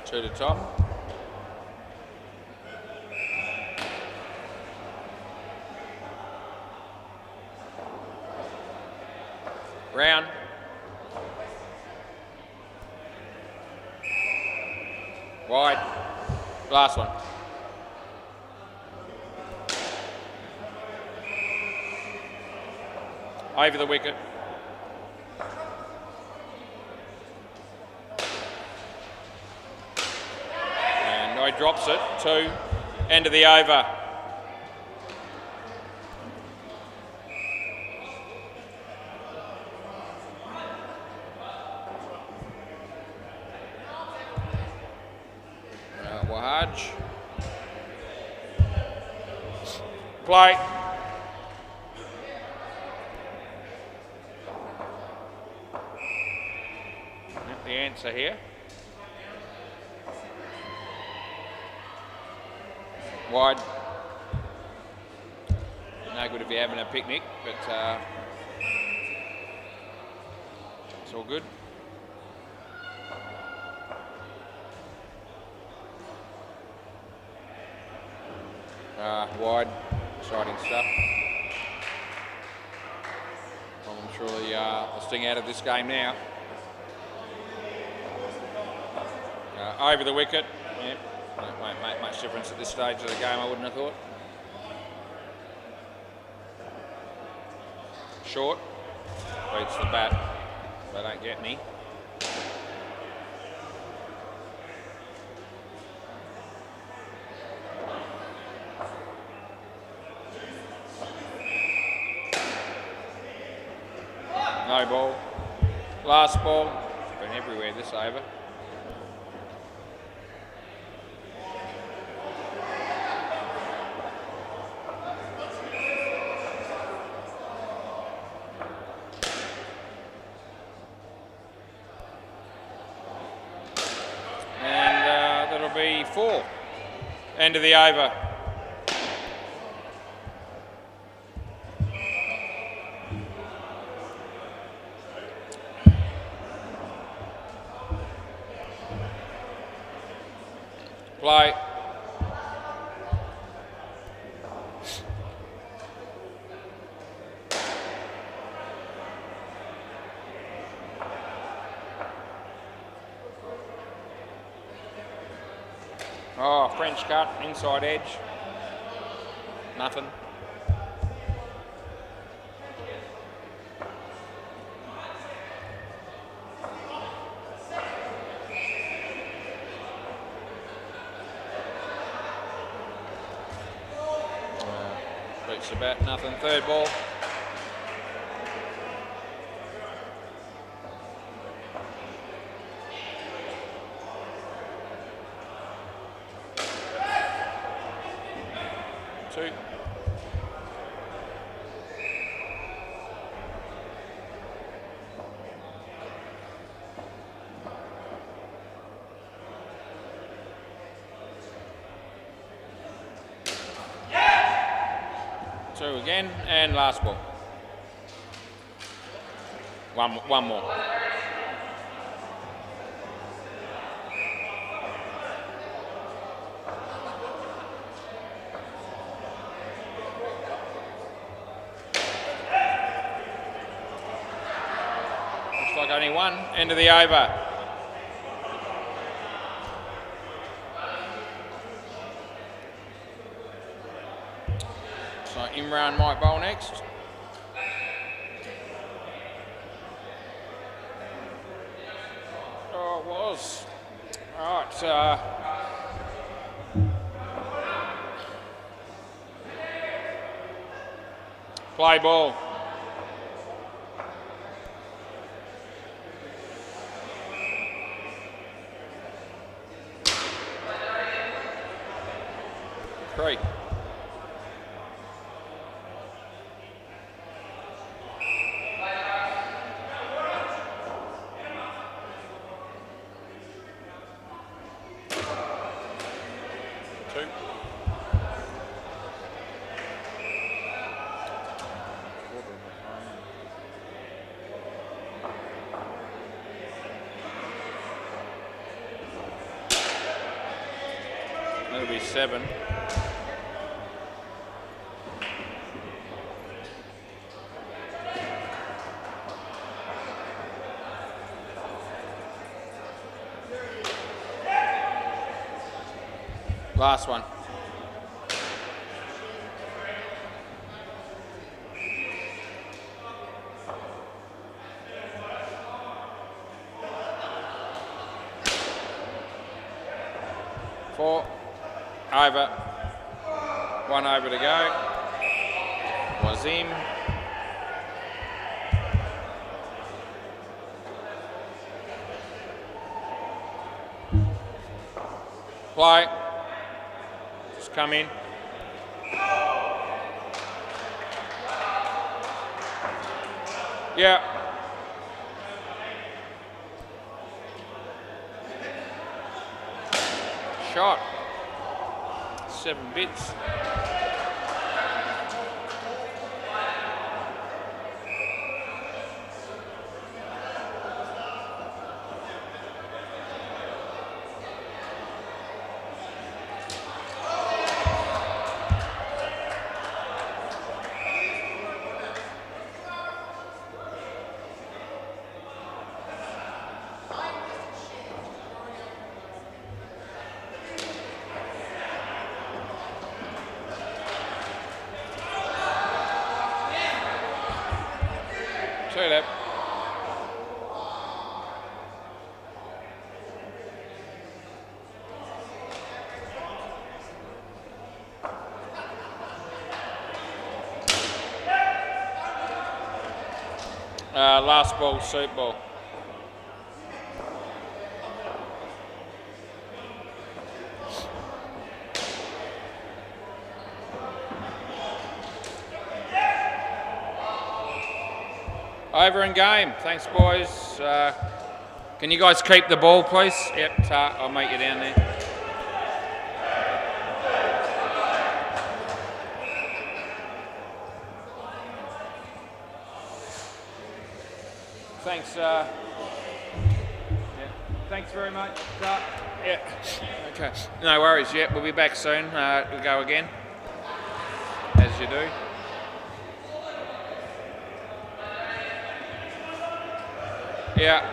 Two to top. Round. Wide. Last one. Over the wicket. And he drops it. 2. End of the over. Wahaj. Play. The answer here. Wide. No good if you're having a picnic, but it's all good. Wide, exciting stuff. I'm sure the sting out of this game now. Over the wicket. Yeah, that won't make much difference at this stage of the game, I wouldn't have thought. Short. Beats the bat. They don't get any. No ball. Last ball. Been everywhere this over. And that'll be 4. End of the over. Play. Oh, French cut, inside edge. Nothing. It's about nothing. Third ball. Two. Two again, and last ball. One more. Looks like only one. End of the over. So Imran might bowl next. Oh, it was. All right. Play ball. Three. Two. That'll be 7. Last one. Four. Over. One over to go. Wazim. Play. Just come in. Yeah. Shot. 7 bits. Two left. Last ball, suit ball. Over and game. Thanks, boys. Can you guys keep the ball, please? Yep, I'll make you down there. Thanks. Yeah. Thanks very much. Yeah. Okay. No worries. Yeah, we'll be back soon. We'll go again, as you do. Yeah.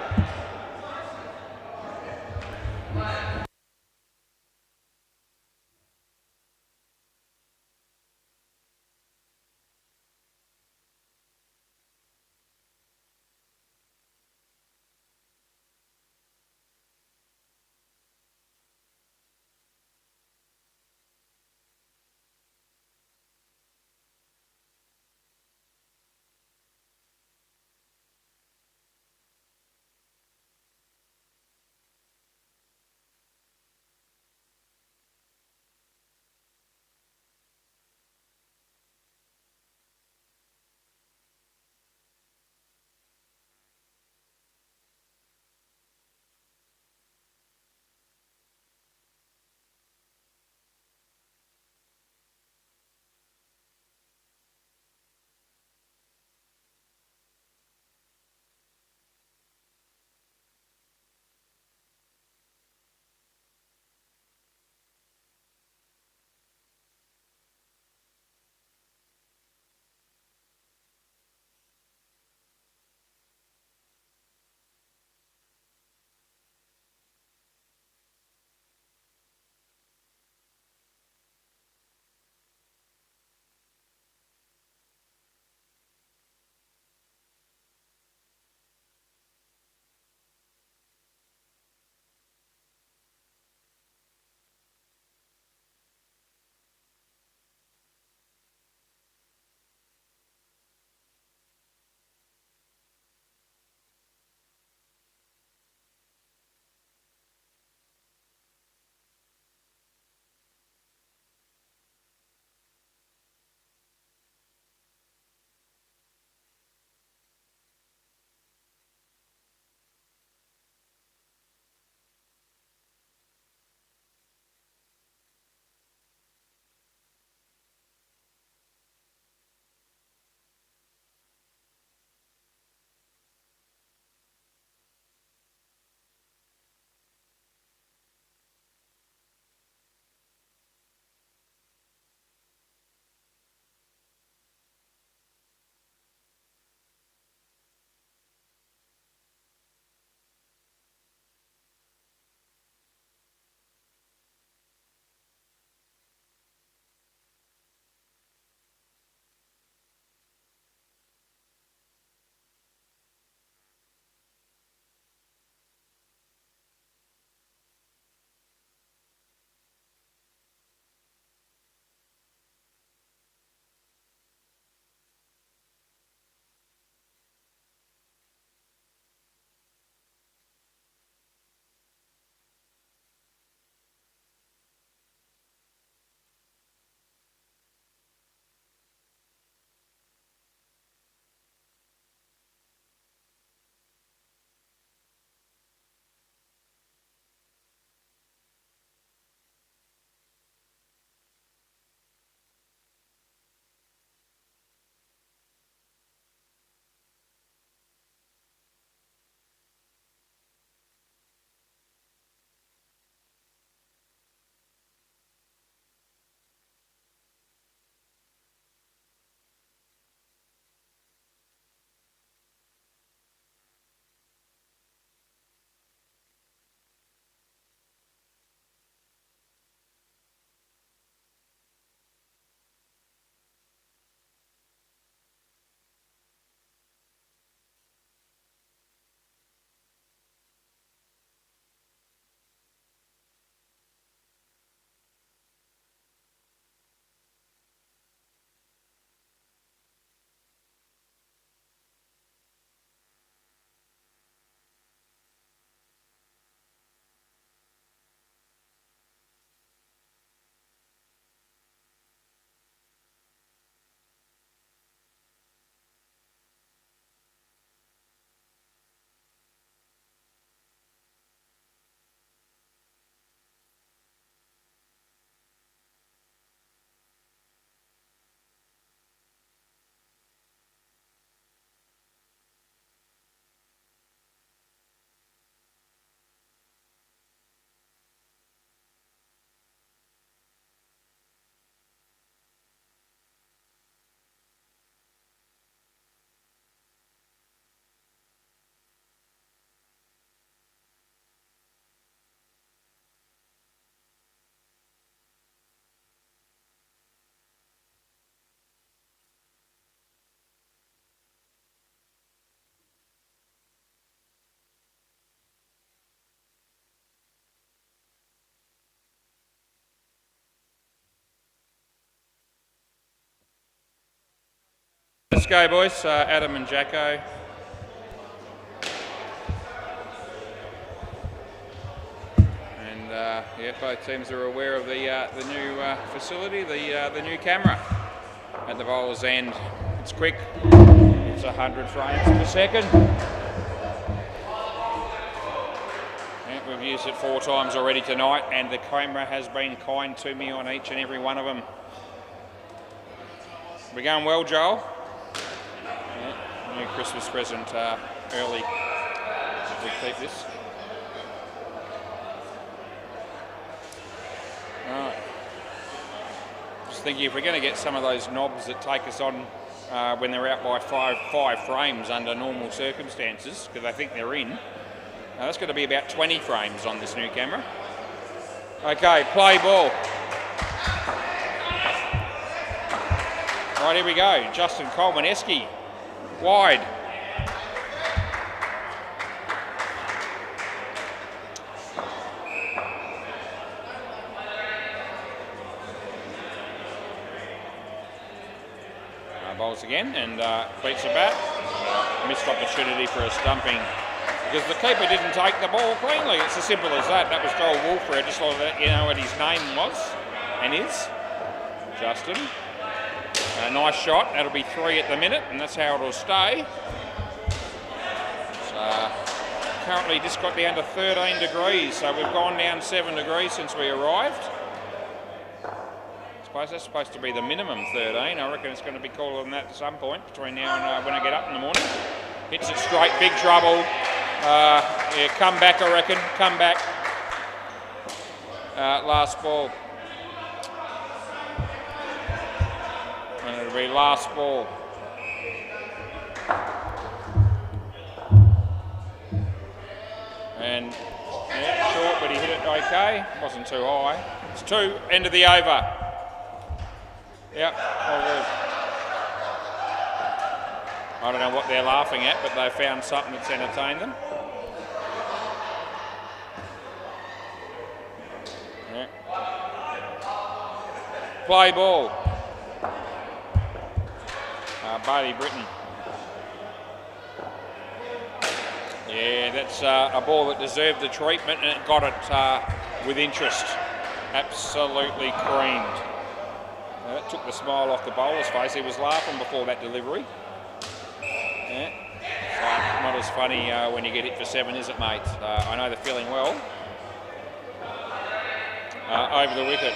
Let's go, boys. Adam and Jacko. And yeah, both teams are aware of the new facility, the new camera at the bowler's end. It's quick. It's 100 frames per second. Yeah, we've used it 4 times already tonight, and the camera has been kind to me on each and every one of them. We're going well, Joel. Yeah, new Christmas present early. We keep this. Right. Just thinking if we're going to get some of those knobs that take us on when they're out by five frames under normal circumstances, because I think they're in. That's going to be about 20 frames on this new camera. Okay, play ball. Right, here we go. Justin Coleman-esky. Wide. Bowls again and beats the bat. Missed opportunity for a stumping because the keeper didn't take the ball cleanly. It's as simple as that. That was Joel Wolford. Just like that, you know what his name was and is. Justin. Nice shot. That'll be 3 at the minute, and that's how it'll stay. Currently just got down to 13 degrees, so we've gone down 7 degrees since we arrived. I suppose that's supposed to be the minimum 13. I reckon it's going to be cooler than that at some point between now and when I get up in the morning. Hits it straight, big trouble. Yeah, come back, I reckon. Come back. Last ball. And it'll be last ball. And yeah, short, but he hit it okay. Wasn't too high. It's 2, end of the over. Yep, all good. I don't know what they're laughing at, but they found something that's entertained them. Yeah. Play ball. Bailey Britton. Yeah, that's a ball that deserved the treatment, and it got it with interest. Absolutely creamed. That took the smile off the bowler's face. He was laughing before that delivery. Yeah. So not as funny when you get hit for 7, is it, mate? I know the feeling well. Over the wicket.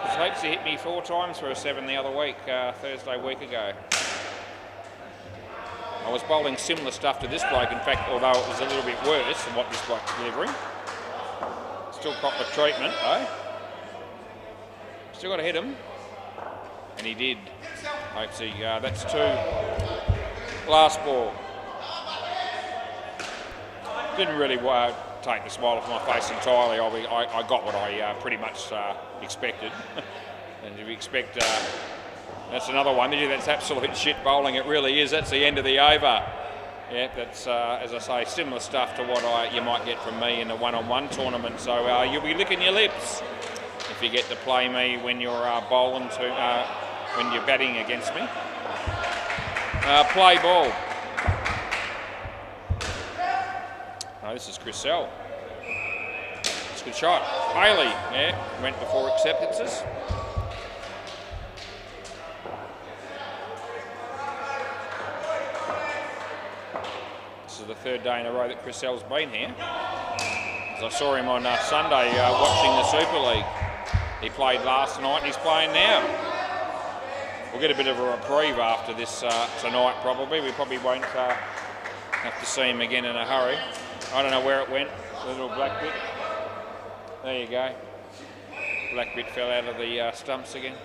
Hopes he hit me 4 times for a 7 the other week, Thursday week ago. I was bowling similar stuff to this bloke, in fact, although it was a little bit worse than what this bloke's delivering. Still got the treatment, though. Still got to hit him. And he did. Hopes he, that's 2. Last ball. Didn't really take the smile off my face entirely. I got what I pretty much expected. And if you expect, that's another one. That's absolute shit bowling. It really is. That's the end of the over. Yeah, that's, as I say, similar stuff to what you might get from me in a one-on-one tournament. So you'll be licking your lips if you get to play me when you're bowling when you're batting against me. Play ball. Oh, this is Chriselle. It's a good shot. Haley, yeah, went before acceptances. This is the 3rd day in a row that Chriselle's been here. As I saw him on Sunday watching the Super League. He played last night and he's playing now. We'll get a bit of a reprieve after this tonight probably. We probably won't have to see him again in a hurry. I don't know where it went, the little black bit. There you go. Black bit fell out of the stumps again.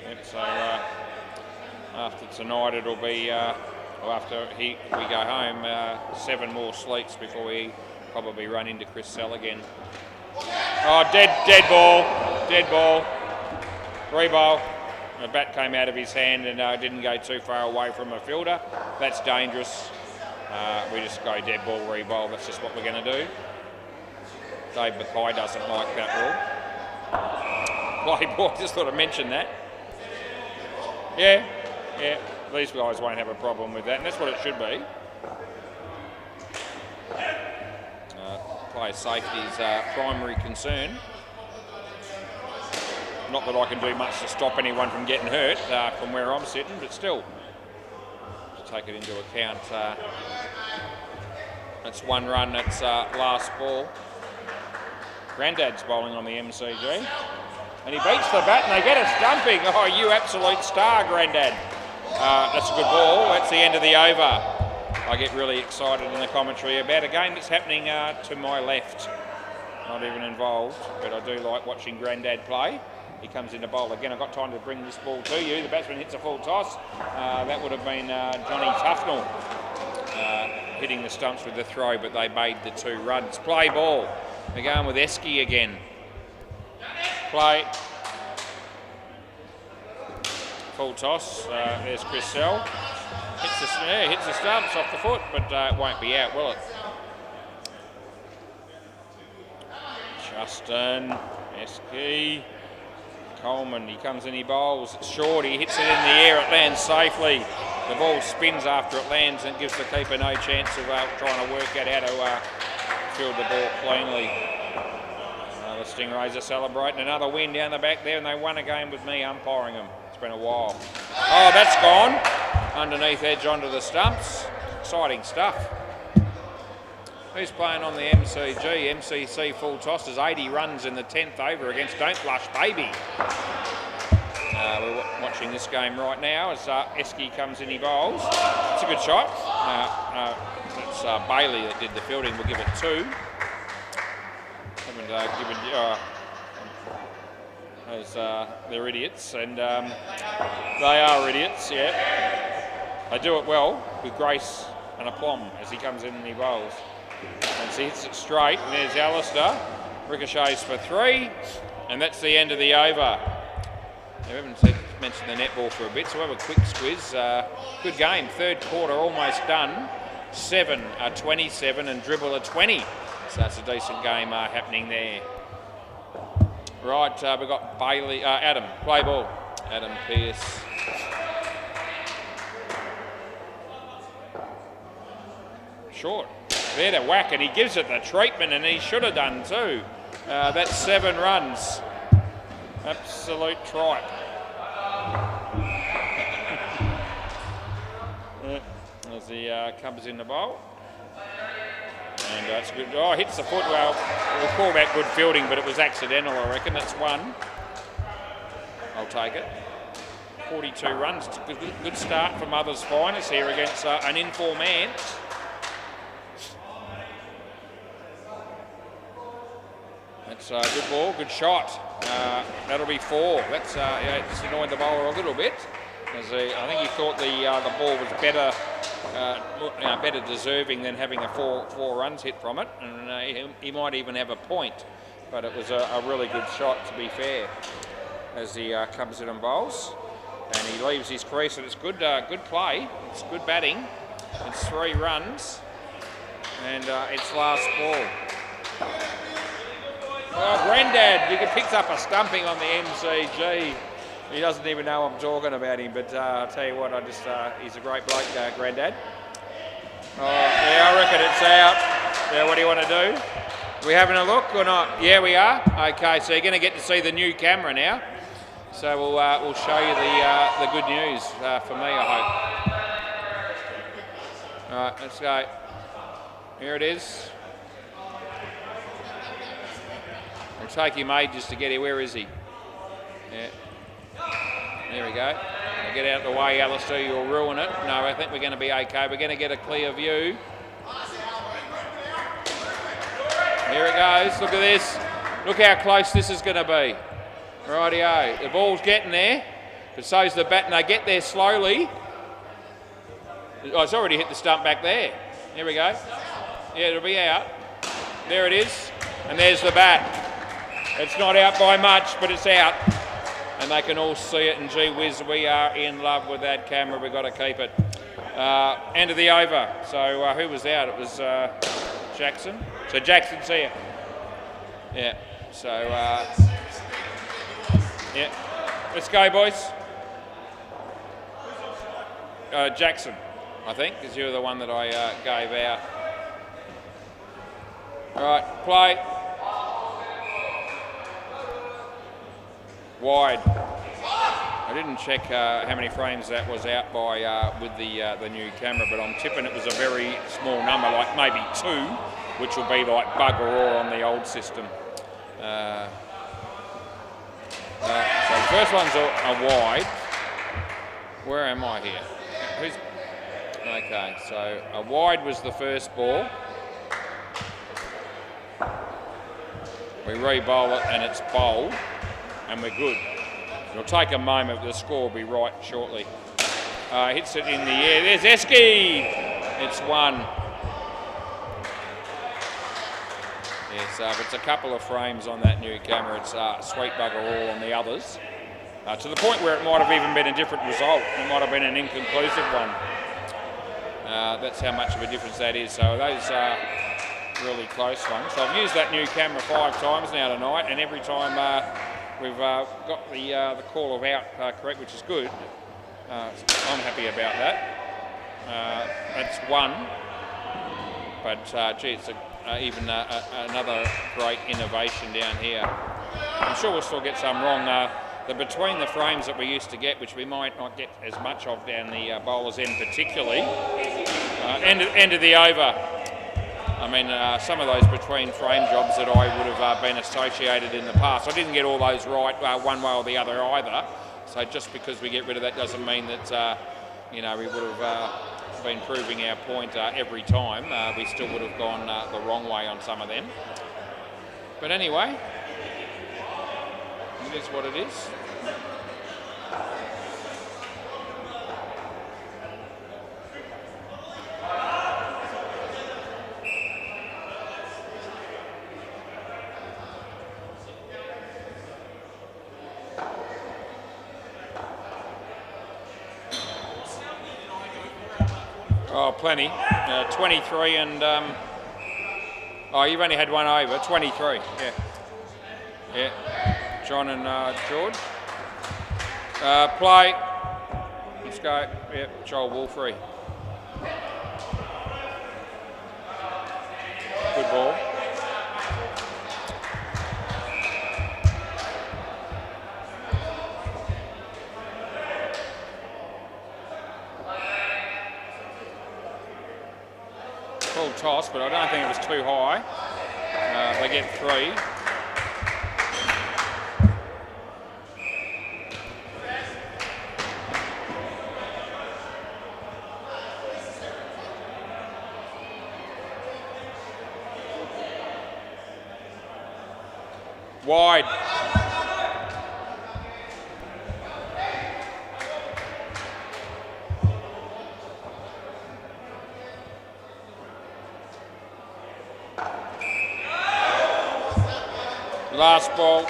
Yep, so after tonight it'll be, after we go home, 7 more sleeps before we probably run into Chriselle again. Oh, dead ball. Rebowl. The bat came out of his hand and didn't go too far away from a fielder. That's dangerous. We just go dead ball, rebowl. That's just what we're going to do. Dave Mackay doesn't like that rule. Play ball, just thought I'd mention that. Yeah, Yeah, these guys won't have a problem with that, and that's what it should be. Player safety is primary concern. Not that I can do much to stop anyone from getting hurt from where I'm sitting, but still, to take it into account. That's one run, that's last ball. Grandad's bowling on the MCG. And he beats the bat and they get a stumping. Oh, you absolute star, Grandad. That's a good ball. That's the end of the over. I get really excited in the commentary about a game that's happening to my left. Not even involved, but I do like watching Grandad play. He comes in to bowl again. I've got time to bring this ball to you. The batsman hits a full toss. That would have been Johnny Tufnell hitting the stumps with the throw, but they made the 2 runs. Play ball. They're going with Esky again. Play. Full toss. There's Chris Sell. Hits the stumps off the foot, but it won't be out, will it? Justin, Esky, Coleman, he comes in, he bowls. It's short, he hits it in the air, it lands safely. The ball spins after it lands and gives the keeper no chance of trying to work out how to field the ball cleanly. The Stingrays are celebrating another win down the back there, and they won a game with me umpiring them. It's been a while. Oh, that's gone. Underneath edge onto the stumps. Exciting stuff. Who's playing on the MCG? MCC full toss is 80 runs in the 10th over against Don't Blush Baby. We're watching this game right now as Esky comes in, he bowls. It's a good shot. It's Bailey that did the fielding. We'll give it 2. They're idiots, and they are idiots, yeah. They do it well with grace and aplomb as he comes in and he bowls. And so he hits it straight, and there's Alistair. Ricochets for 3, and that's the end of the over. We haven't mentioned the netball for a bit, so we'll have a quick squiz. Good game, 3rd quarter almost done. 7-27 and dribble a 20. So that's a decent game happening there. Right, we've got Bailey, Adam, play ball. Adam Pearce. Short. There to whack, and he gives it the treatment, and he should have done too. That's 7 runs. Absolute tripe. As he comes in the bowl. And that's good. Oh, hits the foot. Well, we'll call that good fielding, but it was accidental, I reckon. That's 1. I'll take it. 42 runs. It's a good start for Mother's Finest here against an in-form man. That's a good ball, good shot. That'll be 4. That's just annoyed the bowler a little bit. As I think he thought the ball was better deserving than having a 4 runs hit from it, and he might even have a point. But it was a really good shot, to be fair, as he comes in and bowls, and he leaves his crease, and it's good play. It's good batting. It's 3 runs, and it's last ball. Oh, Grandad, he picks up a stumping on the MCG. He doesn't even know I'm talking about him, but I'll tell you what, he's a great bloke, Grandad. Oh, yeah, I reckon it's out. Yeah, what do you want to do? Are we having a look or not? Yeah, we are. Okay, so you're going to get to see the new camera now. So we'll show you the good news for me, I hope. All right, let's go. Here it is. It'll take him ages to get here. Where is he? Yeah. There we go. Now get out of the way, Alistair, you'll ruin it. No, I think we're going to be okay. We're going to get a clear view. Here it goes. Look at this. Look how close this is going to be. Rightio. The ball's getting there, but so's the bat, and they get there slowly. Oh, it's already hit the stump back there. Here we go. Yeah, it'll be out. There it is. And there's the bat. It's not out by much, but it's out. And they can all see it, and gee whiz, we are in love with that camera. We've got to keep it. End of the over. So who was out? It was Jackson. So Jackson's here. Yeah. So, yeah. Let's go, boys. Jackson, I think, because you're the one that I gave out. All right, play. Wide. I didn't check how many frames that was out by with the new camera, but I'm tipping it was a very small number, like maybe 2, which will be like bugger all on the old system. So the first one's a wide. Where am I here? Okay, so a wide was the first ball. We re-bowl it and it's bowled, and we're good. It'll take a moment, the score will be right shortly. Hits it in the air. There's Esky! It's 1. Yes, but it's a couple of frames on that new camera. It's sweet bugger all on the others. To the point where it might have even been a different result. It might have been an inconclusive one. That's how much of a difference that is. So those are really close ones. So I've used that new camera 5 times now tonight, and every time we've got the call of out correct, which is good. I'm happy about that. That's 1. But gee, it's even another great innovation down here. I'm sure we'll still get some wrong. Between the frames that we used to get, which we might not get as much of down the bowler's end particularly, end of the over. I mean, some of those between frame jobs that I would have been associated in the past, I didn't get all those right one way or the other either. So just because we get rid of that doesn't mean that, we would have been proving our point every time. We still would have gone the wrong way on some of them. But anyway, it is what it is. Oh, plenty. 23 and... oh, you've only had one over. 23, yeah. Yeah. John and George. Play. Let's go. Yep, Joel Wolfrey. Good ball. Full toss, but I don't think it was too high. They get 3. Wide. Last ball.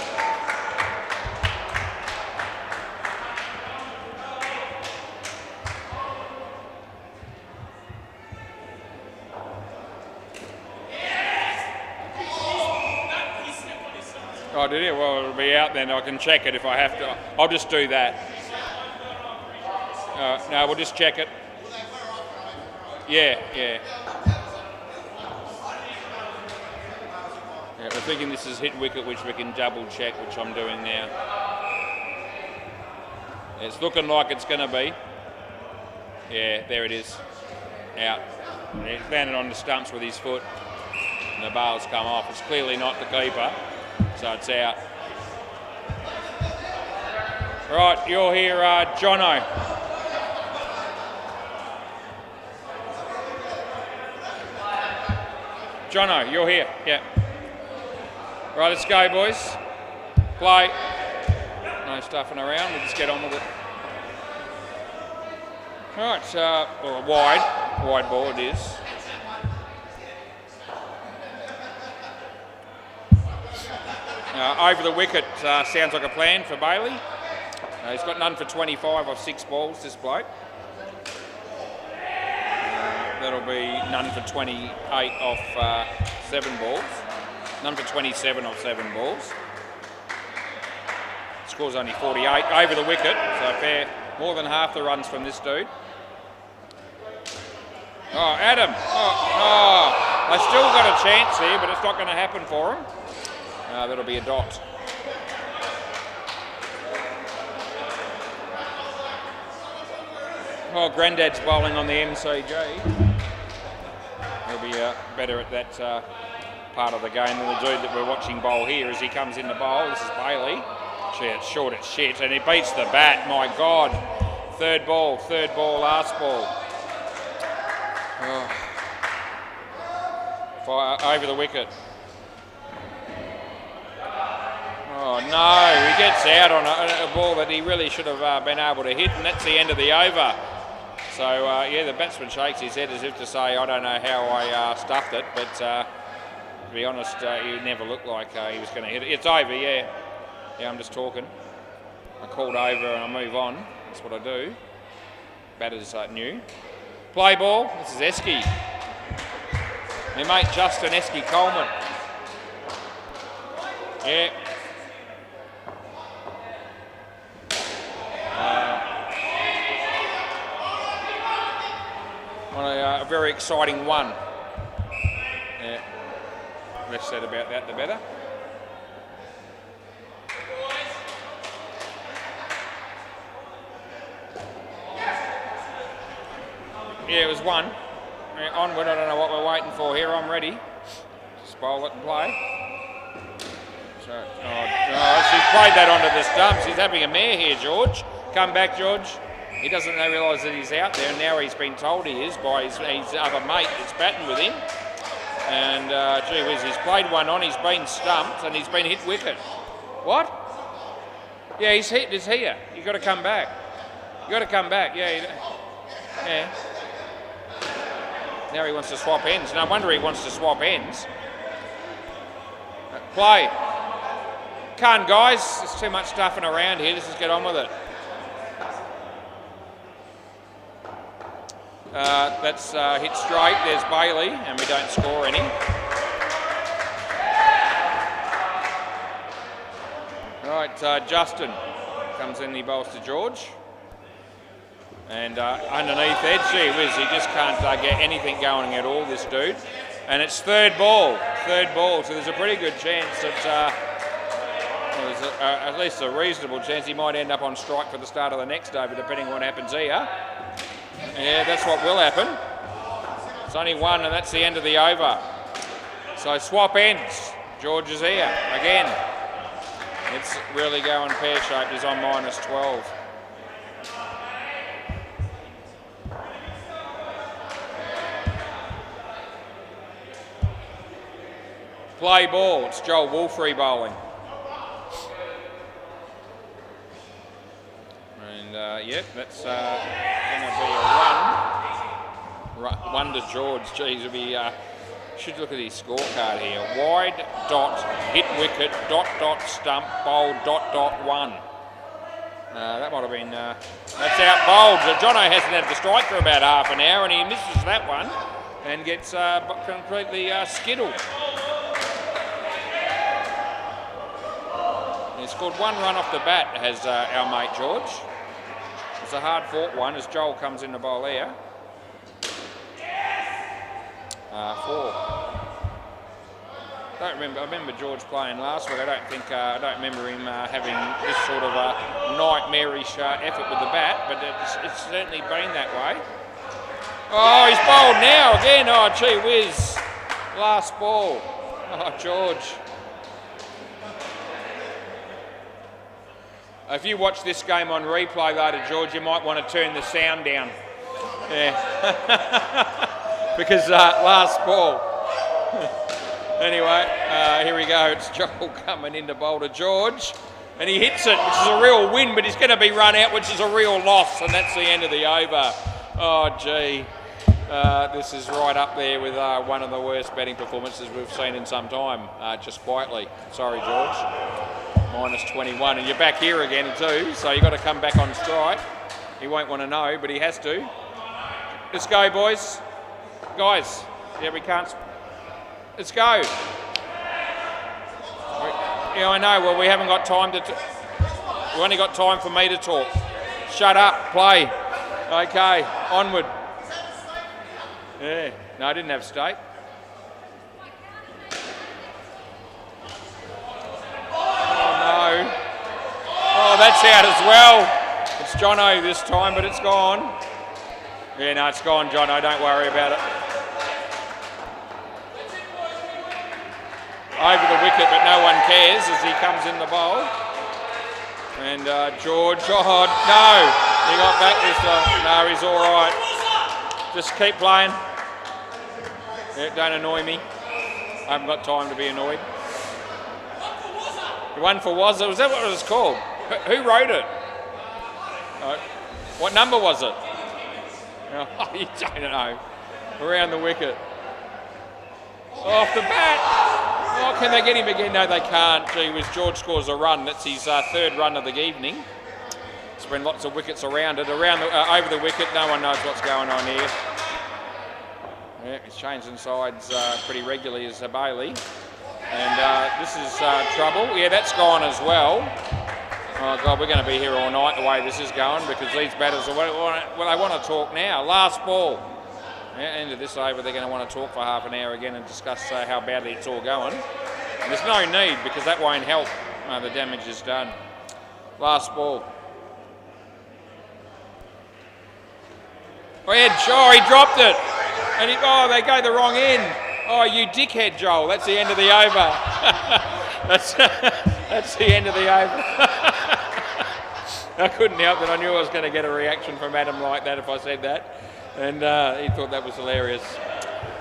Oh, did it? Well, it'll be out then. I can check it if I have to. I'll just do that. No, we'll just check it. Yeah. Yeah, we're thinking this is hit wicket, which we can double check, which I'm doing now. It's looking like it's going to be. Yeah, there it is. Out. He found it on the stumps with his foot, and the bail's come off. It's clearly not the keeper, so it's out. Right, you're here, Jono. Jono, you're here. Yeah. Right, let's go, boys. Play. No stuffing around, we'll just get on with it. Right, well, wide ball it is. Over the wicket sounds like a plan for Bailey. He's got none for 25 off 6 balls, this bloke. That'll be none for 28 off 7 balls. None for 27 off 7 balls. Score's only 48 over the wicket, so fair. More than half the runs from this dude. Oh, Adam. Oh, they still got a chance here, but it's not going to happen for them. That'll be a dot. Oh, Grandad's bowling on the MCG. He'll be better at that part of the game than the dude that we're watching bowl here as he comes in to bowl. This is Bailey. Gee, it's short, it's shit, and he beats the bat. My God. Third ball, last ball. Oh. Fire over the wicket. Oh no, he gets out on a ball that he really should have been able to hit, and that's the end of the over. So yeah, the batsman shakes his head as if to say, I don't know how I stuffed it, but to be honest, he never looked like he was going to hit it. It's over, yeah. Yeah, I'm just talking. I called over and I move on. That's what I do. Batters new. Play ball. This is Esky. My mate Justin Esky Coleman. Yeah. A very exciting one. Yeah. Less said about that, the better. Yeah, it was one. Yeah, onward, I don't know what we're waiting for here. I'm ready. Just bowl it and play. So, she's played that onto the stumps. He's having a mare here, George. Come back, George. He doesn't realise that he's out there, and now he's been told he is by his other mate that's batting with him. And gee whiz, he's played one on, he's been stumped, and he's been hit wicket. What? Yeah, he's hit. He's here. You've got to come back. You've got to come back. Yeah. Yeah. Now he wants to swap ends. No wonder he wants to swap ends. Play. Can't, guys. There's too much stuffing around here. Let's just get on with it. That's hit straight. There's Bailey, and we don't score any. Right, Justin comes in, he bowls to George. And underneath Ed, gee whiz, he just can't get anything going at all, this dude. And it's third ball, so there's a pretty good chance that, well, there's at least a reasonable chance he might end up on strike for the start of the next over, depending on what happens here. Yeah, that's what will happen. It's only one, and that's the end of the over. So swap ends. George is here again. It's really going pear-shaped. He's on -12. Play ball. It's Joel Wolfrey bowling. And yep, that's going to be a one to George. Geez, it'll be. Should look at his scorecard here. Wide, dot, hit wicket, dot, dot, stump, bowled, dot, dot, one. That might have been. That's out bowled. Jono hasn't had the strike for about half an hour, and he misses that one and gets completely skiddled. He scored one run off the bat, has our mate George. It's a hard-fought one as Joel comes in the bowl here. 4. I remember George playing last week. I don't remember him having this sort of a nightmarish effort with the bat, but it's certainly been that way. Oh, he's bowled now again. Oh, gee whiz. Last ball. Oh, George. If you watch this game on replay later, George, you might want to turn the sound down. Yeah. Because last ball. Anyway, here we go. It's Joel coming in to bowl to George. And he hits it, which is a real win, but he's going to be run out, which is a real loss. And that's the end of the over. Oh, gee. This is right up there with one of the worst batting performances we've seen in some time, just quietly. Sorry, George. -21, and you're back here again too, so you've got to come back on strike. He won't want to know, but he has to. Let's go, boys. Guys, yeah, we can't. Let's go. Yeah, I know. Well, we haven't got time to. We've only got time for me to talk. Shut up. Play. Okay. Onward. Yeah, no, I didn't have steak. Oh no. Oh, that's out as well. It's Jono this time, but it's gone. Yeah, no, it's gone, Jono, don't worry about it. Over the wicket, but no one cares as he comes in the bowl. And George, oh no, he got back this time. No, he's all right. Just keep playing. Yeah, don't annoy me. I haven't got time to be annoyed. The one for Wazza, was that what it was called? Who wrote it? What number was it? Oh, you don't know. Around the wicket. Off the bat. Oh, can they get him again? No, they can't. Gee whiz, George scores a run. That's his third run of the evening. There's been lots of wickets around it. Over the wicket, no one knows what's going on here. Yeah, he's changing sides pretty regularly as a Bailey. And this is trouble. Yeah, that's gone as well. Oh, God, we're going to be here all night the way this is going because these batters, they want to talk now. Last ball. Yeah, end of this over, they're going to want to talk for half an hour again and discuss how badly it's all going. And there's no need because that won't help. The damage is done. Last ball. Edge, oh, he dropped it. And they go the wrong end. Oh, you dickhead, Joel. That's the end of the over. That's the end of the over. I couldn't help it. I knew I was going to get a reaction from Adam like that if I said that. And he thought that was hilarious.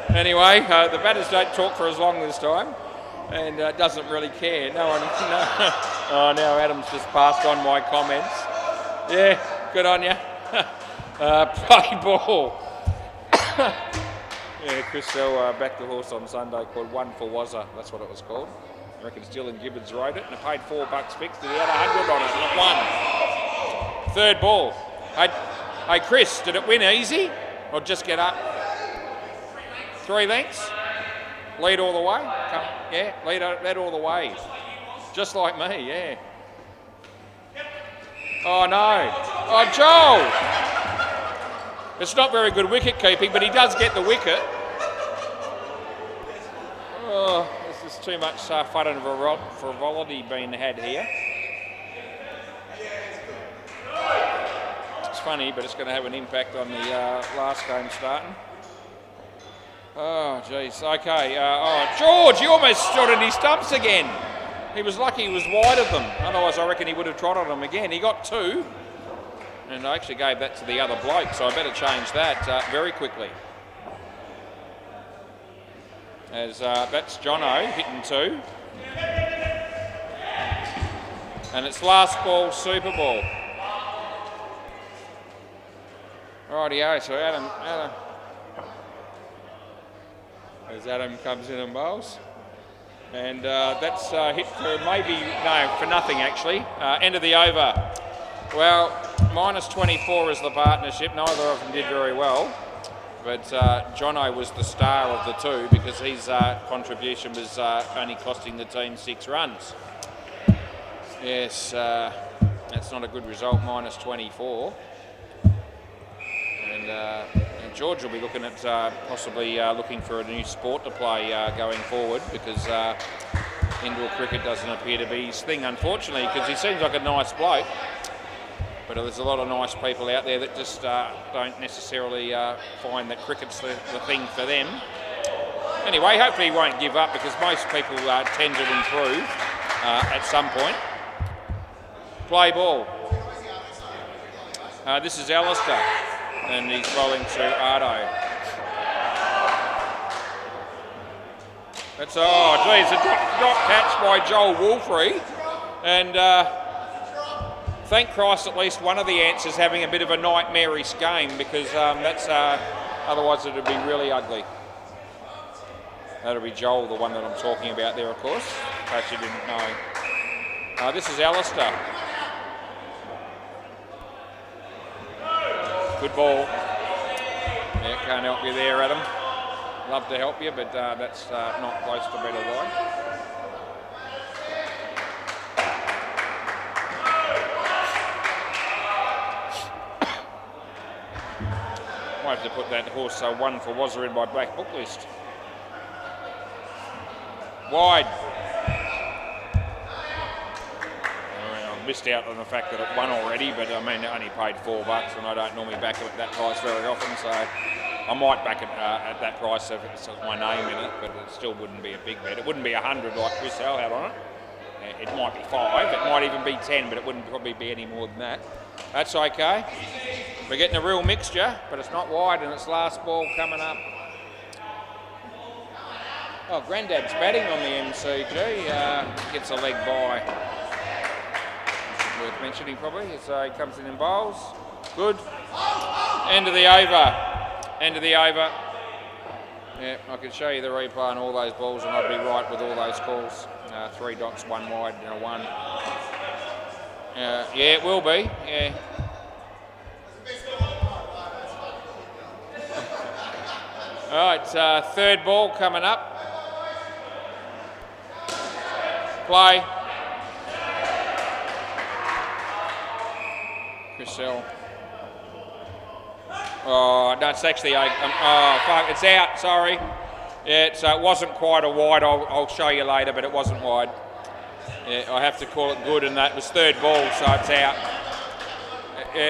Anyway, the batters don't talk for as long this time. And doesn't really care. No one. No. Oh, now Adam's just passed on my comments. Yeah, good on you. Play ball. Yeah, Chris Sell backed the horse on Sunday called One for Wazza. That's what it was called. I reckon Dylan Gibbons wrote it and I paid $4 fixed and he had 100 on it, not one. Third ball. Hey Chris, did it win easy or just get up? 3 lengths? Lead all the way? Yeah, lead all the way. Just like me, yeah. Oh no. Oh, Joel! It's not very good wicket keeping, but he does get the wicket. Oh, this is too much fun and frivolity being had here. It's funny, but it's going to have an impact on the last game starting. Oh, jeez. Okay. George, he almost stood in his stumps again. He was lucky he was wide of them. Otherwise, I reckon he would have trotted them again. He got 2. And I actually gave that to the other bloke, so I better change that very quickly. As that's Jono hitting 2. And it's last ball, Super Ball. Rightio, so Adam. As Adam comes in and bowls. And that's hit for for nothing actually. End of the over. Well, minus 24 is the partnership. Neither of them did very well. But Jono was the star of the two because his contribution was only costing the team 6 runs. Yes, that's not a good result, minus 24. And George will be looking at possibly looking for a new sport to play going forward because indoor cricket doesn't appear to be his thing, unfortunately, because he seems like a nice bloke. But there's a lot of nice people out there that just don't necessarily find that cricket's the thing for them. Anyway, hopefully he won't give up because most people tend to improve at some point. Play ball. This is Alistair, and he's bowling to Ardo. That's, oh geez, a drop catch by Joel Wolfrey. And thank Christ at least one of the ants is having a bit of a nightmarish game because that's otherwise it would be really ugly. That'll be Joel, the one that I'm talking about there, of course, in case you didn't know. This is Alistair. Good ball. Yeah, can't help you there, Adam. Love to help you, but that's not close to better line. Might have to put that horse 1 for Wazza in my black book list. Wide. I missed out on the fact that it won already, but I mean, it only paid $4 and I don't normally back it at that price very often, so I might back it at that price if it's my name in it, but it still wouldn't be a big bet. It wouldn't be 100 like Chris Hell had on it. It might be 5, it might even be 10, but it wouldn't probably be any more than that. That's okay. We're getting a real mixture, but it's not wide, and it's last ball coming up. Oh, Grandad's batting on the MCG. Gets a leg by. Worth mentioning probably as he comes in bowls. Good. End of the over. End of the over. Yeah, I could show you the replay on all those balls, and I'd be right with all those calls. 3 dots, 1 wide, and a 1. Yeah, it will be. Yeah. All right, third ball coming up. Play. Chris Hill. Oh, no, it's actually, oh, fuck, it's out, sorry. Yeah, so it wasn't quite a wide, I'll show you later, but it wasn't wide. Yeah, I have to call it good, and that was third ball, so it's out.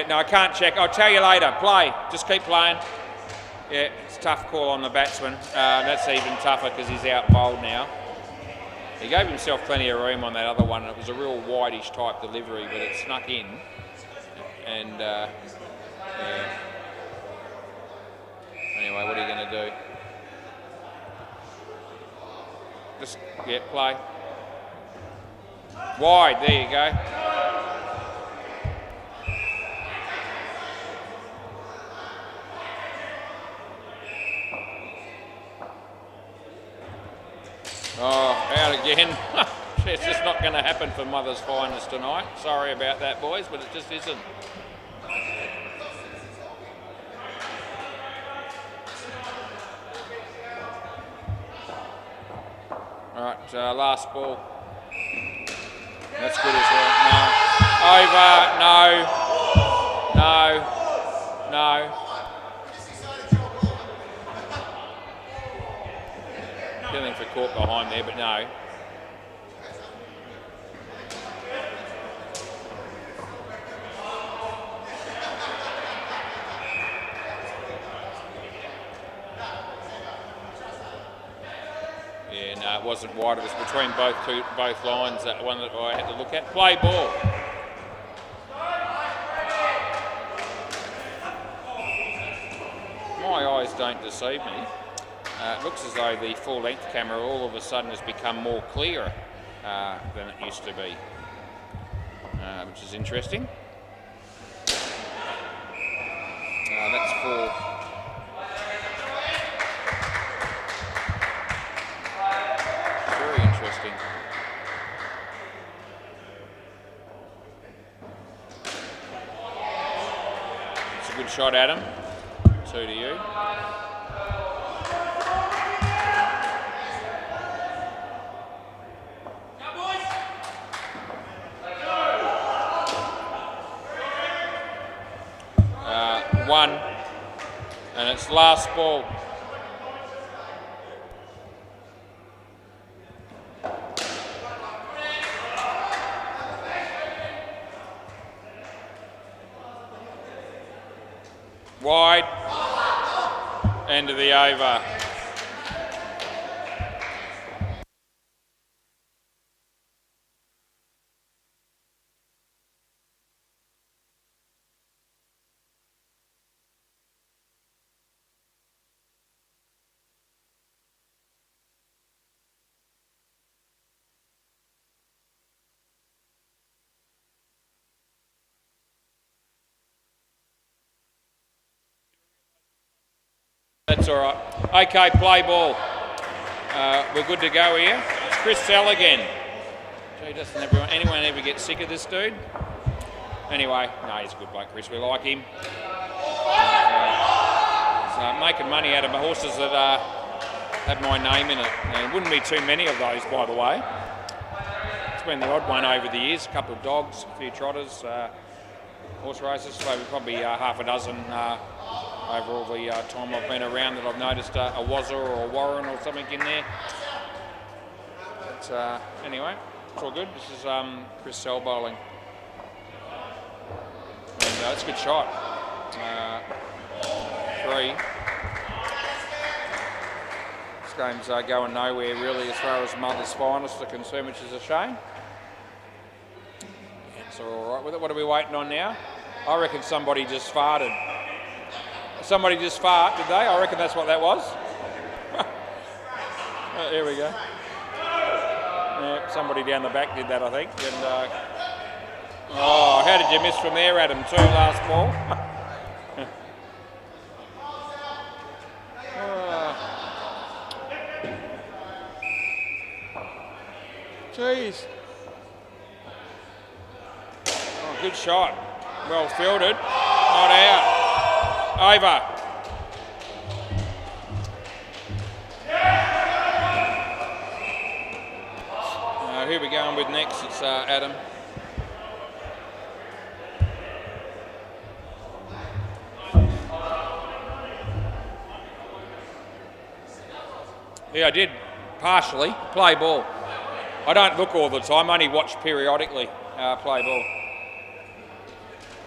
No, I can't check, I'll tell you later. Play, just keep playing. Yeah, it's a tough call on the batsman. That's even tougher because he's out bowled now. He gave himself plenty of room on that other one, and it was a real wideish type delivery, but it snuck in. And, yeah. Anyway, what are you going to do? Just, yeah, play. Wide, there you go. Oh, out again. It's just not going to happen for Mother's Finest tonight. Sorry about that, boys, but it just isn't. All right, last ball. That's good as well. No. Over. No. No. No. Feeling for Court behind there, but no. Yeah, no, it wasn't wide. It was between both lines. That one that I had to look at. Play ball. My eyes don't deceive me. It looks as though the full-length camera all of a sudden has become more clear than it used to be, which is interesting. That's 4. Very interesting. It's a good shot, Adam. 2 to you. One, and it's last ball. Wide, end of the over. That's all right. Okay, play ball. We're good to go here. It's Chris Sell again. Gee, doesn't anyone ever get sick of this dude? Anyway, no, he's a good bloke, Chris. We like him. So making money out of horses that have my name in it. There wouldn't be too many of those, by the way. It's been the odd one over the years. A couple of dogs, a few trotters, horse races. So probably half a dozen over all the time I've been around that I've noticed a Wazza or a Warren or something in there. But anyway, it's all good. This is Chris Sell bowling. And that's a good shot. 3. This game's going nowhere really as far as Mother's finalists are concerned, which is a shame. So we're all right with it. What are we waiting on now? I reckon somebody just farted. Somebody just farted, did they? I reckon that's what that was. There we go. Yeah, somebody down the back did that, I think. And oh, how did you miss from there, Adam? 2 last ball. Jeez. Oh, good shot. Well fielded. Not out. Over. Who are we going with next? It's Adam. Yeah, I did partially play ball. I don't look all the time, I only watch periodically play ball.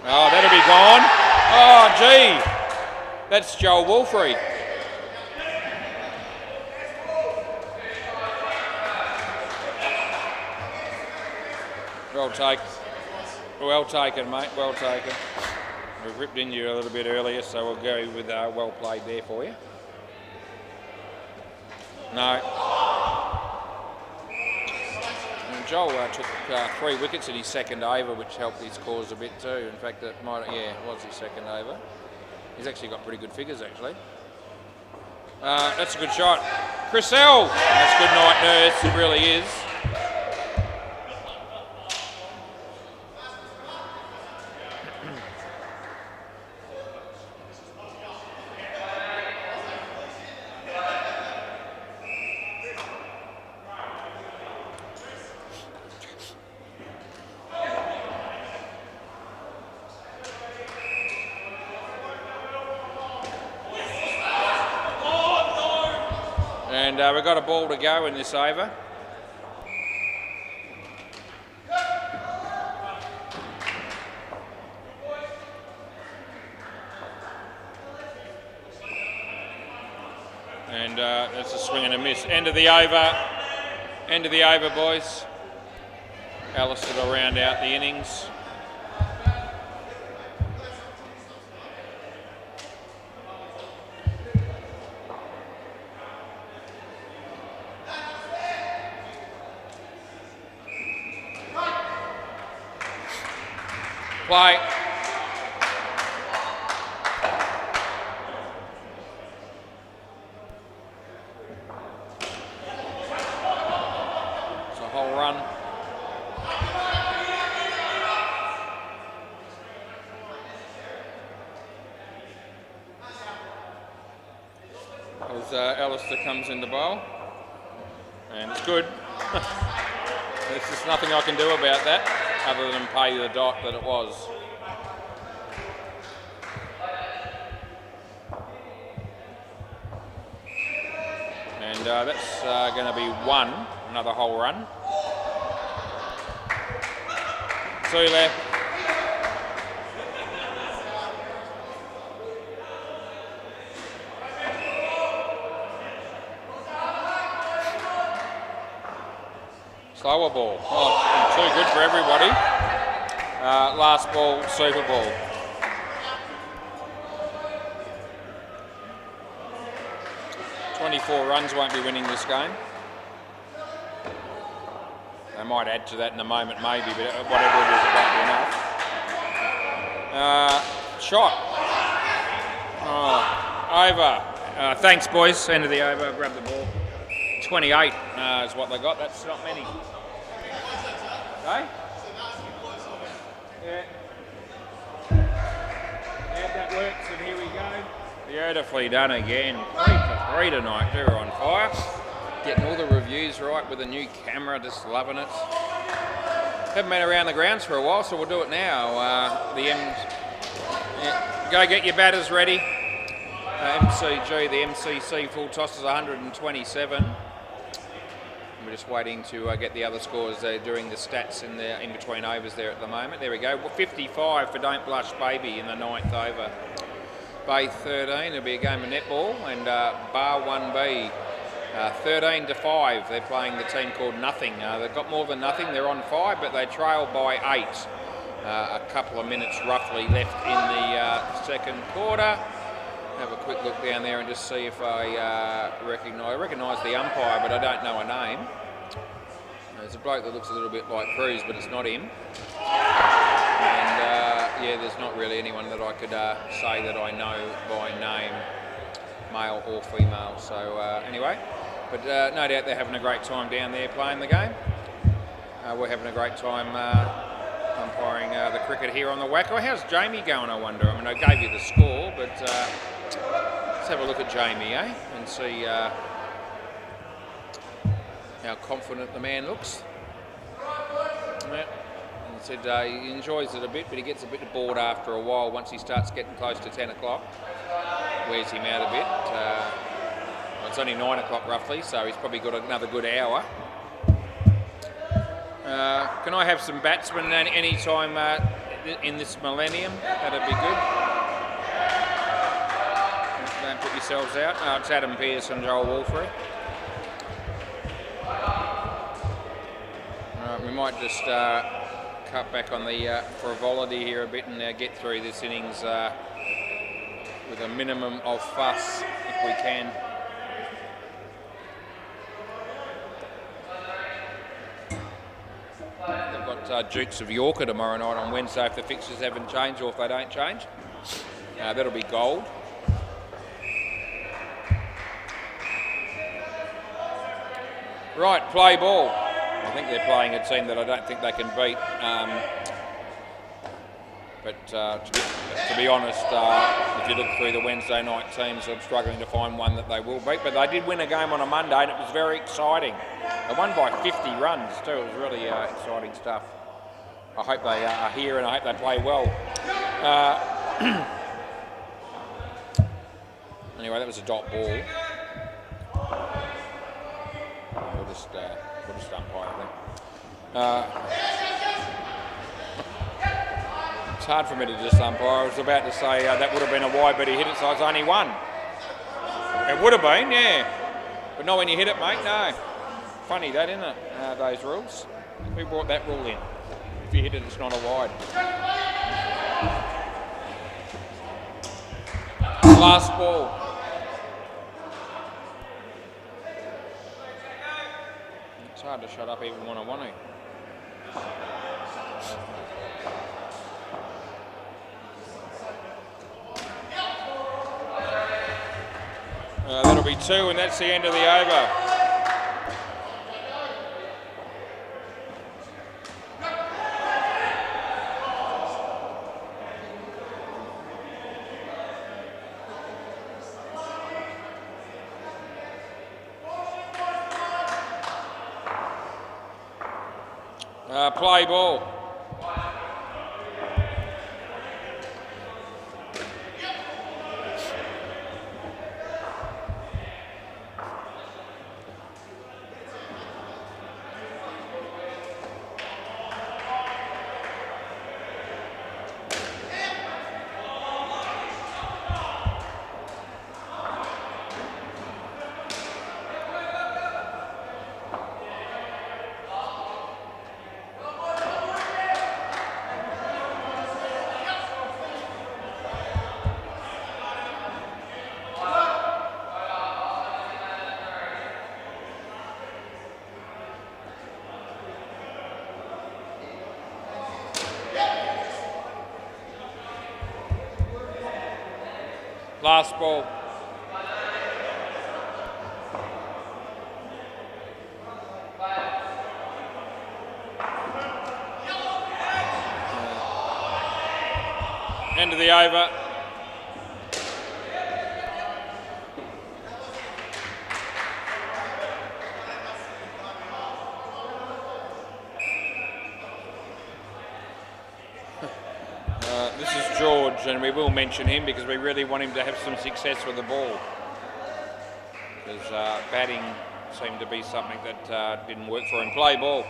Oh, that'll be gone. Oh, gee. That's Joel Wolfrey. Well taken. Well taken, mate. Well taken. We've ripped into you a little bit earlier, so we'll go with well played there for you. No. And Joel took 3 wickets in his second over, which helped his cause a bit too. In fact, it was his second over. He's actually got pretty good figures, actually. That's a good shot. Chris L. That's good night, nurse. It really is. And we've got a ball to go in this over. And that's a swing and a miss. End of the over. End of the over, boys. Alistair will round out the innings. Play. It's a whole run. As Alistair comes in the bowl. And it's good. There's just nothing I can do about that, other than pay the dot that it was. And that's going to be 1, another whole run. 2 left. Slower ball. Oh, too good for everybody. Last ball, super ball. .24 runs won't be winning this game. They might add to that in a moment, maybe, but whatever it is, it won't be enough. Shot. Oh, over. Thanks, boys. End of the over. Grab the ball. 28 is what they got. That's not many. Okay? Yeah. Yeah, that works, and here we go. Beautifully done again. 3 for 3 tonight. They're on fire. Getting all the reviews right with a new camera, just loving it. Haven't been around the grounds for a while, so we'll do it now. Yeah. Go get your batters ready. MCG, the MCC full toss is 127. We're just waiting to get the other scores. They're doing the stats in between overs there at the moment. There we go. 55 for Don't Blush Baby in the 9th over. Bay 13, it'll be a game of netball, and Bar 1B 13-5. They're playing the team called Nothing. They've got more than Nothing. They're on 5, but they trail by 8. A couple of minutes roughly left in the second quarter. Have a quick look down there and just see if I recognise the umpire, but I don't know a name. There's a bloke that looks a little bit like Cruz, but it's not him. And yeah, there's not really anyone that I could say that I know by name, male or female. So anyway, but no doubt they're having a great time down there playing the game. We're having a great time umpiring the cricket here on the WACA. How's Jamie going, I wonder? I mean, I gave you the score, but let's have a look at Jamie, and see how confident the man looks. Yeah. He said he enjoys it a bit, but he gets a bit bored after a while once he starts getting close to 10 o'clock. Wears him out a bit. Well, it's only 9 o'clock roughly, so he's probably got another good hour. Can I have some batsmen any time in this millennium? That'd be good. Don't put yourselves out. It's Adam Pearce and Joel Wolfrey. We might just cut back on the frivolity here a bit and get through this innings with a minimum of fuss if we can. They've got Dukes of Yorker tomorrow night on Wednesday if the fixtures haven't changed or if they don't change. That'll be gold. Right, play ball. I think they're playing a team that I don't think they can beat. But to be honest, if you look through the Wednesday night teams, I'm struggling to find one that they will beat. But they did win a game on a Monday, and it was very exciting. They won by 50 runs too. It was really exciting stuff. I hope they are here, and I hope they play well. Anyway, that was a dot ball. We'll just umpire, I think. It's hard for me to just umpire. I was about to say that would have been a wide, but he hit it, so it's only one. It would have been, yeah. But not when you hit it, mate, no. Funny that, isn't it, those rules? Who brought that rule in? If you hit it, it's not a wide. Last ball. It's hard to shut up even when I want to. That'll be 2, and that's the end of the over. Play ball. Last ball. End of the over. This is George, and we will mention him because we really want him to have some success with the ball. Because batting seemed to be something that didn't work for him. Play ball.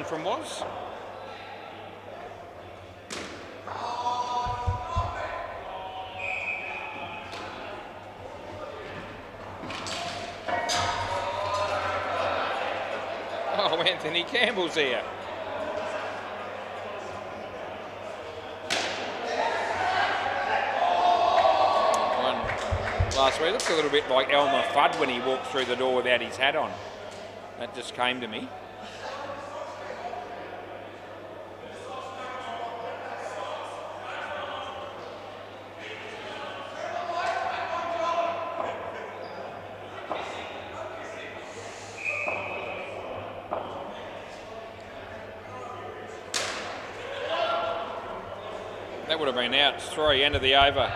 From was. Oh, Anthony Campbell's here. Last week looks a little bit like Elmer Fudd when he walked through the door without his hat on. That just came to me. That would have been out. It's 3, end of the over.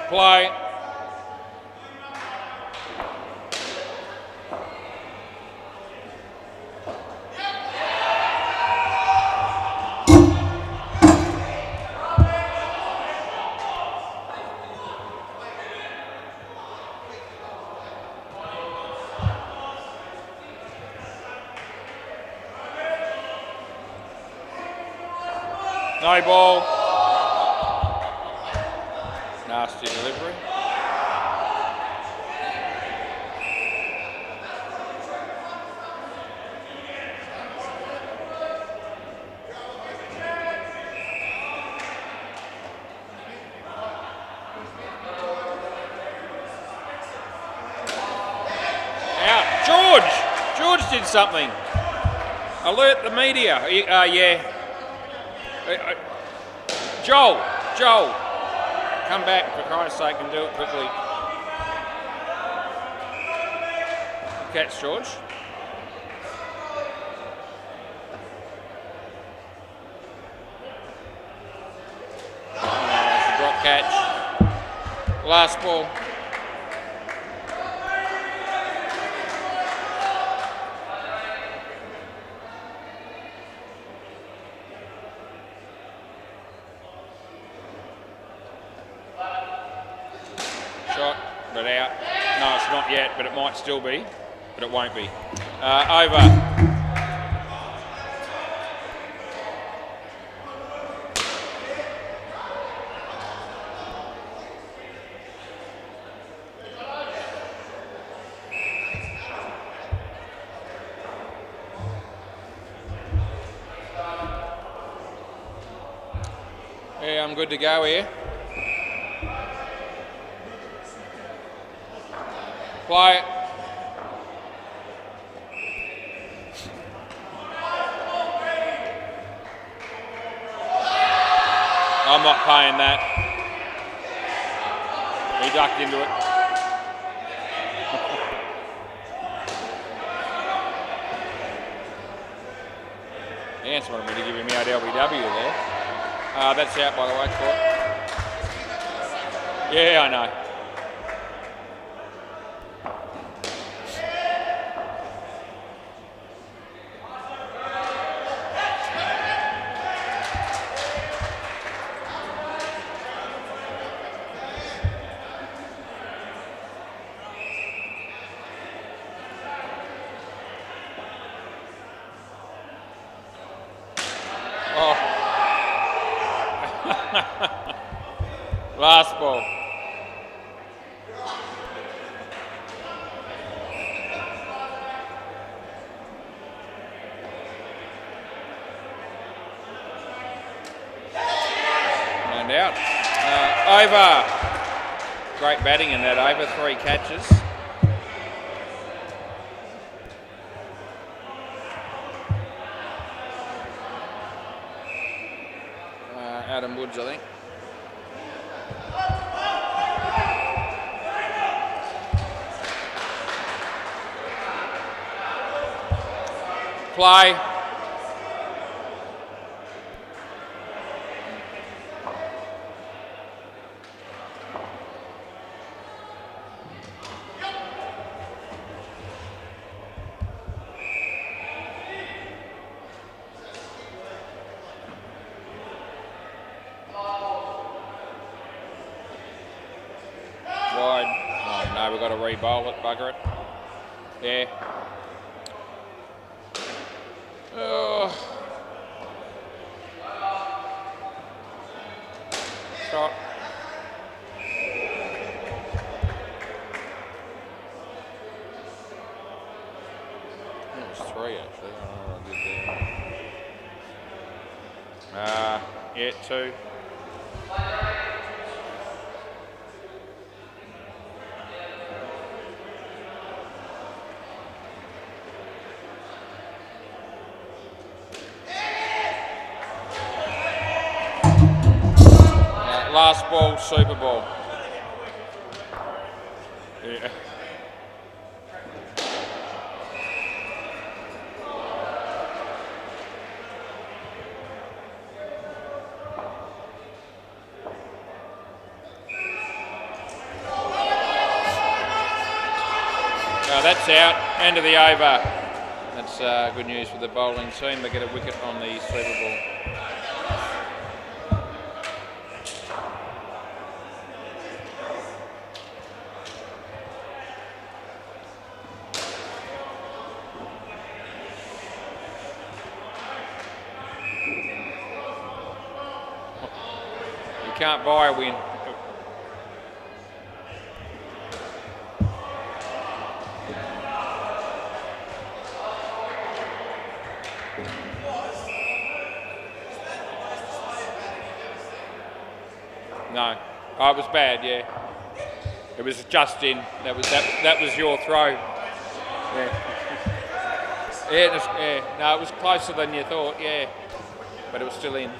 Play. No ball. Nasty delivery. Out. George did something. Alert the media. Yeah. Joel, come back for Christ's sake and do it quickly. Catch, George. It's a drop catch. Last ball. But out. No, it's not yet, but it might still be. But it won't be. Over. Yeah, I'm good to go here. Play. I'm not paying that. He ducked into it. Ants wanted me to give him out LBW there. That's out, by the way, Court. Yeah, I know. Last ball. over. Great batting in that over, 3 catches. Adam Woods, I think. Play. Wide. Oh no, we've got to re-bowl it, bugger it. Yeah. Oh. Shot. It was 3 actually. I don't know what I did there. Yeah, 2. Last ball, Super Bowl. Yeah. No, that's out. End of the over. That's good news for the bowling team. They get a wicket on the Super Bowl. You can't buy a win. No. Oh, it was bad, yeah. It was just in. That was your throw. Yeah. Yeah, no, it was closer than you thought, yeah. But it was still in.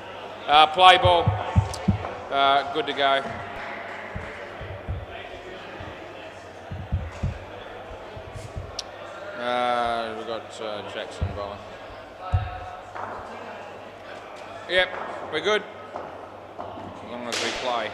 Play ball. Good to go. We've got Jackson bowling. Yep, we're good. As long as we play.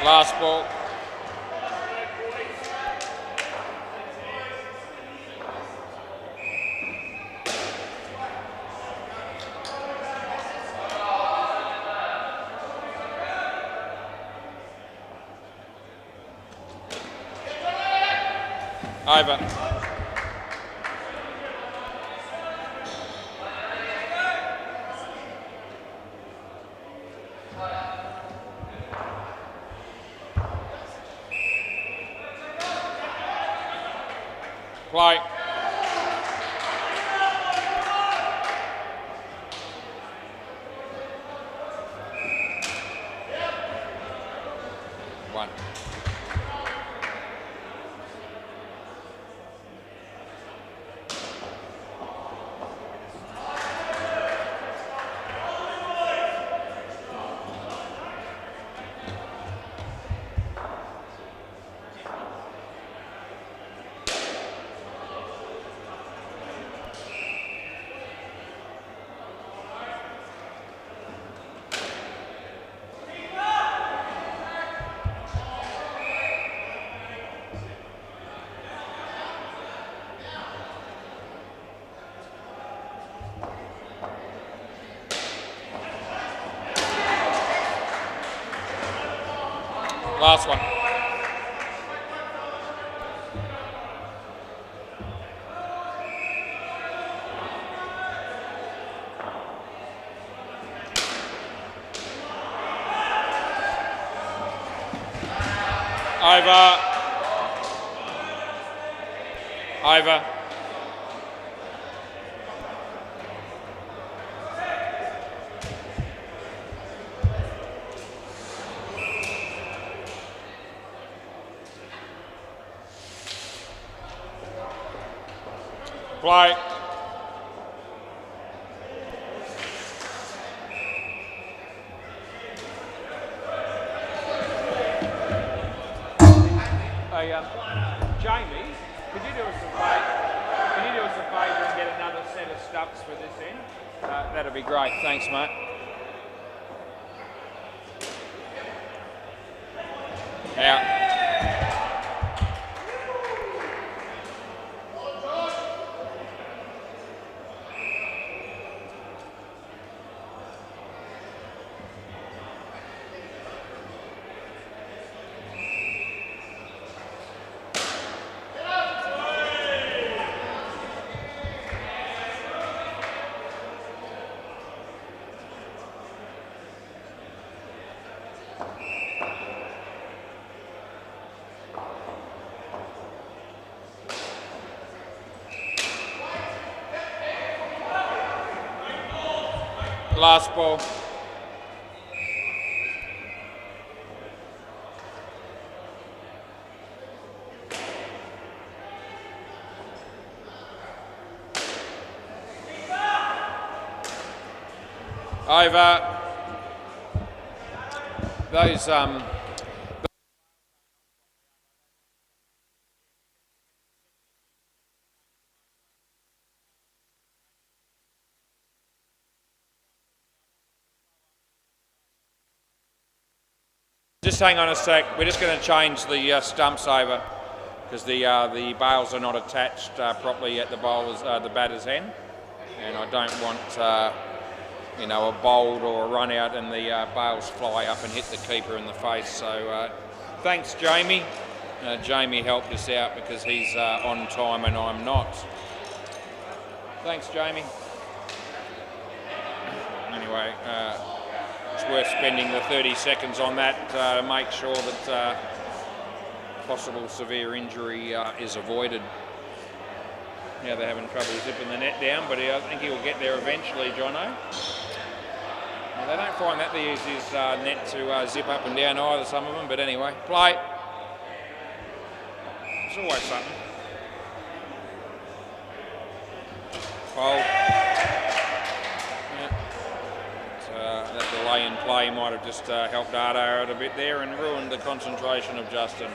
Last ball. Over. Play. One. Last one. Over. Over. Play. Hey, Jamie, could you do us a favour? Can you do us a favour and get another set of stumps for this end? That'd be great. Thanks, mate. Out. Last ball. Over. Those just hang on a sec. We're just going to change the stumps over because the bails are not attached properly at the batter's end, and I don't want a bowled or a run out and the bails fly up and hit the keeper in the face. So thanks, Jamie. Jamie helped us out because he's on time and I'm not. Thanks, Jamie. Anyway. It's worth spending the 30 seconds on that to make sure that possible severe injury is avoided. Now they're having trouble zipping the net down, but I think he'll get there eventually, Jono. Now, they don't find that the easiest net to zip up and down either, some of them, but anyway, play. There's always something. Fold. That delay in play might have just helped Ardo out a bit there and ruined the concentration of Justin,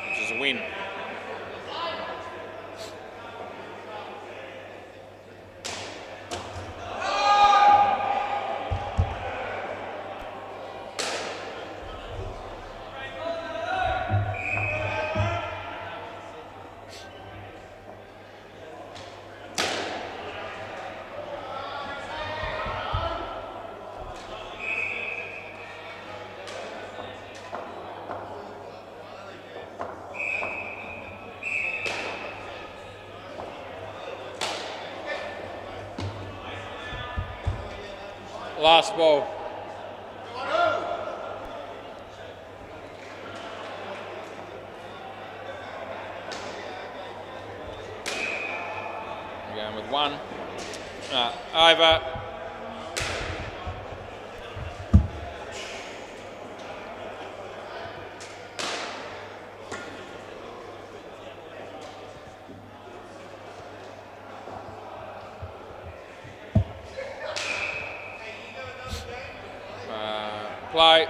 which is a win. Last ball. We're going with one. Over. Play.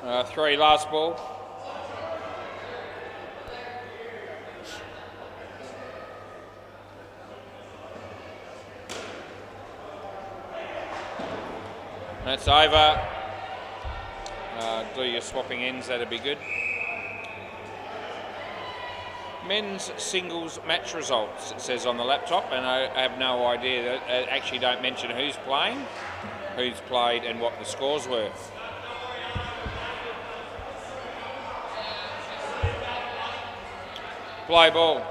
3 last ball. That's over. Do your swapping ends, that'd be good. Men's singles match results, it says on the laptop, and I have no idea. I actually don't mention who's playing, who's played, and what the scores were. Play ball.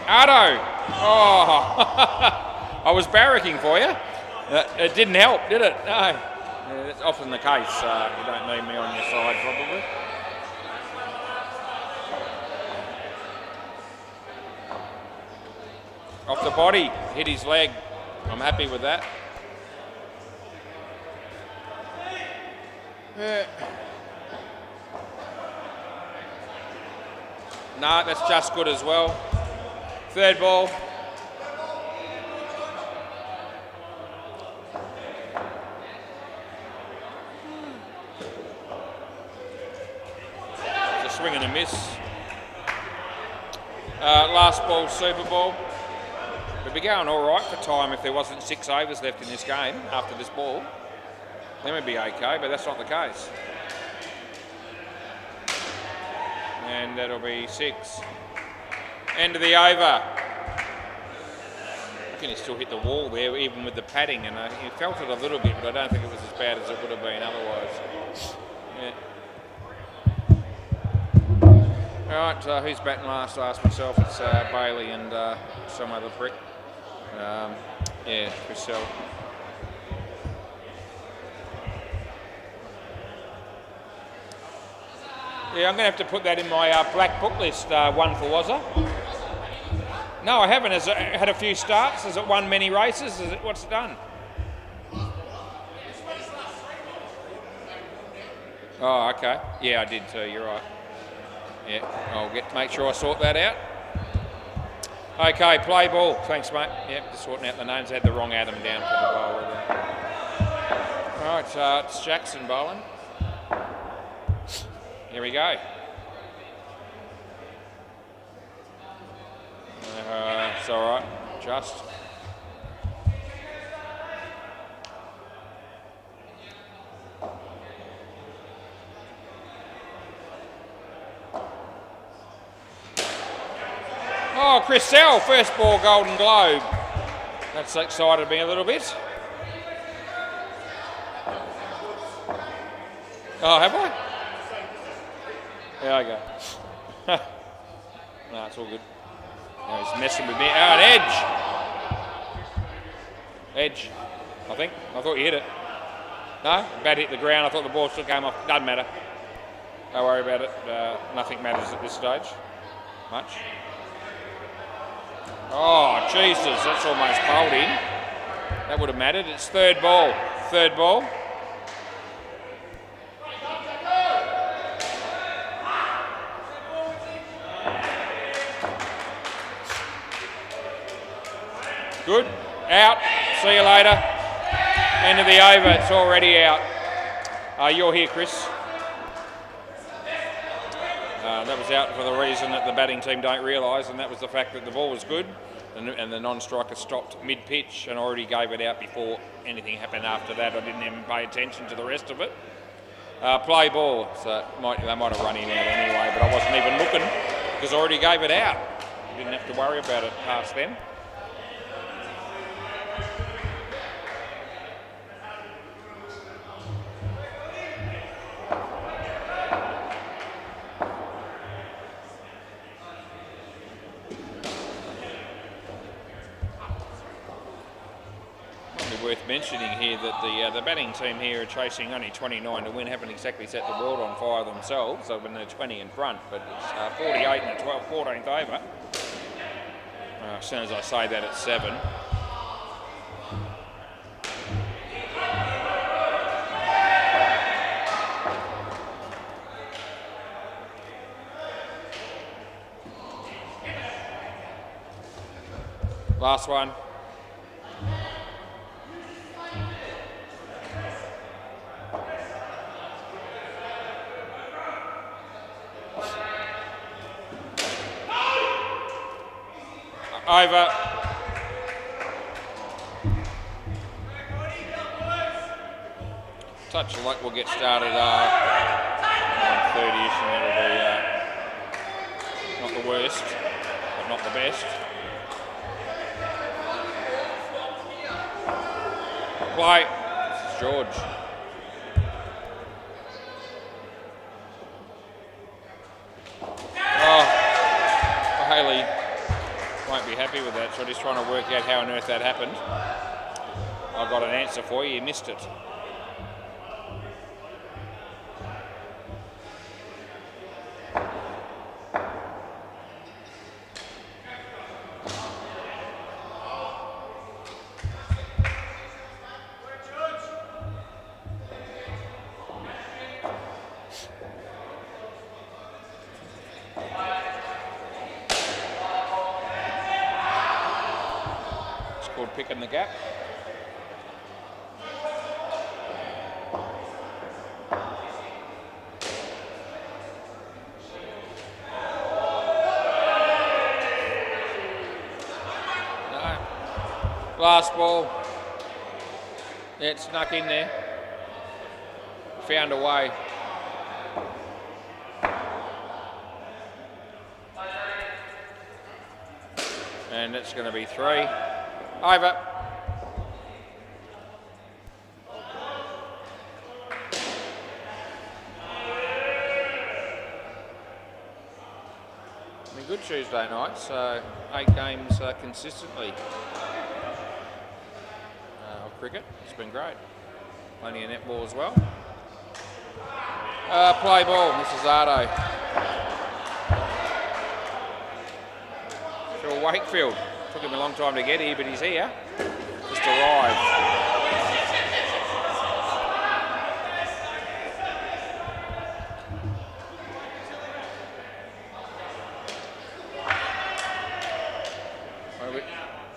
Ardo! Oh, I was barracking for you. It didn't help, did it? No. Yeah, that's often the case. You don't need me on your side, probably. Off the body, hit his leg. I'm happy with that. No, that's just good as well. 3rd ball. It's a swing and a miss. Last ball, Super Ball. We'd be going all right for time if there wasn't 6 overs left in this game after this ball. Then we'd be okay, but that's not the case. And that'll be 6. End of the over. I think he still hit the wall there, even with the padding, and he felt it a little bit, but I don't think it was as bad as it would have been otherwise. Yeah. All right, who's batting last? I asked myself. It's Bailey and some other prick. Yeah, Chriselle. Yeah, I'm going to have to put that in my black book list, one for Wazza. No, I haven't. Has it had a few starts? Has it won many races? What's it done? Oh, okay. Yeah, I did too. You're right. Yeah, I'll make sure I sort that out. Okay, play ball. Thanks, mate. Yep, just sorting out the names. I had the wrong Adam down for the bowler there. All right, it's Jackson bowling. Here we go. It's all right, just. Oh, Chriselle, first ball Golden Globe. That's excited me a little bit. Oh, have I? There I go. No, it's all good. No, he's messing with me. Oh, an edge. Edge, I think. I thought you hit it. No? Bat hit the ground. I thought the ball still came off. Doesn't matter. Don't worry about it. Nothing matters at this stage. Much. Oh, Jesus. That's almost bowled in. That would have mattered. It's 3rd ball. 3rd ball. Good. Out. See you later. End of the over. It's already out. You're here, Chris. That was out for the reason that the batting team don't realise, and that was the fact that the ball was good and the non-striker stopped mid-pitch and already gave it out before anything happened after that. I didn't even pay attention to the rest of it. Play ball. So they might have run in out anyway, but I wasn't even looking because I already gave it out. Didn't have to worry about it past them. Worth mentioning here that the batting team here are chasing only 29 to win, haven't exactly set the world on fire themselves. They've been 20 in front, but it's 48 in the 14th over. As soon as I say that, it's 7. Last one. Over. Touch of luck, we'll get started 9:30ish, and it'll be not the worst, but not the best. Play. This is George. Oh, Haley won't be happy with that, so I'm just trying to work out how on earth that happened. I've got an answer for you. You missed it. Picking the gap. No. Last ball. Yeah, it snuck in there. Found a way. And it's going to be 3. Over. Been good Tuesday night, so 8 games consistently of cricket. It's been great. Plenty of netball as well. Play ball, Mrs. Ardo. Phil Wakefield. Took him a long time to get here, but he's here. Just arrived.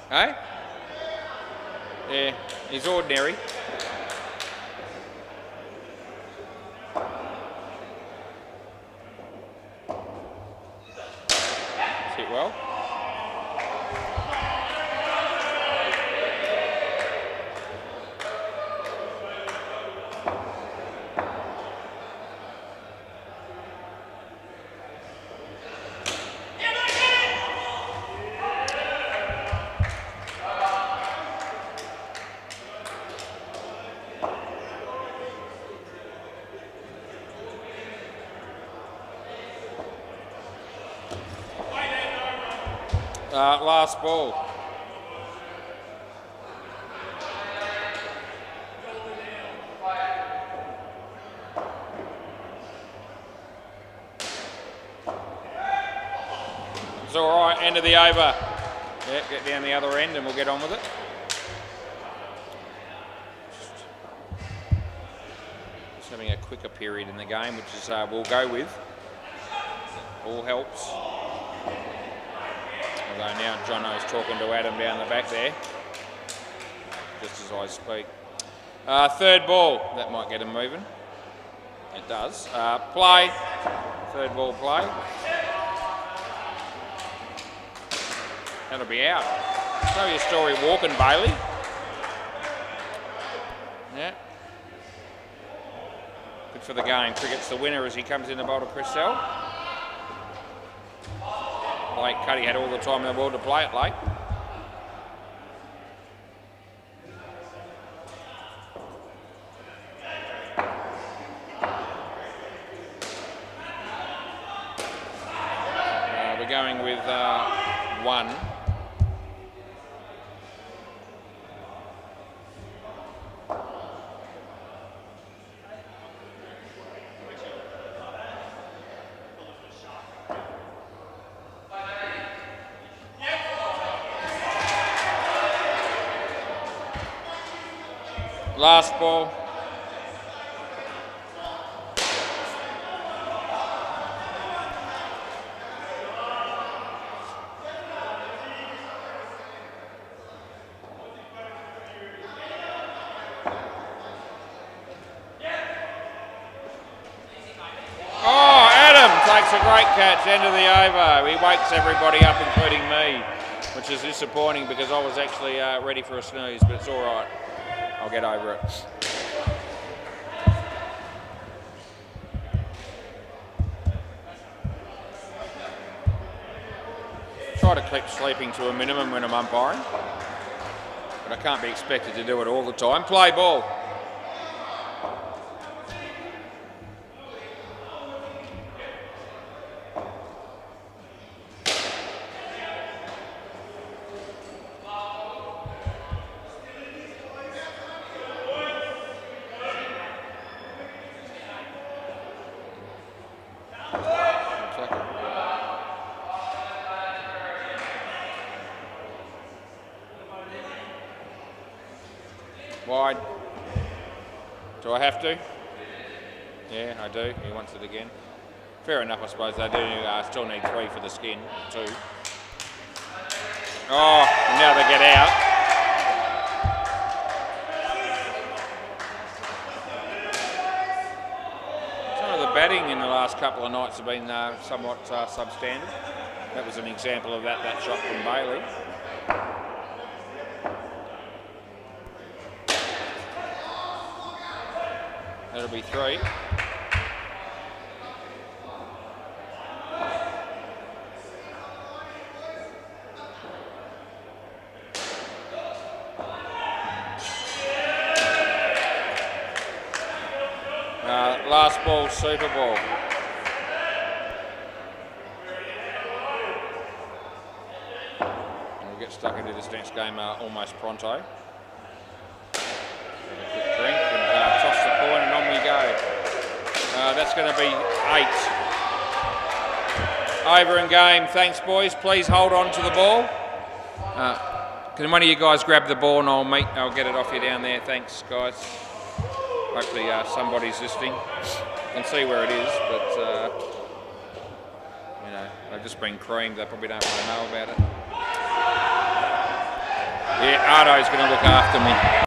Hey? Yeah, he's ordinary. Hit well. Last ball. It's all right, end of the over. Yeah, get down the other end and we'll get on with it. Just having a quicker period in the game, which is we'll go with. All helps. Although now Jono's talking to Adam down the back there, just as I speak. Third ball, that might get him moving. It does. Play, third ball play. That'll be out. Tell you a story walking, Bailey. Yeah. Good for the game. Cricket's the winner as he comes in to bowl to Christelle. Blake Cuddy had all the time in the world to play it late. We're going with 1. Last ball. catch, end of the over. He wakes everybody up, including me, which is disappointing because I was actually ready for a snooze, but it's all right. I'll get over it. Try to keep sleeping to a minimum when I'm umpiring, but I can't be expected to do it all the time. Play ball. Wide. Do I have to? Yeah, I do. He wants it again. Fair enough, I suppose. They do still need 3 for the skin. 2. Oh, and now they get out. Some of the batting in the last couple of nights have been somewhat substandard. That was an example of that shot from Bailey. That'll be 3. Last ball, Super Bowl. We'll get stuck into this next game almost pronto. Have a quick drink and toss the coin and on we go. That's going to be 8. Over in game. Thanks, boys. Please hold on to the ball. Can one of you guys grab the ball and I'll get it off you down there. Thanks, guys. Hopefully somebody's listening. You can see where it is, but you know, they've just been creamed. They probably don't want to know about it. Yeah, Ardo's going to look after me.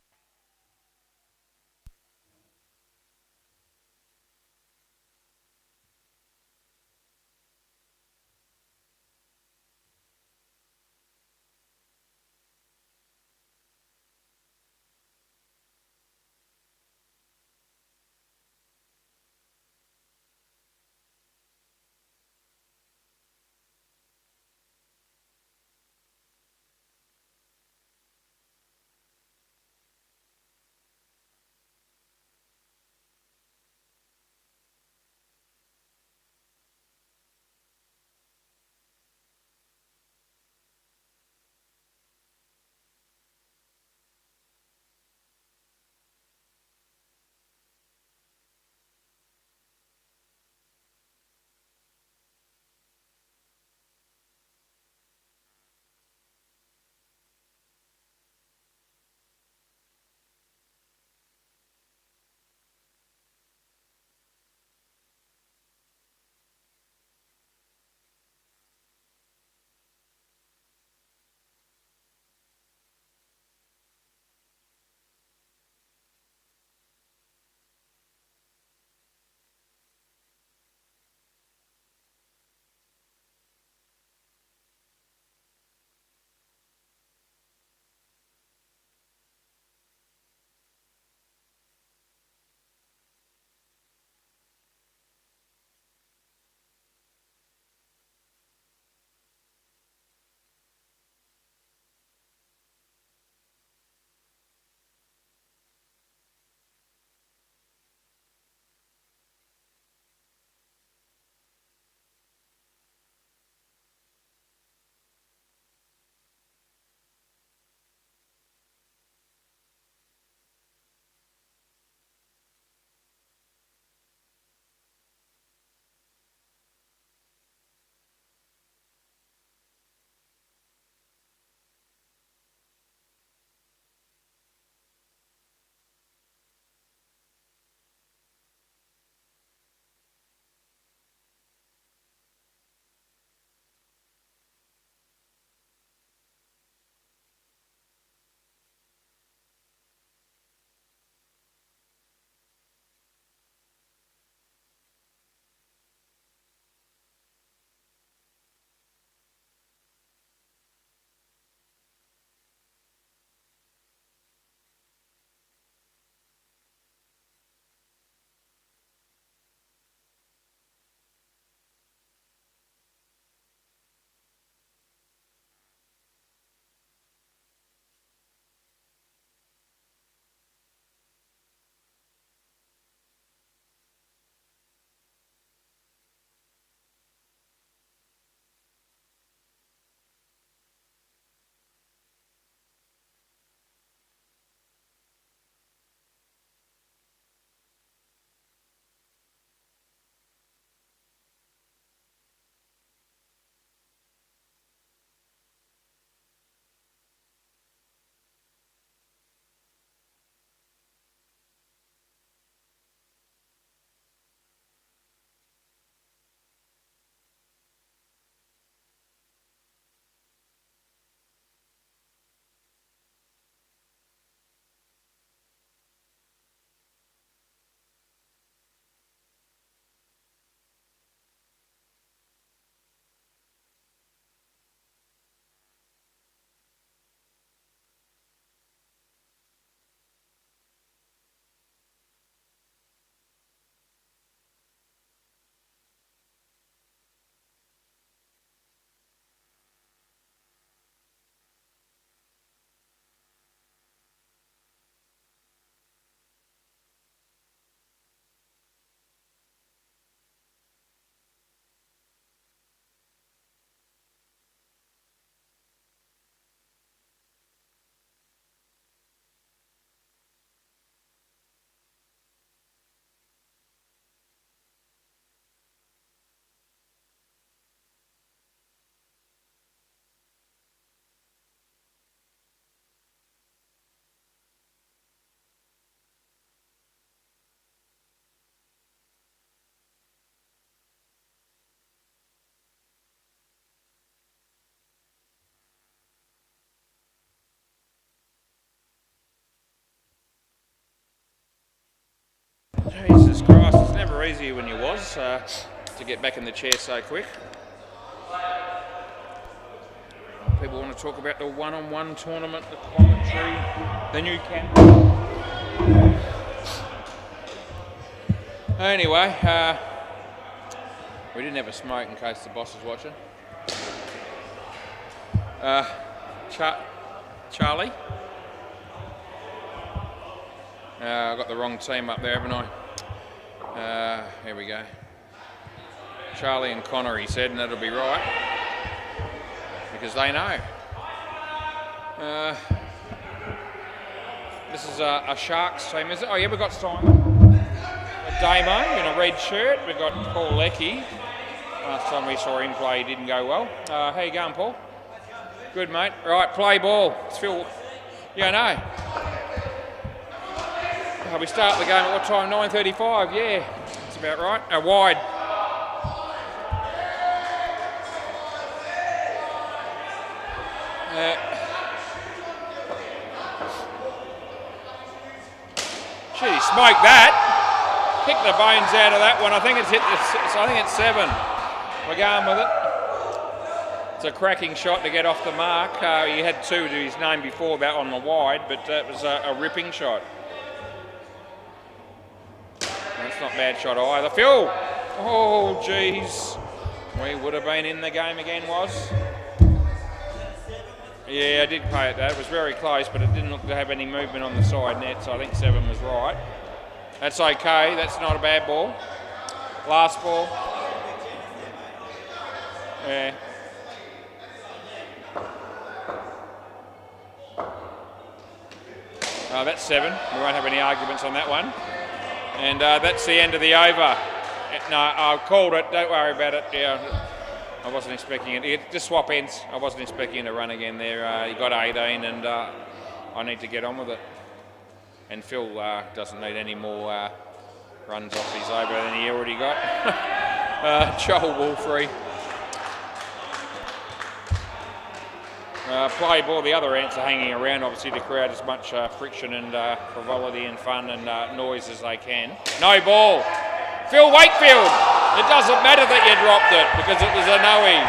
Jesus Christ, it's never easy when you was to get back in the chair so quick. People want to talk about the one-on-one tournament, the commentary, the new camera. Anyway, we didn't have a smoke in case the boss is watching. Charlie. I've got the wrong team up there, haven't I? Here we go. Charlie and Connor, he said, and that'll be right. Because they know. This is a Sharks team, is it? Oh yeah, we've got Simon. A Damo in a red shirt. We've got Paul Leckie. Last time we saw him play, he didn't go well. How you going, Paul? Good, mate. Right, play ball. It's Phil. Yeah, no. We start the game at what time? 9:35. Yeah, that's about right. Wide. Gee, smoke that. Kick the bones out of that one. I think it's hit. I think it's 7. We're going with it. It's a cracking shot to get off the mark. He had 2 to his name before that on the wide, but it was a ripping shot. That's not a bad shot either. Phil! Oh, jeez. We would have been in the game again, was. Yeah, I did play at that. It was very close, but it didn't look to have any movement on the side net, so I think 7 was right. That's okay. That's not a bad ball. Last ball. Yeah. That's 7. We won't have any arguments on that one. And that's the end of the over. No, I called it. Don't worry about it. Yeah, I wasn't expecting it. Just swap ends. I wasn't expecting him to run again there. He got 18, and I need to get on with it. And Phil doesn't need any more runs off his over than he already got. Joel Wolfrey. Play ball. The other ants are hanging around, obviously, to create as much friction and frivolity and fun and noise as they can. No ball. Phil Wakefield. It doesn't matter that you dropped it because it was a no-ing.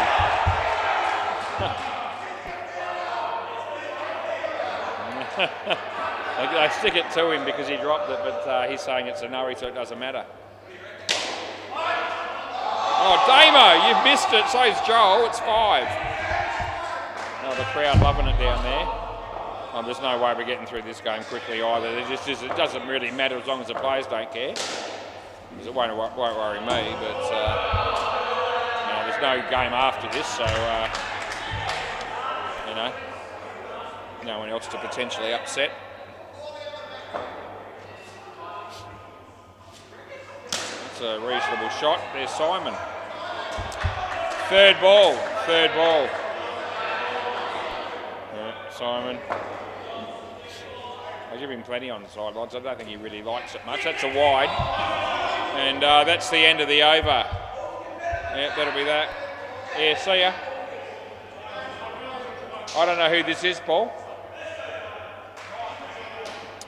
I stick it to him because he dropped it, but he's saying it's a no-ing, so it doesn't matter. Oh, Damo, you've missed it. So's Joel. It's 5. Oh, the crowd loving it down there. Oh, there's no way we're getting through this game quickly either. It doesn't really matter as long as the players don't care. Because it won't worry me, but there's no game after this, so no one else to potentially upset. That's a reasonable shot. There's Simon. Third ball. Simon. I give him plenty on the sidelines. I don't think he really likes it much. That's a wide. And that's the end of the over. Yeah, that'll be that. Yeah, see ya. I don't know who this is, Paul.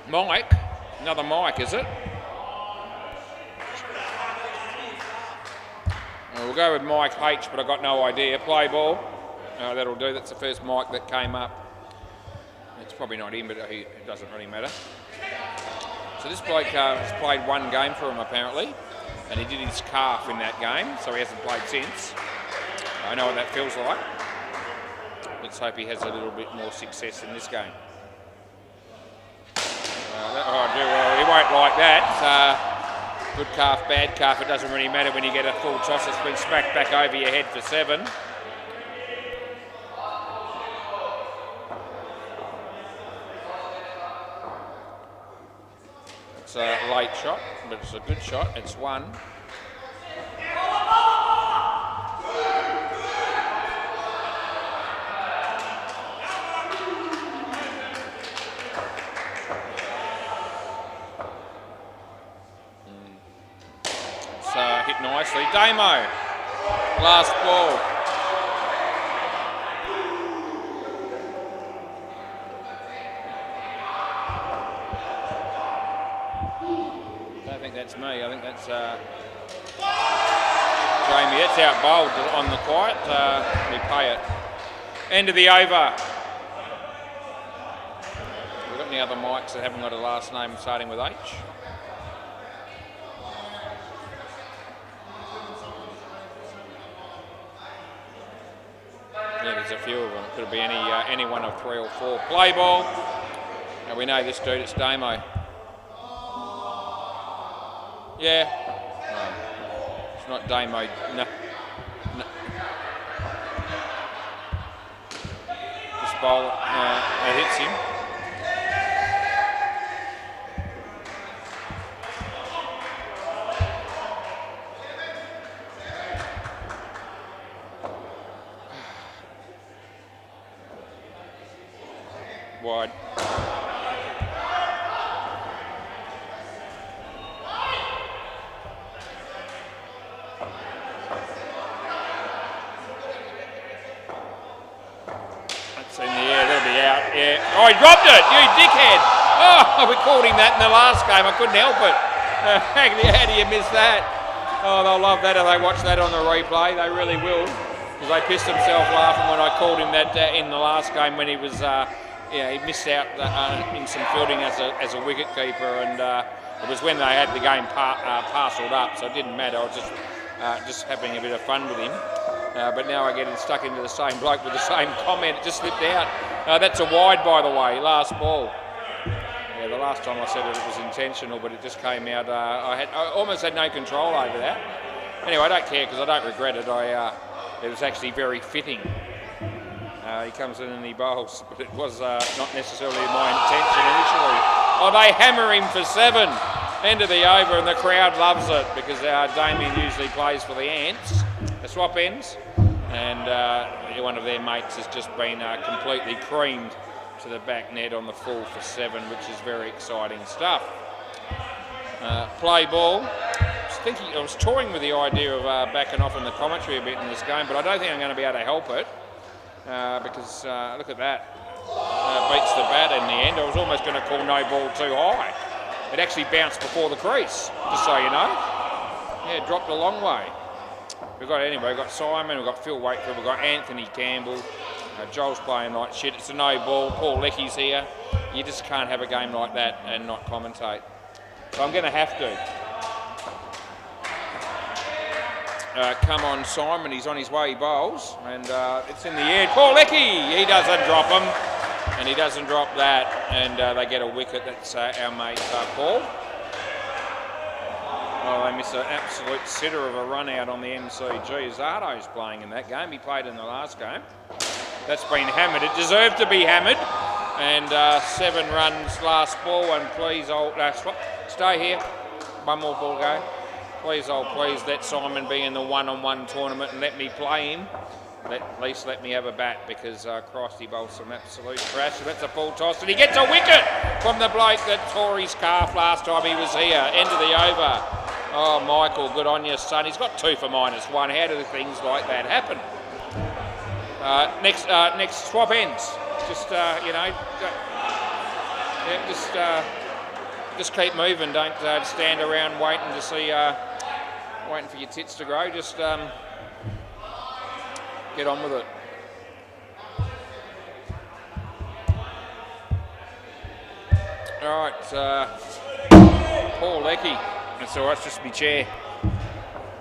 Mike. Another Mike, is it? We'll go with Mike H, but I've got no idea. Play ball. That'll do. That's the first Mike that came up. It's probably not him, but it doesn't really matter. So this bloke has played 1 game for him apparently, and he did his calf in that game, so he hasn't played since. I know what that feels like. Let's hope he has a little bit more success in this game. He won't like that. Good calf, bad calf, it doesn't really matter when you get a full toss that's been smacked back over your head for 7. It's a late shot, but it's a good shot. It's 1. It's hit nicely. Damo, last ball. That's me. me. I think that's Jamie. That's out bowled on the quiet. We pay it. End of the over. We've got any other mics that haven't got a last name starting with H? Yeah, there's a few of them. Could be any one of 3 or 4. Play ball. Now we know this dude, it's Damo. Yeah. No. It's not Damo. No. This bowl it hits him. Wide. That's in the air, that'll be out, yeah. Oh, he dropped it, you dickhead! Oh, we called him that in the last game, I couldn't help it. How do you miss that? Oh, they'll love that if they watch that on the replay, they really will. Because they pissed themselves laughing when I called him that in the last game when he was... he missed out in some fielding as a wicket keeper, and it was when they had the game parcelled up, so it didn't matter. I was just having a bit of fun with him. But now I get stuck into the same bloke with the same comment. It just slipped out. That's a wide, by the way, last ball. Yeah, the last time I said it was intentional, but it just came out. I almost had no control over that. Anyway, I don't care because I don't regret it. It was actually very fitting. He comes in and he bowls, but it was not necessarily my intention initially. Oh, they hammer him for 7. End of the over, and the crowd loves it because Damien usually plays for the Ants, the swap ends, and one of their mates has just been completely creamed to the back net on the full for 7, which is very exciting stuff. Play ball. I was toying with the idea of backing off in the commentary a bit in this game, but I don't think I'm going to be able to help it. Because look at that, beats the bat in the end. I was almost going to call no ball too high. It actually bounced before the crease, just so you know. Yeah, it dropped a long way. We've got Simon, we've got Phil Wakefield, we've got Anthony Campbell. Joel's playing like shit. It's a no ball. Paul Lecky's here. You just can't have a game like that and not commentate. So I'm going to have to. Come on, Simon, he's on his way, he bowls, and it's in the air. Paul Leckie, he doesn't drop him, and he doesn't drop that, and they get a wicket. That's our mate, Paul. Well, they miss an absolute sitter of a run out on the MCG. Zardo's playing in that game. He played in the last game. That's been hammered. It deserved to be hammered, and 7 runs last ball, and please, stay here. One more ball go. Please, please let Simon be in the one-on-one tournament and let me play him. At least let me have a bat because Christ, he bowls some absolute trash. That's a full toss and he gets a wicket from the bloke that tore his calf last time he was here. End of the over. Oh, Michael, good on you, son. He's got 2 for -1. How do things like that happen? Next swap ends. Just, just keep moving. Don't stand around waiting to see, waiting for your tits to grow. Just get on with it. All right, Paul Leckie. That's all right. It's just my chair.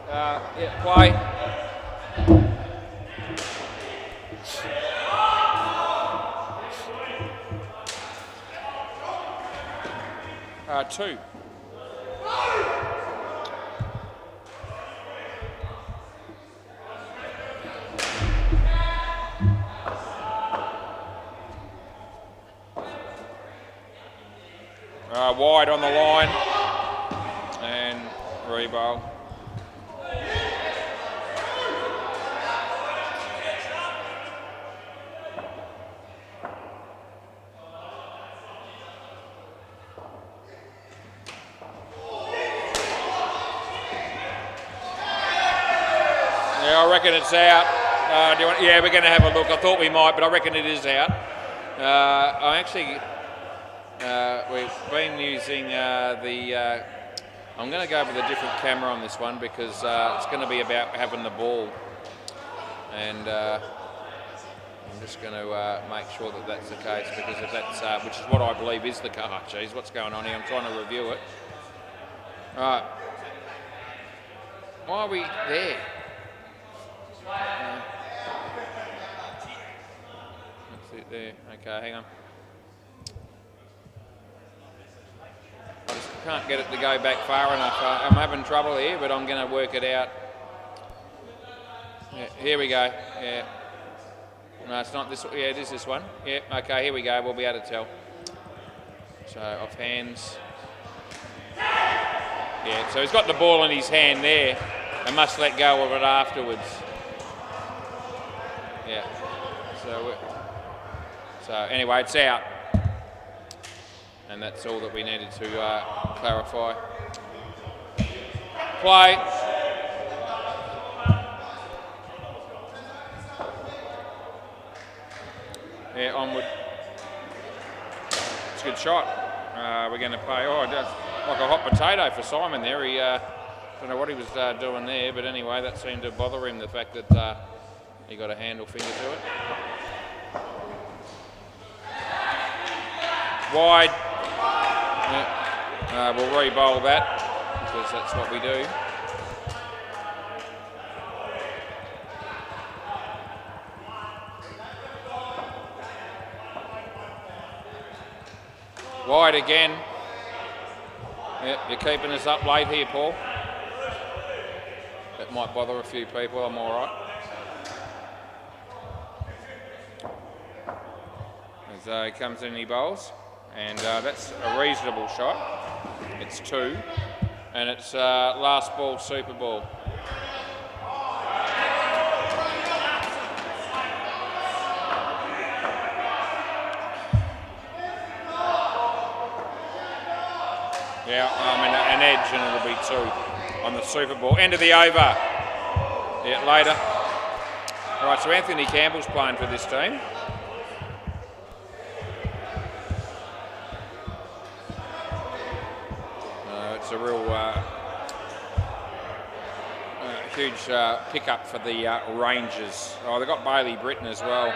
Yeah, play. 2. Wide on the line and rebowl. I reckon it's out. Yeah, we're going to have a look. I thought we might, but I reckon it is out. We've been using the I'm going to go with a different camera on this one because it's going to be about having the ball, and I'm just going to make sure that that's the case, because if that's which is what I believe is the car. Geez, what's going on here? I'm trying to review it. All right. Why are we there? That's it there. Okay, hang on. I just can't get it to go back far enough. I'm having trouble here, but I'm going to work it out. Yeah, here we go. Yeah. No, it's not this. Yeah, it is this one. Yeah. Okay, here we go. We'll be able to tell. So off hands. Yeah. So he's got the ball in his hand there. They must let go of it afterwards. Yeah. So anyway, it's out. And that's all that we needed to clarify. Play. Yeah, onward. It's a good shot. We're going to play. Oh, that's like a hot potato for Simon there. He don't know what he was doing there, but anyway, that seemed to bother him, the fact that he got a handle finger to it. Wide. Yeah. We'll re-bowl that because that's what we do. Wide again. Yep, you're keeping us up late here, Paul. That might bother a few people. I'm all right. As he comes in, he bowls. And that's a reasonable shot. It's 2. And it's last ball, super ball. Yeah, an edge, and it'll be 2 on the super ball. End of the over. Yeah, later. All right, so Anthony Campbell's playing for this team. It's a real huge pickup for the Rangers. Oh, they've got Bailey Britton as well.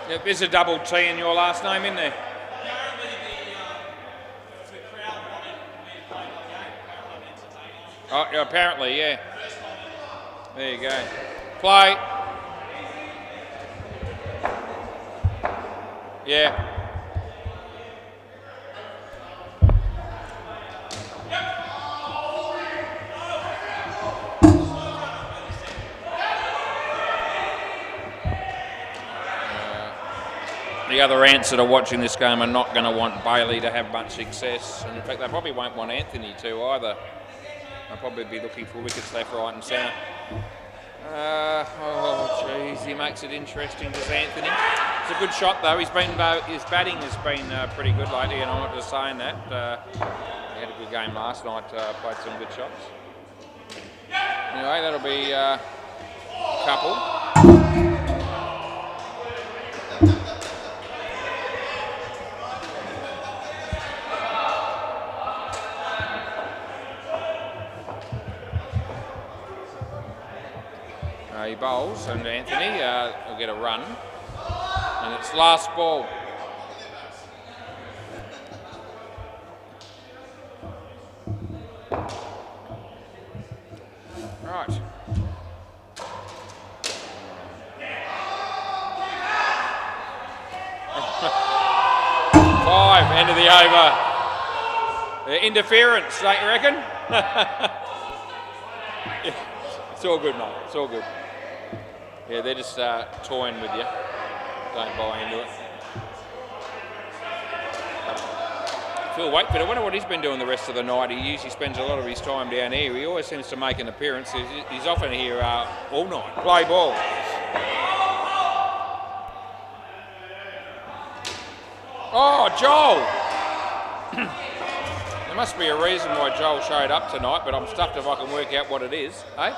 Yep, there's a double T in your last name, isn't there? Oh, yeah, apparently, yeah. There you go. Play. Yeah. The other ants that are watching this game are not going to want Bailey to have much success. And in fact, they probably won't want Anthony to either. I'll probably be looking for wickets left, right and centre. Oh, jeez, he makes it interesting, does Anthony. It's a good shot, though. His batting has been pretty good lately, and I'm not just saying that. He had a good game last night, played some good shots. Anyway, that'll be a couple. He bowls, and Anthony will get a run, and it's last ball. Right. Five, end of the over. Interference, don't you reckon? Yeah, it's all good, mate. It's all good. Yeah, they're just toying with you. Don't buy into it. Phil Wakefield, I wonder what he's been doing the rest of the night. He usually spends a lot of his time down here. He always seems to make an appearance. He's often here all night. Play ball. Oh, Joel. There must be a reason why Joel showed up tonight, but I'm stuffed if I can work out what it is, eh?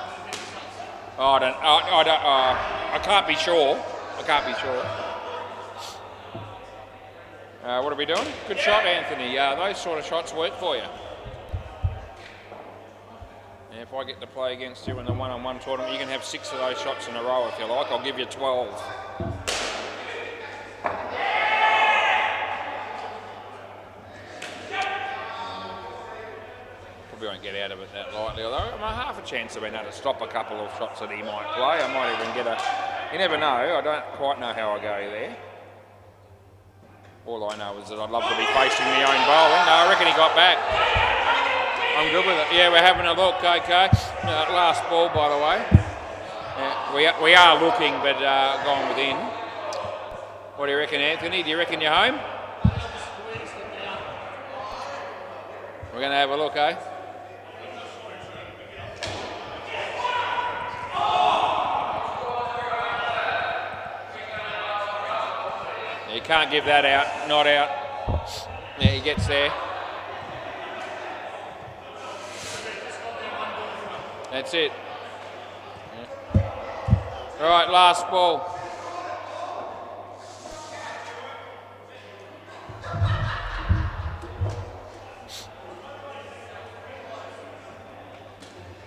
Oh, I can't be sure. I can't be sure. What are we doing? Good shot, Anthony. Those sort of shots work for you. And if I get to play against you in the one-on-one tournament, you can have 6 of those shots in a row if you like. I'll give you 12. Probably won't get out of it that lightly, although I'm half a chance of being able to stop a couple of shots that he might play. I might even get a... You never know. I don't quite know how I go there. All I know is that I'd love to be facing my own bowling. No, I reckon he got back. I'm good with it. Yeah, we're having a look, okay. Last ball, by the way. We are looking, but gone within. What do you reckon, Anthony? Do you reckon you're home? We're going to have a look, eh? You can't give that out, not out. Yeah, he gets there. That's it. Yeah. All right, last ball.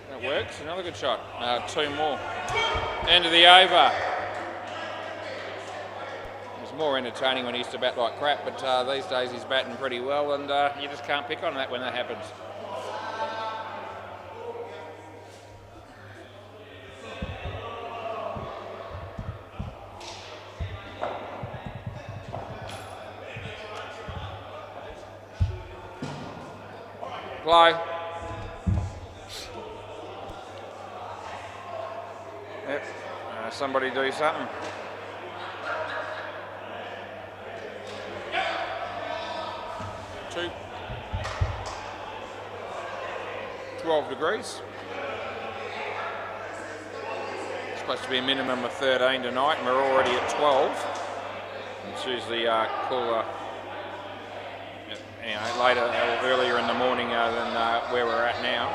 That works, another good shot. 2 more. End of the over. More entertaining when he used to bat like crap, but these days he's batting pretty well, and you just can't pick on that when that happens. Play. Yep. Somebody do something. 12 degrees. It's supposed to be a minimum of 13 tonight, and we're already at 12. It's usually cooler, later or earlier in the morning than where we're at now.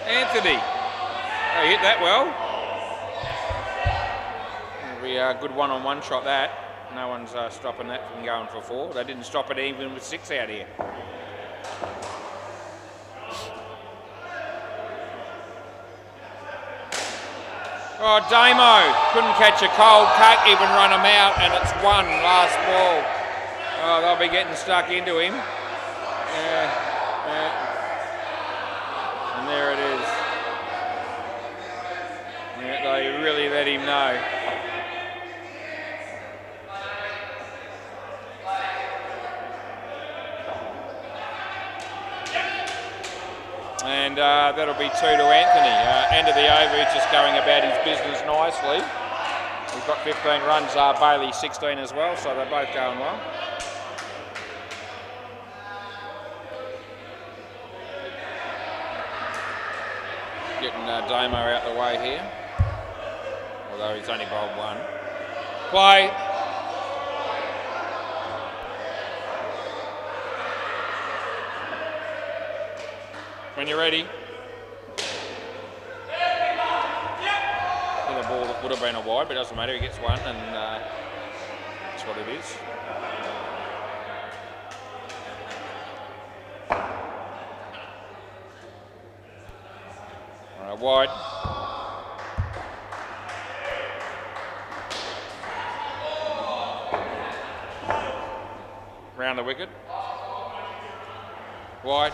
Anthony. Oh, hit that well. It'll be a good one-on-one shot, that. No one's stopping that from going for 4. They didn't stop it even with 6 out here. Oh, Damo couldn't catch a cold, can't even run him out, and it's 1 last ball. Oh, they'll be getting stuck into him. And there it is. They really let him know. And that'll be 2 to Anthony. End of the over, he's just going about his business nicely. We've got 15 runs, Bailey 16 as well, so they're both going well. Getting Damo out the way here. Although he's only bowled 1. Play. When you're ready. The ball that would have been a wide, but it doesn't matter. He gets 1, and that's what it is. All right, wide. Round the wicket. Wide.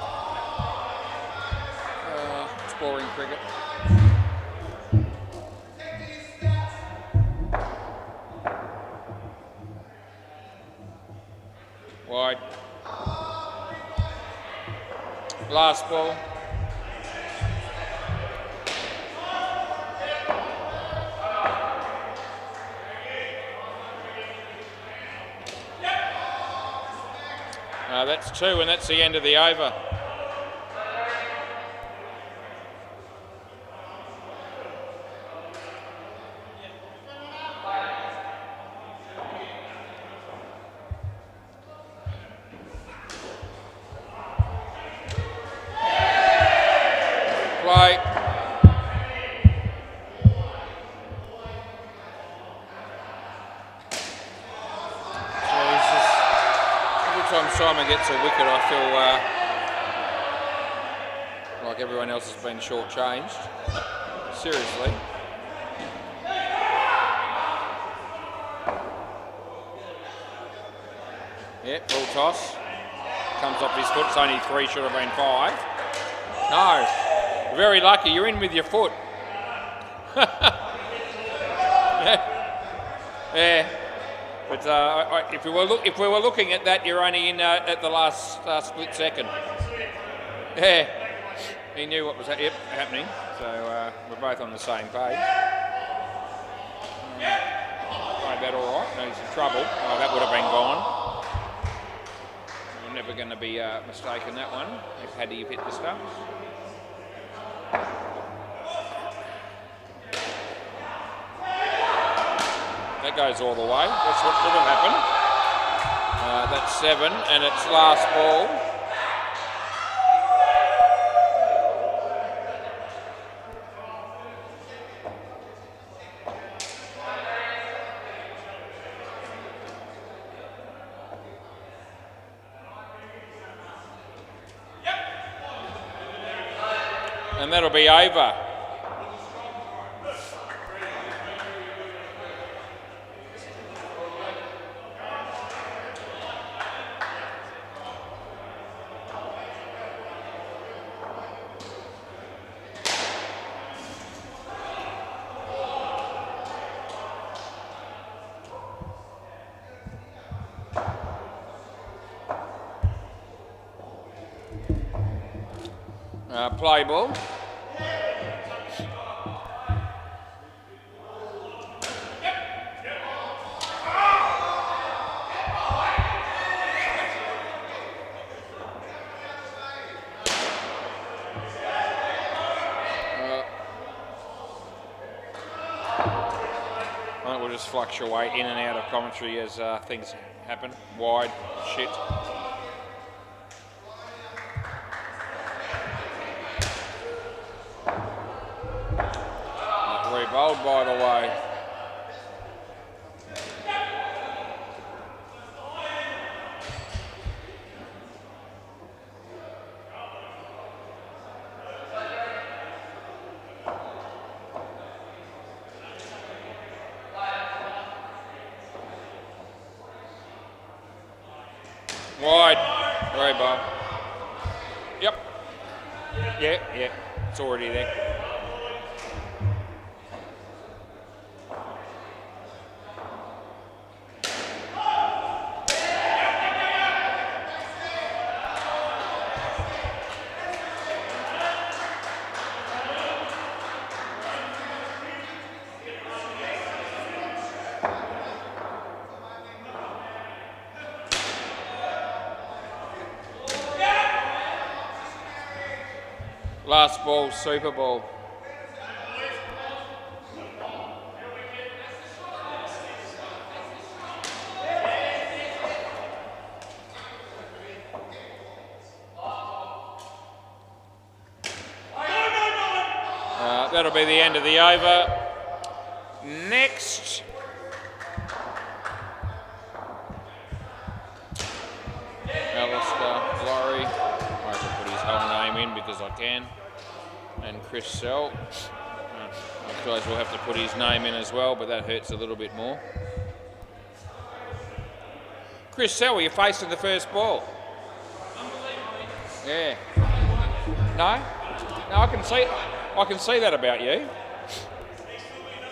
Exploring cricket. Wide. Last ball. That's 2, and that's the end of the over. time Simon gets a wicket, I feel like everyone else has been shortchanged. Seriously. Yep, ball toss. Comes off his foot. It's only 3, should have been 5. No. Very lucky. You're in with your foot. Yeah. But if we were looking at that, you're only in at the last split second. Yeah. He knew what was happening. So we're both on the same page. Played that all right. No, he's in trouble. Oh, that would have been gone. I'm never going to be mistaken that one. If Paddy hit the stumps. That goes all the way. That's what should have happened. That's 7, and it's last ball. And that'll be over. Play ball. I think we'll just fluctuate in and out of commentary as things happen. Wide, shit. Bowled, by the way. Wide. Very ball. Yep. Yeah. It's already there. Last ball, Super Bowl. That'll be the end of the over. Next. Alistair Laurie. I have to put his whole name in because I can. And Chris Sell. I suppose we'll have to put his name in as well, but that hurts a little bit more. Chris Sell, you're facing the first ball. Yeah. No, I can see that about you.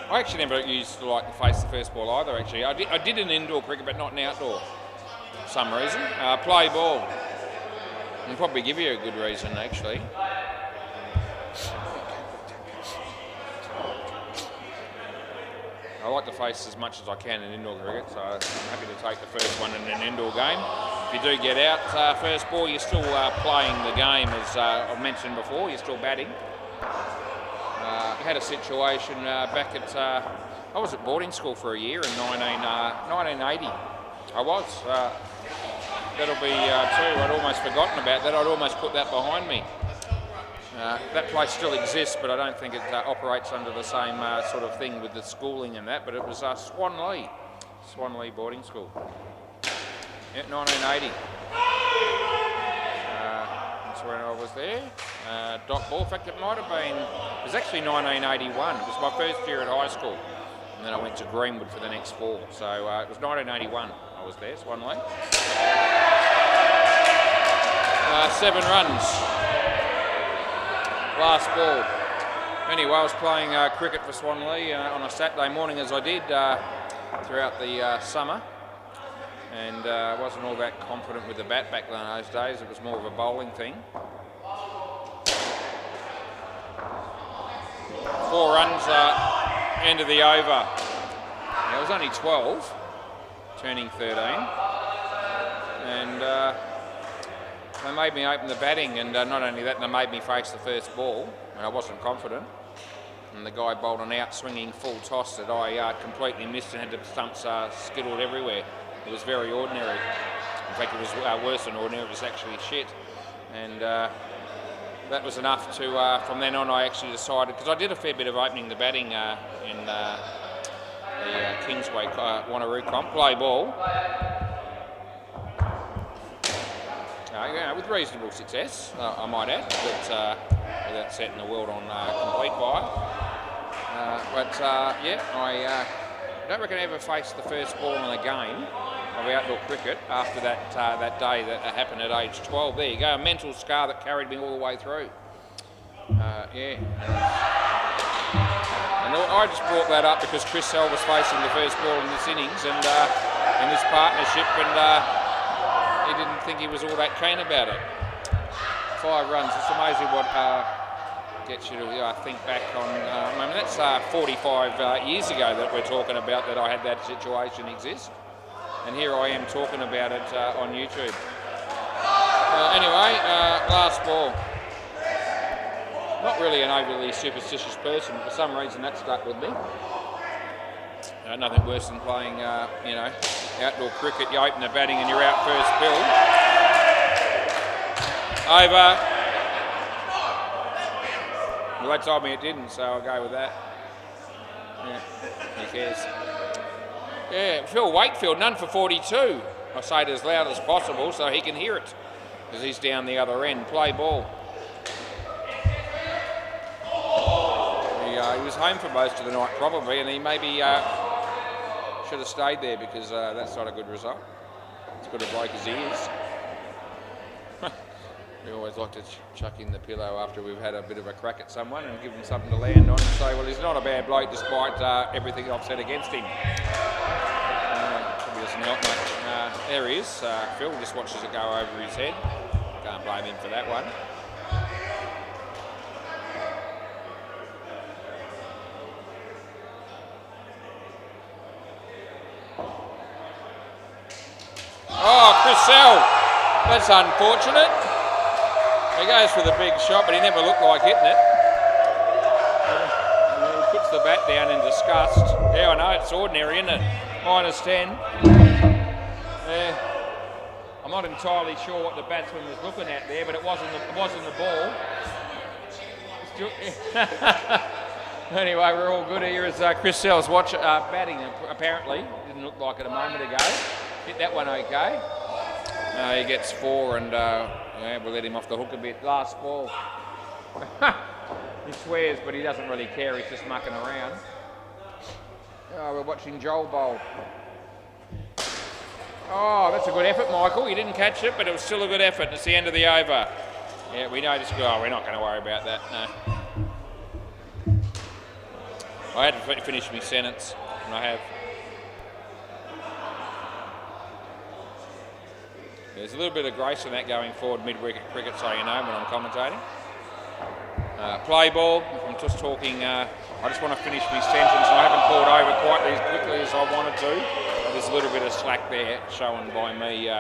I actually never used to like to face the first ball either. Actually, I did in indoor cricket, but not in outdoor. For some reason. Play ball. I'll probably give you a good reason actually. I like to face as much as I can in indoor cricket, so I'm happy to take the first one in an indoor game. If you do get out first ball, you're still playing the game, as I've mentioned before, you're still batting. I had a situation back at, I was at boarding school for a year in 1980. I was. That'll be 2. I'd almost forgotten about that. I'd almost put that behind me. That place still exists, but I don't think it operates under the same sort of thing with the schooling and that, but it was Swan Lee boarding school. Yeah, 1980. That's when I was there. Dot ball. In fact, it might have been. It was actually 1981. It was my first year at high school, and then I went to Greenwood for the next 4. So it was 1981. I was there, Swan Lee. 7 runs. Last ball. Anyway, I was playing cricket for Swan Lee on a Saturday morning, as I did throughout the summer, and I wasn't all that confident with the bat back in those days. It was more of a bowling thing. 4 runs, end of the over. Now, it was only 12, turning 13, and they made me open the batting, and not only that, they made me face the first ball, and I wasn't confident. And the guy bowled an out swinging full toss that I completely missed and had the stumps skittled everywhere. It was very ordinary. In fact, it was worse than ordinary. It was actually shit. And that was enough to, from then on, I actually decided, because I did a fair bit of opening the batting in the Kingsway Wanneroo comp, play ball. With reasonable success, I might add, but without setting the world on complete fire. I don't reckon I ever faced the first ball in a game of outdoor cricket after that day that happened at age 12. There you go, a mental scar that carried me all the way through. And I just brought that up because Chris Sell was facing the first ball in this innings and in this partnership, and he didn't think he was all that keen about it. 5 runs. It's amazing what gets you to think back on. I mean, that's 45 years ago that we're talking about that I had that situation exist, and here I am talking about it on YouTube. Anyway, last ball. Not really an overly superstitious person, but for some reason that stuck with me. Nothing worse than playing, outdoor cricket. You open the batting and you're out first bill. Over. Well, they told me it didn't, so I'll go with that. Yeah, who cares? Yeah, Phil Wakefield, none for 42. I say it as loud as possible so he can hear it, because he's down the other end. Play ball. He was home for most of the night probably, and he maybe should have stayed there, because that's not a good result. As good a bloke as he is. We always like to chuck in the pillow after we've had a bit of a crack at someone and give them something to land on and say, well, he's not a bad bloke despite everything I've said against him. Probably doesn't help much. There he is. Phil just watches it go over his head. Can't blame him for that one. Oh, Chris Sell. That's unfortunate. He goes for the big shot, but he never looked like hitting it. He puts the bat down in disgust. Yeah, I know, it's ordinary, isn't it? -10. I'm not entirely sure what the batsman was looking at there, but it wasn't the ball. Anyway, we're all good here as Chris Sell's batting, apparently. Didn't look like it a moment ago. Hit that one okay. He gets 4 and we'll let him off the hook a bit. Last ball. He swears, but he doesn't really care. He's just mucking around. We're watching Joel bowl. Oh, that's a good effort, Michael. You didn't catch it, but it was still a good effort. It's the end of the over. Yeah, we know this. Oh, we're not going to worry about that. No. I had to finish my sentence, and I have. There's a little bit of grace in that going forward mid-wicket cricket, so you know, when I'm commentating. Play ball. I'm just talking. I just want to finish my sentence, and I haven't called over quite as quickly as I wanted to. But there's a little bit of slack there shown by me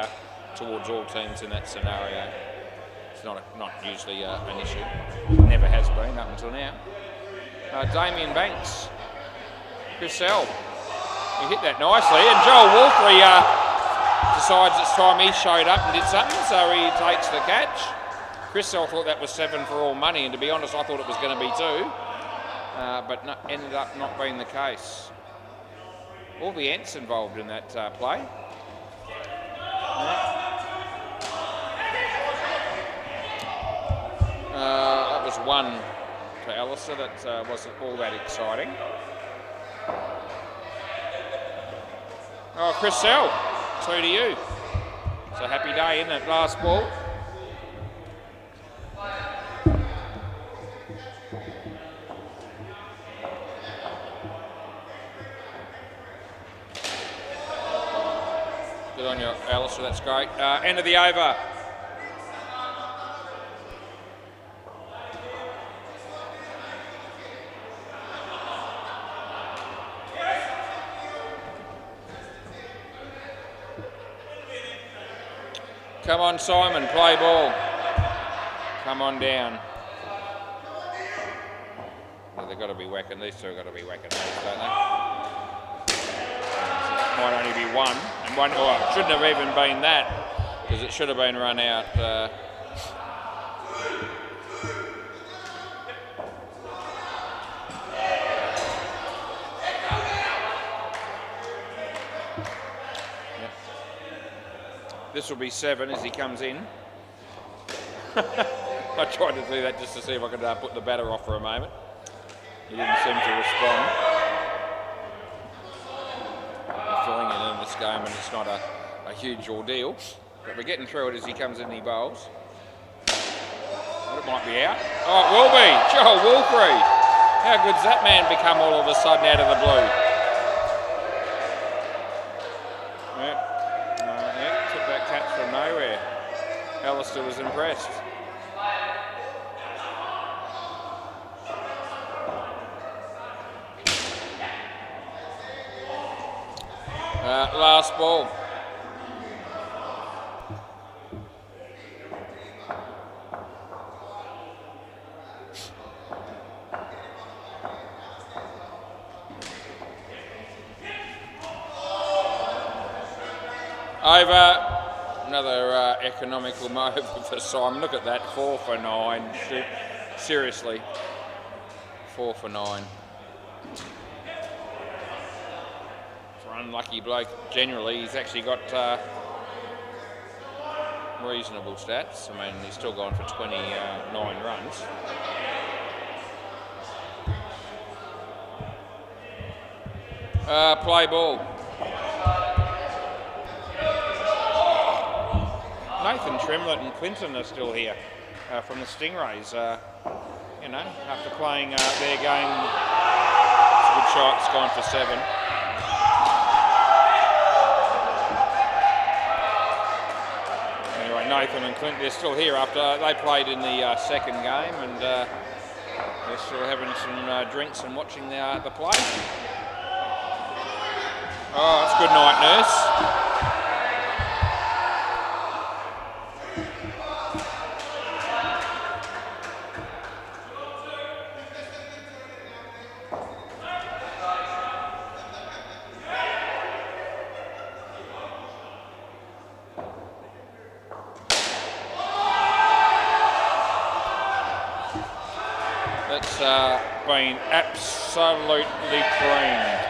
towards all teams in that scenario. It's not usually an issue. It never has been up until now. Damien Banks. Chris Sell. He hit that nicely, and Joel Wolfley decides it's time he showed up and did something, so he takes the catch. Chris Sell thought that was 7 for all money, and to be honest, I thought it was going to be 2, but ended up not being the case. All the ants involved in that play. That was 1 to Alistair. That wasn't all that exciting. Oh, Chris Sell, 2 to you. It's a happy day, isn't it? Last ball. Good on you, Alistair, that's great. End of the over. Come on, Simon, play ball. Come on down. Well, they've got to be whacking, these two have got to be whacking these, don't they? Might only be one, and one, oh, it shouldn't have even been that, because it should have been run out. This will be 7 as he comes in. I tried to do that just to see if I could put the batter off for a moment. He didn't seem to respond. We're filling it in this game and it's not a huge ordeal. But we're getting through it as he comes in and he bowls. But it might be out. Oh, it will be. Joel Wilfried. How good's that man become all of a sudden out of the blue? Took that catch from nowhere. Alistair was impressed. Last ball. Over. Another economical move for Simon. Look at that, 4 for 9. Seriously, 4 for 9. Unlucky bloke. Generally, he's actually got reasonable stats. I mean, he's still gone for 29 runs. Play ball. Nathan Tremlett and Clinton are still here from the Stingrays. You know, after playing their game, it's a good shot. It's gone for 7. Nathan and Clint, they're still here after they played in the second game, and they're still having some drinks and watching the play. Oh, that's good night, nurse. Been absolutely creamed.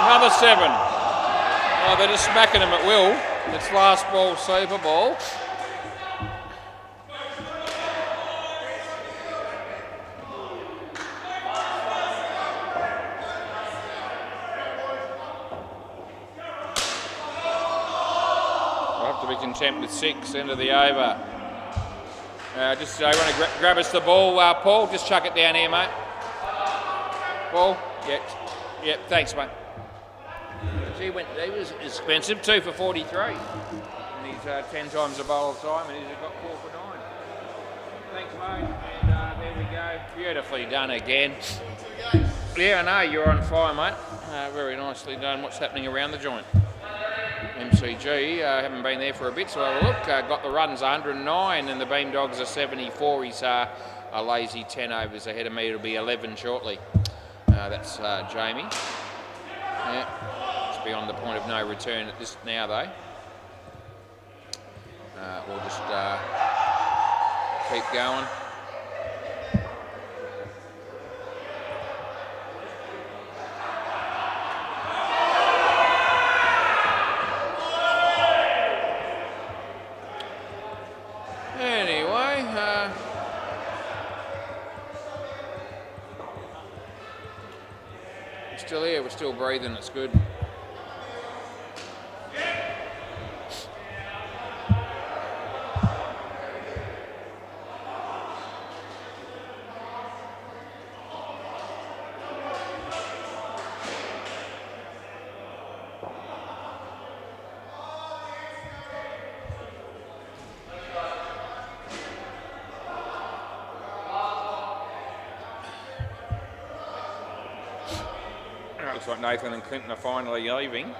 Another 7. Oh, they're just smacking him at will. It's last ball, Super Bowl. We'll have to be content with 6, end of the over. Just want to grab us the ball, Paul. Just chuck it down here, mate. Paul, yep, thanks, mate. He was expensive, 2 for 43. And he's 10 times the bowl of time, and he's got 4 for 9. Thanks, mate. And there we go. Beautifully done again. Yeah, I know, you're on fire, mate. Very nicely done. What's happening around the joint? MCG, haven't been there for a bit, so have a look. Got the runs 109, and the Beam Dogs are 74. He's a lazy 10 overs ahead of me. It'll be 11 shortly. That's Jamie. Yeah, it's beyond the point of no return at this now, though. We'll just keep going. Anyway, we're still here, we're still breathing, it's good. Looks like Nathan and Clinton are finally leaving.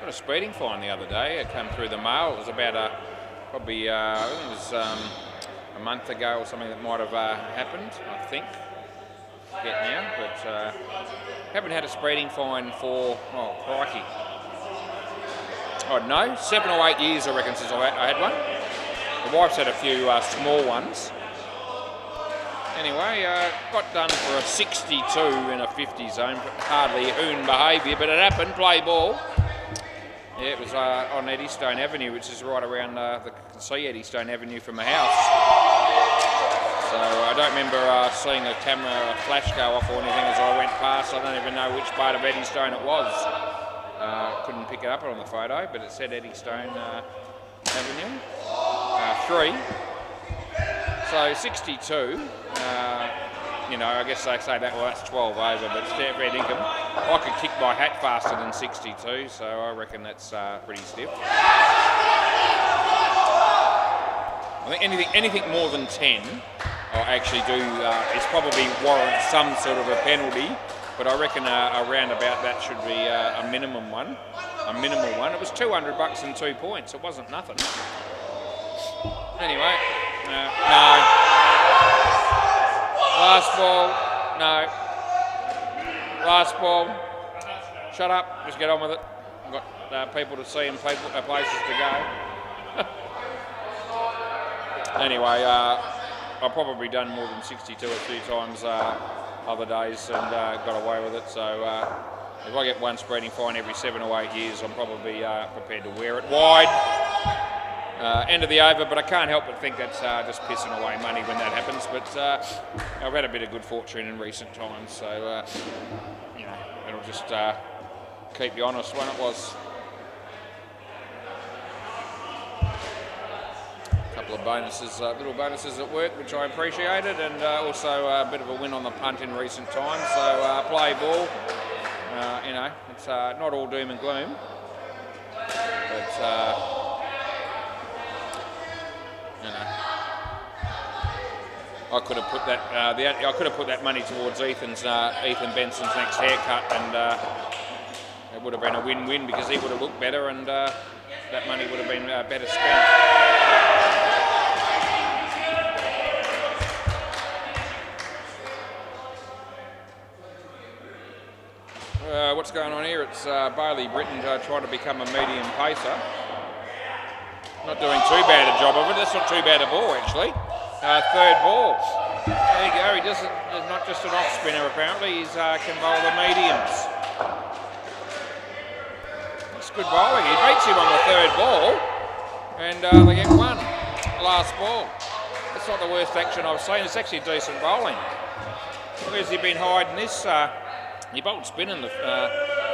Got a speeding fine the other day. It came through the mail. It was about probably I think it was a month ago or something that might have happened, I think. Forget now, but haven't had a speeding fine for, oh crikey, I don't know, 7 or 8 years I reckon since I had one. The wife's had a few small ones. Anyway, got done for a 62 in a 50 zone. Hardly hoon behaviour, but it happened. Play ball. Yeah, it was on Eddystone Avenue, which is right around you can see Eddystone Avenue from the house. So I don't remember seeing a camera flash go off or anything as I went past. I don't even know which part of Eddystone it was. Couldn't pick it up on the photo, but it said Eddystone Avenue 3. So 62. You know, I guess they say that, well, that's 12 over, but it's fair dinkum. I could kick my hat faster than 62, so I reckon that's pretty stiff. I think anything more than 10, I actually do, is probably warrant some sort of a penalty. But I reckon around about that should be a minimum one, a minimal one. It was $200 and 2 points. It wasn't nothing. Anyway, no. Last ball, no. Last ball. Shut up. Just get on with it. I've got people to see and places to go. Anyway, I've probably done more than 62 a few times. Other days and got away with it, so if I get one speeding fine every 7 or 8 years, I'm probably prepared to wear it wide. End of the over, but I can't help but think that's just pissing away money when that happens, but I've had a bit of good fortune in recent times, so you know, it'll just keep you honest when it was. Of bonuses, little bonuses at work, which I appreciated, and also a bit of a win on the punt in recent times. So play ball, you know, it's not all doom and gloom, but you know, I could have put that I could have put that money towards Ethan Benson's next haircut, and it would have been a win-win because he would have looked better, and that money would have been better spent. What's going on here? It's Bailey Britton trying to become a medium pacer. Not doing too bad a job of it. That's not too bad a ball, actually. Third ball. There you go. He's not just an off spinner, apparently. He can bowl the mediums. That's good bowling. He beats him on the third ball, and they get one. Last ball. That's not the worst action I've seen. It's actually decent bowling. Where's he been hiding this? He bowled spinning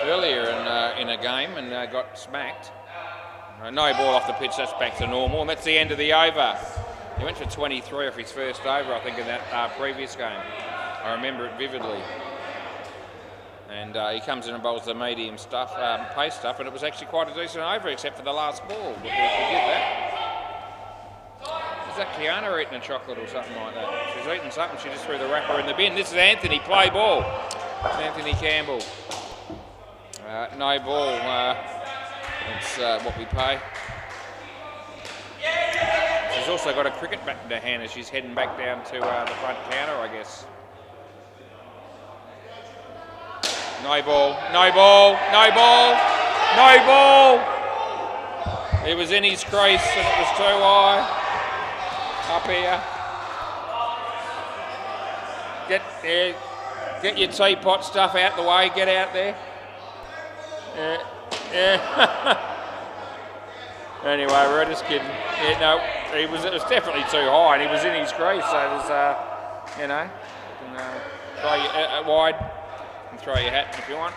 earlier in a game and got smacked. No ball off the pitch, that's back to normal, and that's the end of the over. He went for 23 off his first over, I think, in that previous game. I remember it vividly. And he comes in and bowls the medium stuff, pace stuff, and it was actually quite a decent over, except for the last ball. But we'll forgive that. Is that Kiana eating a chocolate or something like that? She's eating something, she just threw the wrapper in the bin. This is Anthony, play ball. Anthony Campbell. No ball. That's what we pay. She's also got a cricket bat in her hand as she's heading back down to the front counter, I guess. No ball, no ball, no ball, no ball. It was in his crease and it was too high. Up here. Get your teapot stuff out the way, get out there. Yeah. Anyway, we're just kidding. Yeah, no, it was definitely too high and he was in his crease, so it was, you know, you can, throw your wide and throw your hat if you want.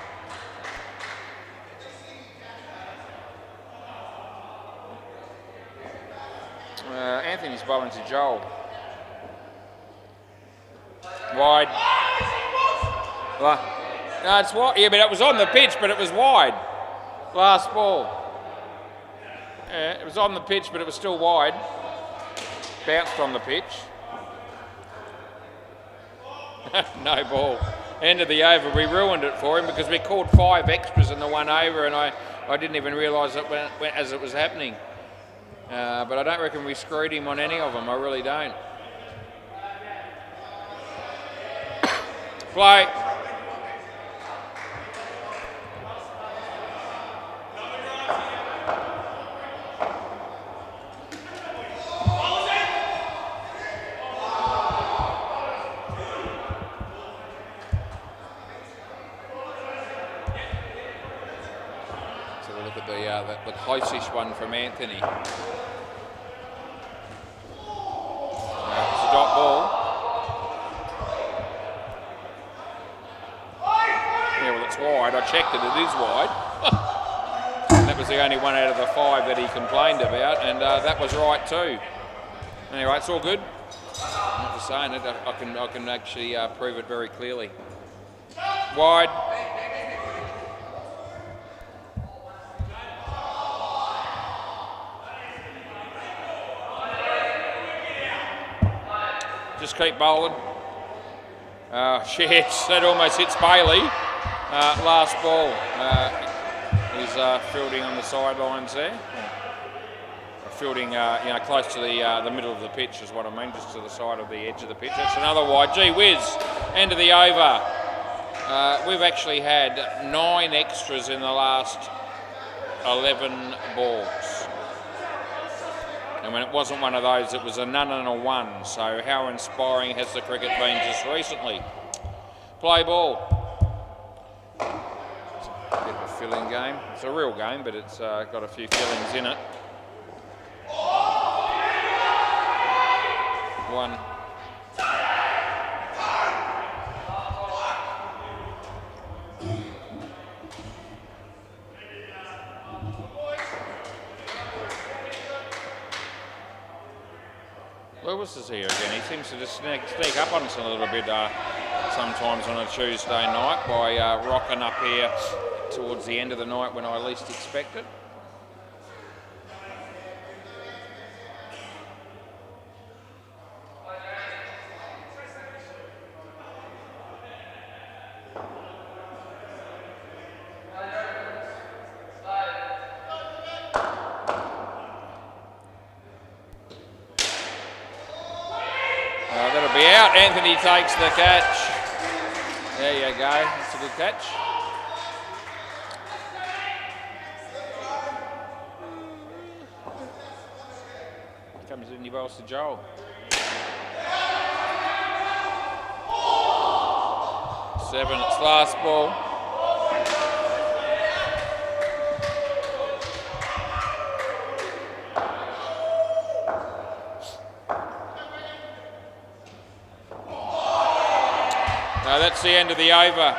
Anthony's bowling to Joel. Wide. No, it's wide. Yeah, but it was on the pitch, but it was wide. Last ball. It was on the pitch, but it was still wide. Bounced on the pitch. No ball. End of the over. We ruined it for him because we called 5 extras in the one over, and I didn't even realise it as it was happening. But I don't reckon we screwed him on any of them. I really don't. Play. So we'll look at the closest one from Anthony. It's a dot ball. Yeah, well, it's wide. I checked it. It is wide. And that was the only one out of the 5 that he complained about, and that was right too. Anyway, it's all good. I'm not just saying it. I can actually prove it very clearly. Wide. Just keep bowling. Shit, that almost hits Bailey. Last ball. He's fielding on the sidelines there. Fielding, close to the middle of the pitch is what I mean, just to the side of the edge of the pitch. That's another wide. Gee whiz, end of the over. We've actually had 9 extras in the last 11 balls. And when it wasn't one of those, it was a none and a 1. So how inspiring has the cricket been just recently? Play ball. It's a bit of a filling game. It's a real game, but it's got a few fillings in it. 1. Lewis is here again. He seems to just sneak up on us a little bit sometimes on a Tuesday night by rocking up here towards the end of the night when I least expect it. That'll be out. Anthony takes the catch. There you go. That's a good catch. Comes in, he bowls to Joel. 7, it's last ball. No, that's the end of the over.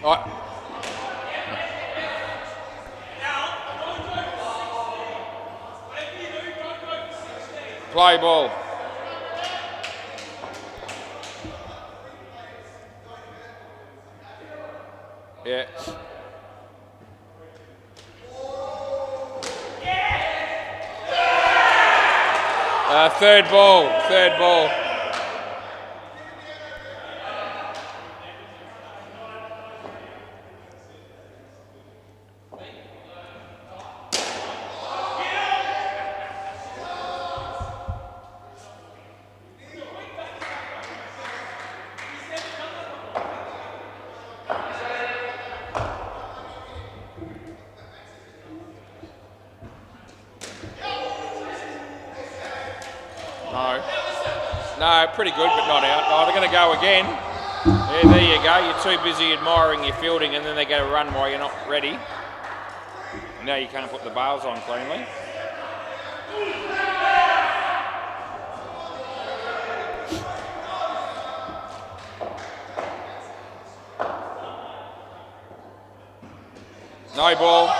Right. Play ball. Yeah. Third ball. No, pretty good, but not out. Oh, they're going to go again. Yeah, there you go. You're too busy admiring your fielding, and then they go to run while you're not ready. Now you can't put the bales on cleanly. No ball.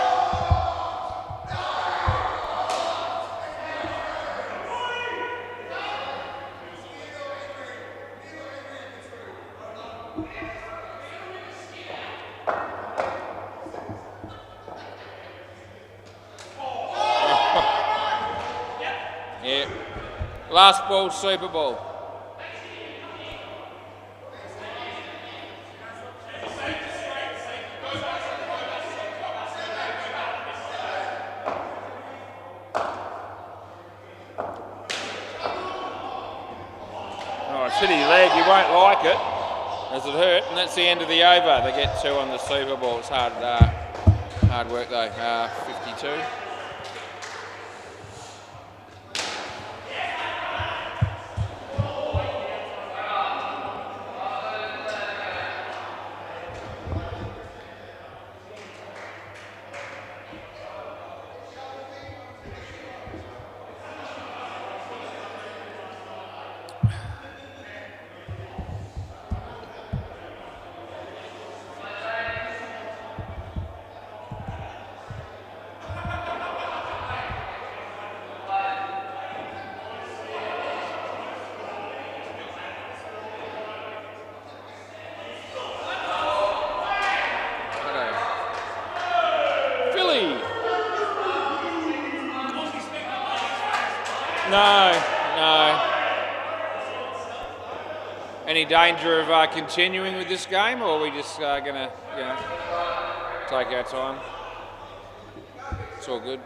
Yeah. Last ball, Super Bowl. Oh, shitty leg, you won't like it, as it hurt, and that's the end of the over. They get 2 on the Super Bowl. It's hard work though, 52. No. Any danger of continuing with this game, or are we just going to, take our time? It's all good.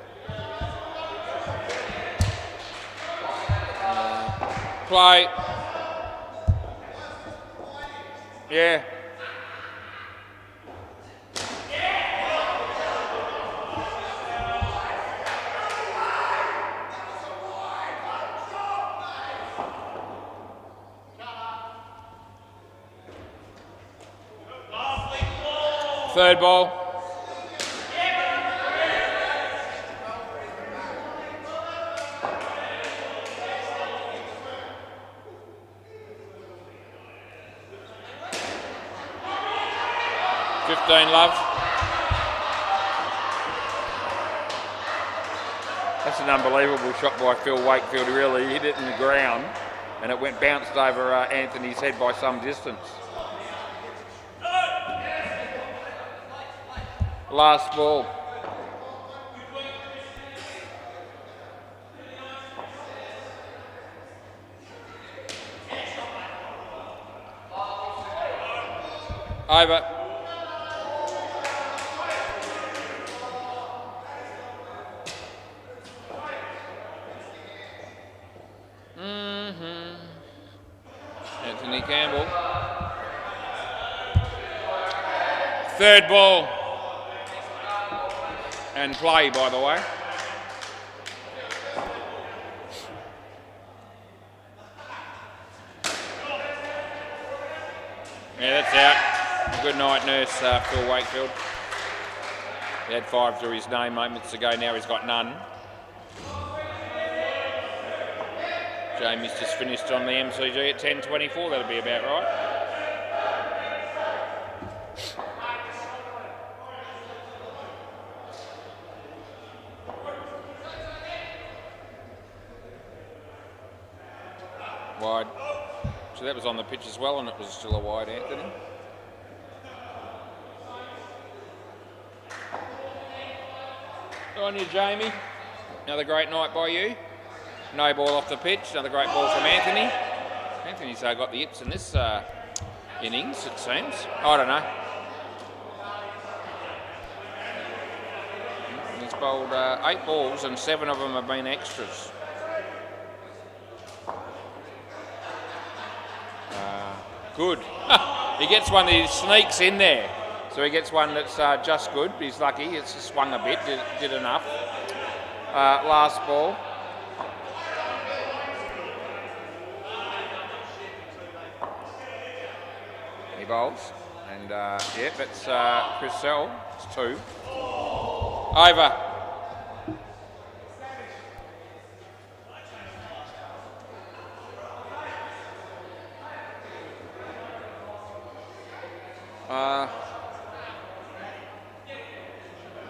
Play. Yeah. Third ball. Love. That's an unbelievable shot by Phil Wakefield. He really hit it in the ground and it bounced over Anthony's head by some distance. Last ball. Over. Anthony Campbell. Third ball. And play, by the way. Yeah, that's out. Good night, nurse, Phil Wakefield. He had 5 to his name moments ago, now he's got none. Jamie's just finished on the MCG at 10:24, that'll be about right. Wide. So that was on the pitch as well, and it was still a wide, Anthony. Good on you, Jamie. Another great night by you. No ball off the pitch. Another great ball from Anthony. Anthony's got the hips in this innings, it seems. I don't know. He's bowled 8 balls and 7 of them have been extras. Good. He gets one that he sneaks in there. So he gets one that's just good. He's lucky. It's just swung a bit. Did enough. Last ball. He bowls. And yeah, that's Chris Sell. It's 2. Over.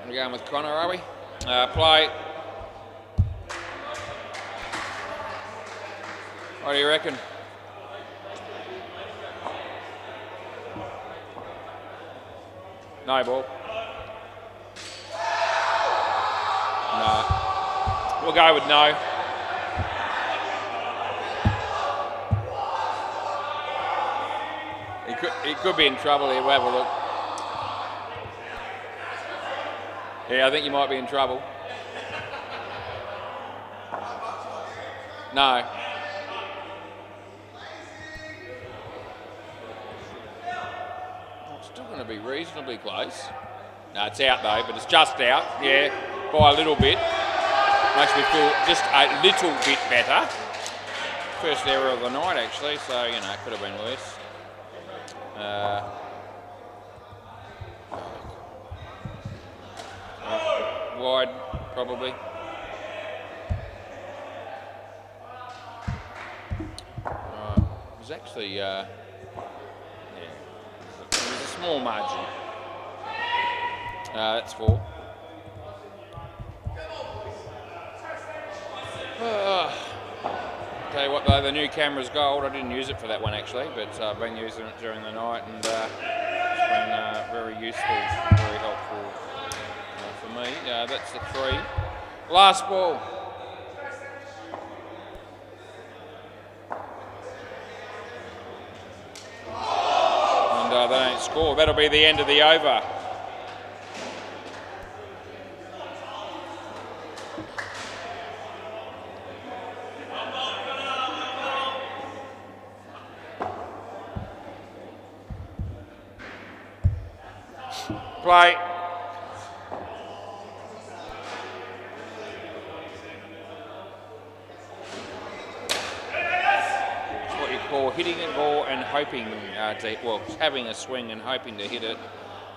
We're going with Connor, are we? Play. What do you reckon? No ball. No. We'll go with no. He could be in trouble here. We'll have a look. Yeah, I think you might be in trouble. No. It's still going to be reasonably close. No, it's out though, but it's just out. Yeah, by a little bit. Makes me feel just a little bit better. First error of the night, actually, so, you know, it could have been worse. Wide, probably. It was actually, yeah, it was a small margin. That's 4. Tell you what though, the new camera's gold. I didn't use it for that one actually, but I've been using it during the night and it's been very useful, very helpful for me. That's the 3. Last ball. And they don't score. That'll be the end of the over. Play. It's what you call hitting a ball and hoping having a swing and hoping to hit it,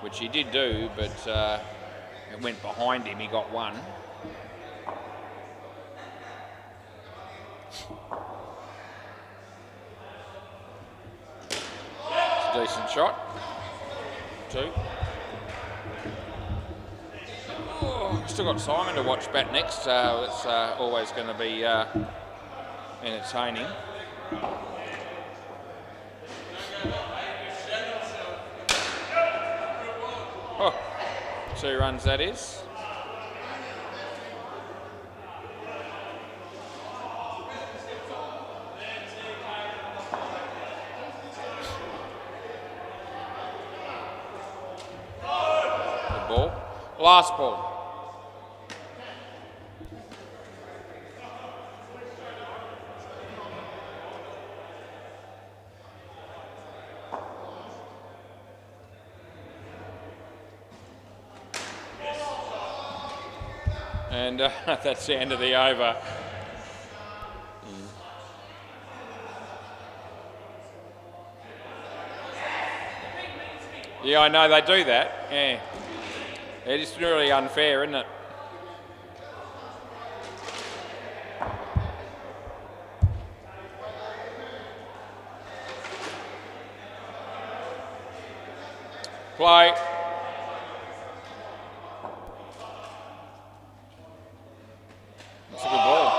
which he did do, but it went behind him. He got 1. It's a decent shot. 2. Still got Simon to watch bat next, so it's always going to be entertaining. Oh, 2 runs that is. Good ball. Last ball. And that's the end of the over. Yeah, I know they do that. Yeah, it's really unfair, isn't it? Play. That's a good ball.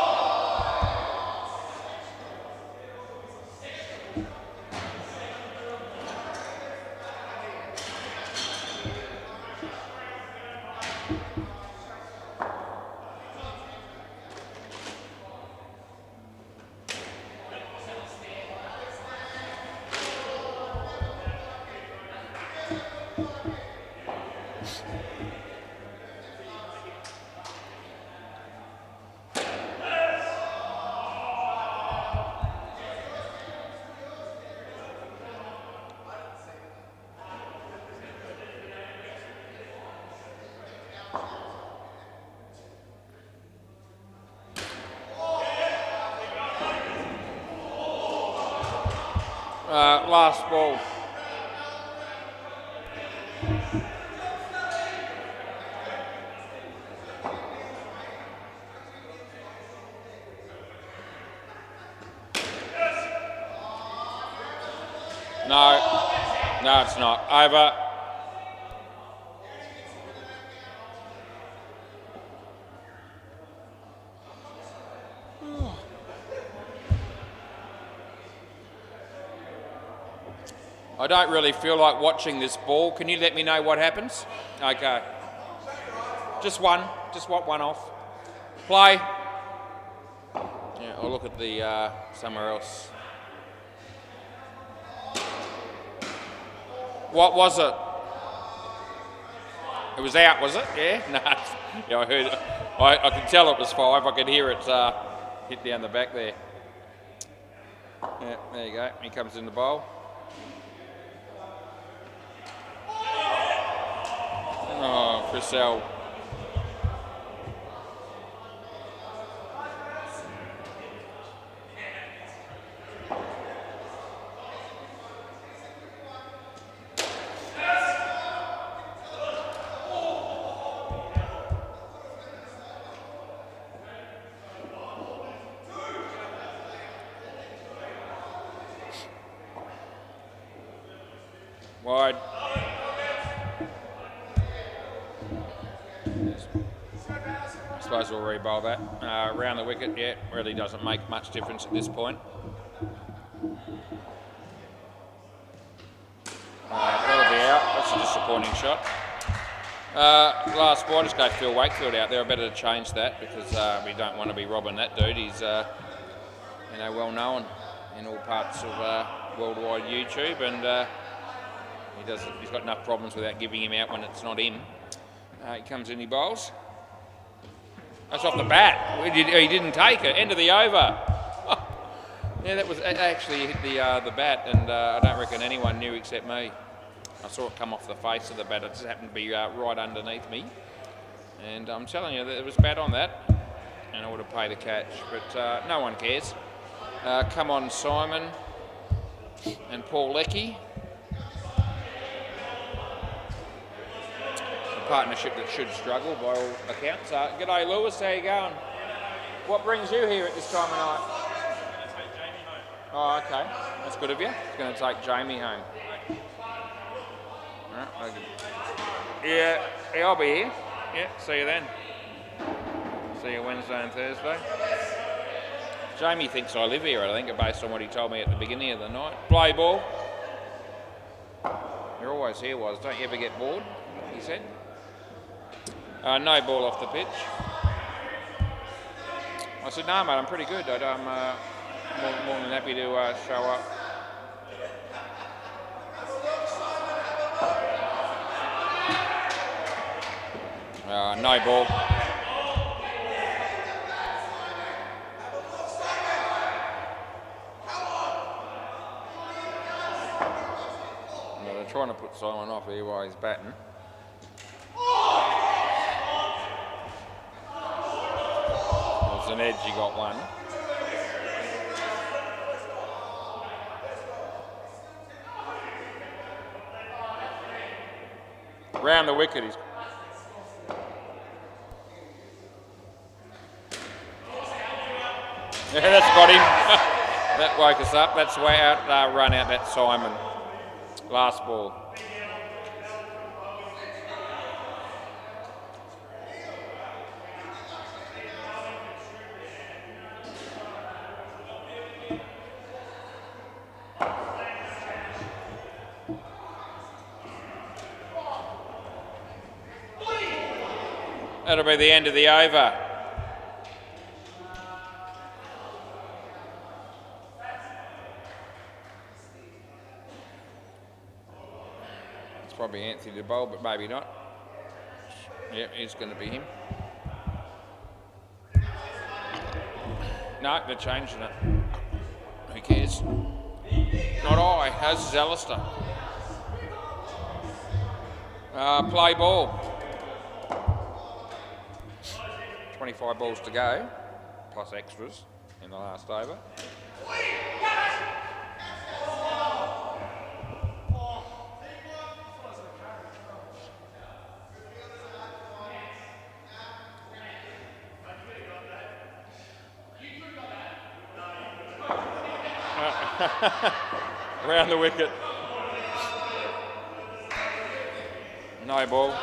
Last ball. No, it's not. Over. I don't really feel like watching this ball. Can you let me know what happens? Okay. Just one off. Play. Yeah, I'll look at the somewhere else. What was it? It was out, was it? Yeah? No. Yeah, I heard it. I could tell it was 5. I could hear it hit down the back there. Yeah, there you go. He comes in the bowl. Oh, Chriselle. Wide. I suppose we'll re-bowl that. Around the wicket, yeah, really doesn't make much difference at this point. That'll be out. That's a disappointing shot. Last ball, just go Phil Wakefield out there. I better change that because we don't want to be robbing that dude. He's well known in all parts of worldwide YouTube, and he's got enough problems without giving him out when it's not him. He comes in, he bowls. That's off the bat. He didn't take it. End of the over. Yeah, that was actually hit the bat, and I don't reckon anyone knew except me. I saw it come off the face of the bat. It just happened to be right underneath me, and I'm telling you, there was a bat on that, and I would have paid a catch. But no one cares. Come on, Simon and Paul Leckie. Partnership that should struggle by all accounts. G'day Lewis, how you going? What brings you here at this time of night? Take Jamie home. Oh, okay. That's good of you. It's going to take Jamie home. All right. Yeah, I'll be here. Yeah, see you then. See you Wednesday and Thursday. Jamie thinks I live here, I think, based on what he told me at the beginning of the night. Play ball. You're always here, Was. Don't you ever get bored? He said. No ball off the pitch. I said, no, mate, I'm pretty good. I'm more than happy to show up. No ball. No, they're trying to put Simon off here while he's batting. An edge, he got one. Round the wicket, he's. Yeah, that's got him. That woke us up. That's way out, run out that Simon. Last ball. That'll be the end of the over. It's probably Anthony to bowl, but maybe not. Yeah, it's going to be him. No, they're changing it. Who cares? Not I. How's Alistair? Play ball. 25 balls to go, plus extras in the last over. Around the wicket. No ball.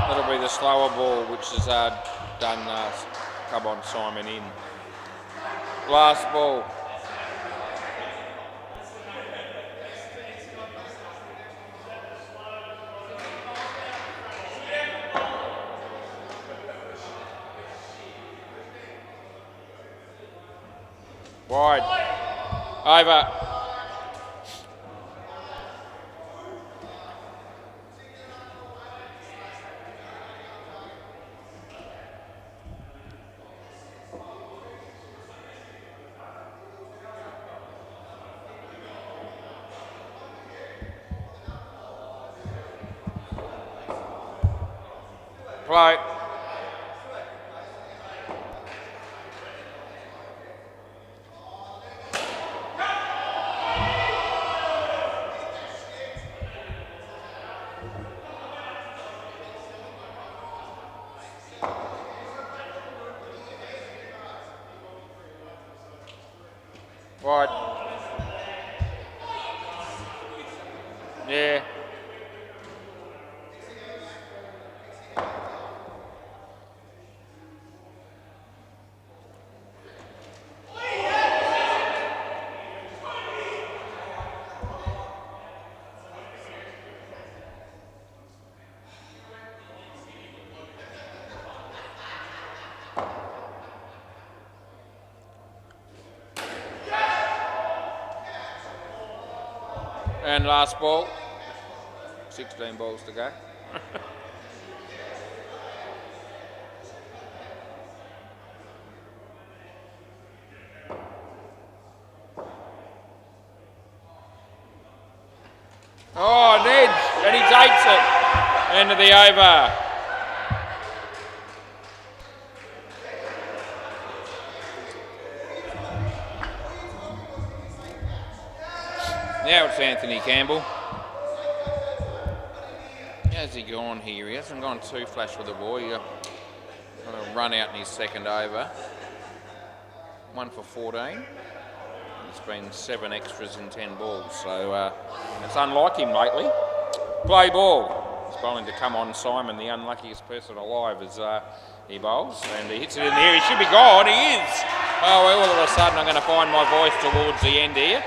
That'll be the slower ball, which is done. Come on, Simon in. Last ball. Wide. Over. Play. Wide. Yeah. And last ball. 16 balls to go. Oh, Ned, and he takes it. End of the over. Now it's Anthony Campbell. How's he gone here? He hasn't gone too flash with the ball. He's going to run out in his second over. 1 for 14. It's been 7 extras in 10 balls, so it's unlike him lately. Play ball. He's bowling to come on Simon, the unluckiest person alive, as he bowls, and he hits it in the air. He should be gone. He is. Oh, well, all of a sudden I'm going to find my voice towards the end here.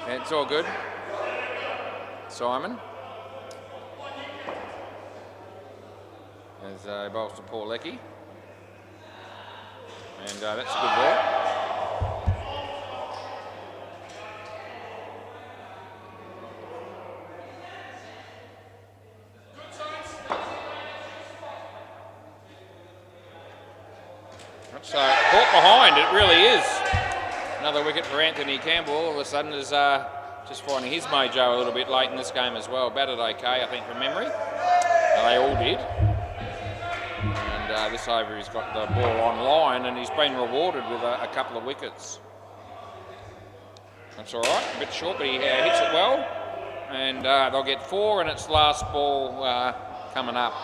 And it's all good. Simon. As he bowls to Paul Leckie. And that's a good ball. That's caught behind, it really is. Another wicket for Anthony Campbell. All of a sudden is just finding his mojo a little bit late in this game as well. Batted okay, I think, from memory. They all did. And this over he's got the ball on line and he's been rewarded with a couple of wickets. That's all right, a bit short, but he hits it well. And they'll get 4 and it's last ball coming up.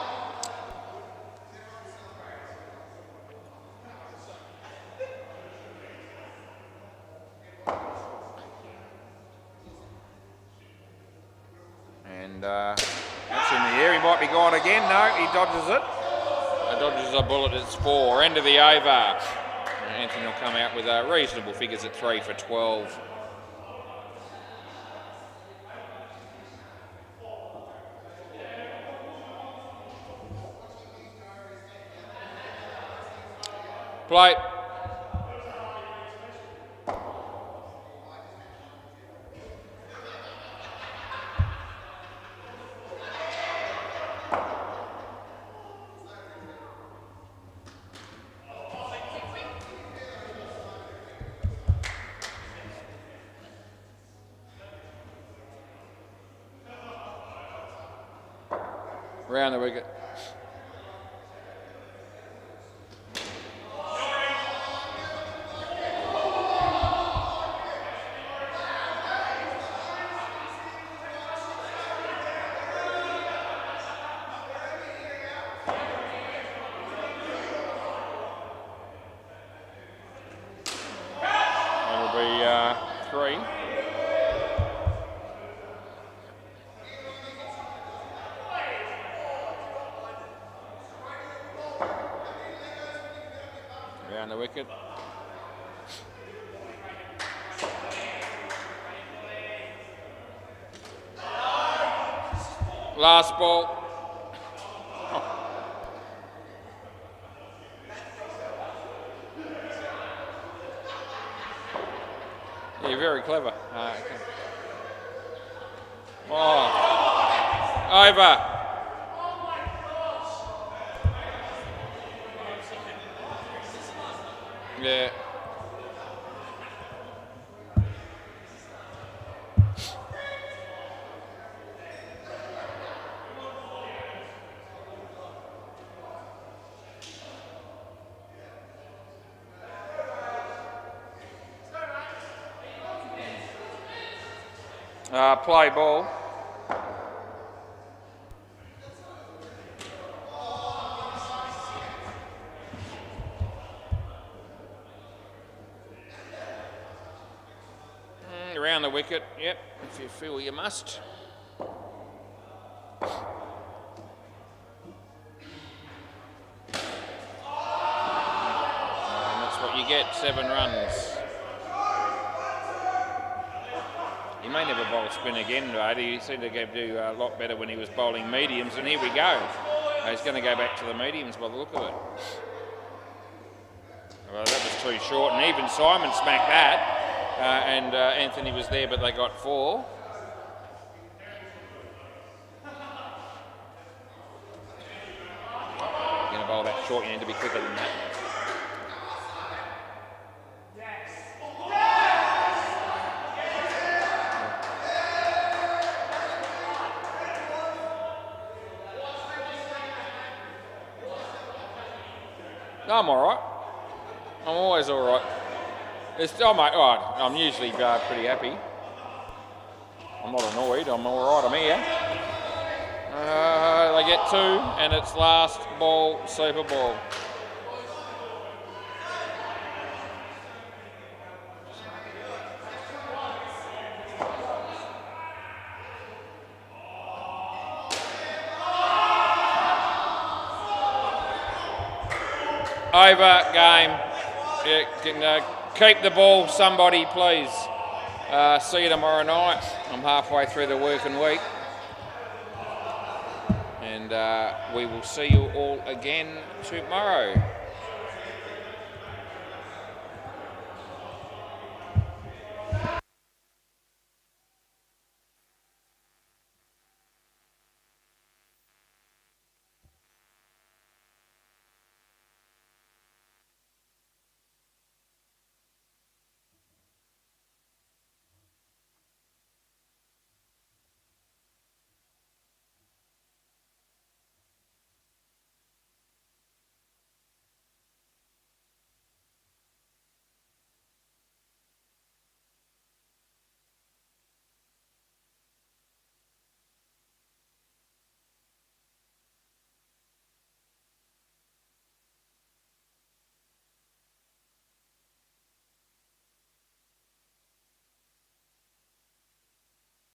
And that's in the air. He might be gone again. No, he dodges it. Dodges a bullet. It's 4. End of the over. Anthony will come out with reasonable figures at 3 for 12. Play. Round the wicket. That'll be 3. Round the wicket. Last ball. Yeah, very clever. Okay. Oh, over. Yeah. Play ball. Around the wicket, yep, if you feel you must. And that's what you get, 7 runs. He may never bowl spin again, but he seemed to do a lot better when he was bowling mediums, and here we go. He's going to go back to the mediums by the look of it. Well, that was too short, and even Simon smacked that. And Anthony was there, but they got 4. You're going to bowl that short, you need to be quicker than that. I'm all right. I'm always all right. I'm usually pretty happy. I'm not annoyed. I'm all right. I'm here. They get 2, and it's last ball, super ball. Over game. Yeah, keep the ball, somebody, please. See you tomorrow night. I'm halfway through the working week. And we will see you all again tomorrow.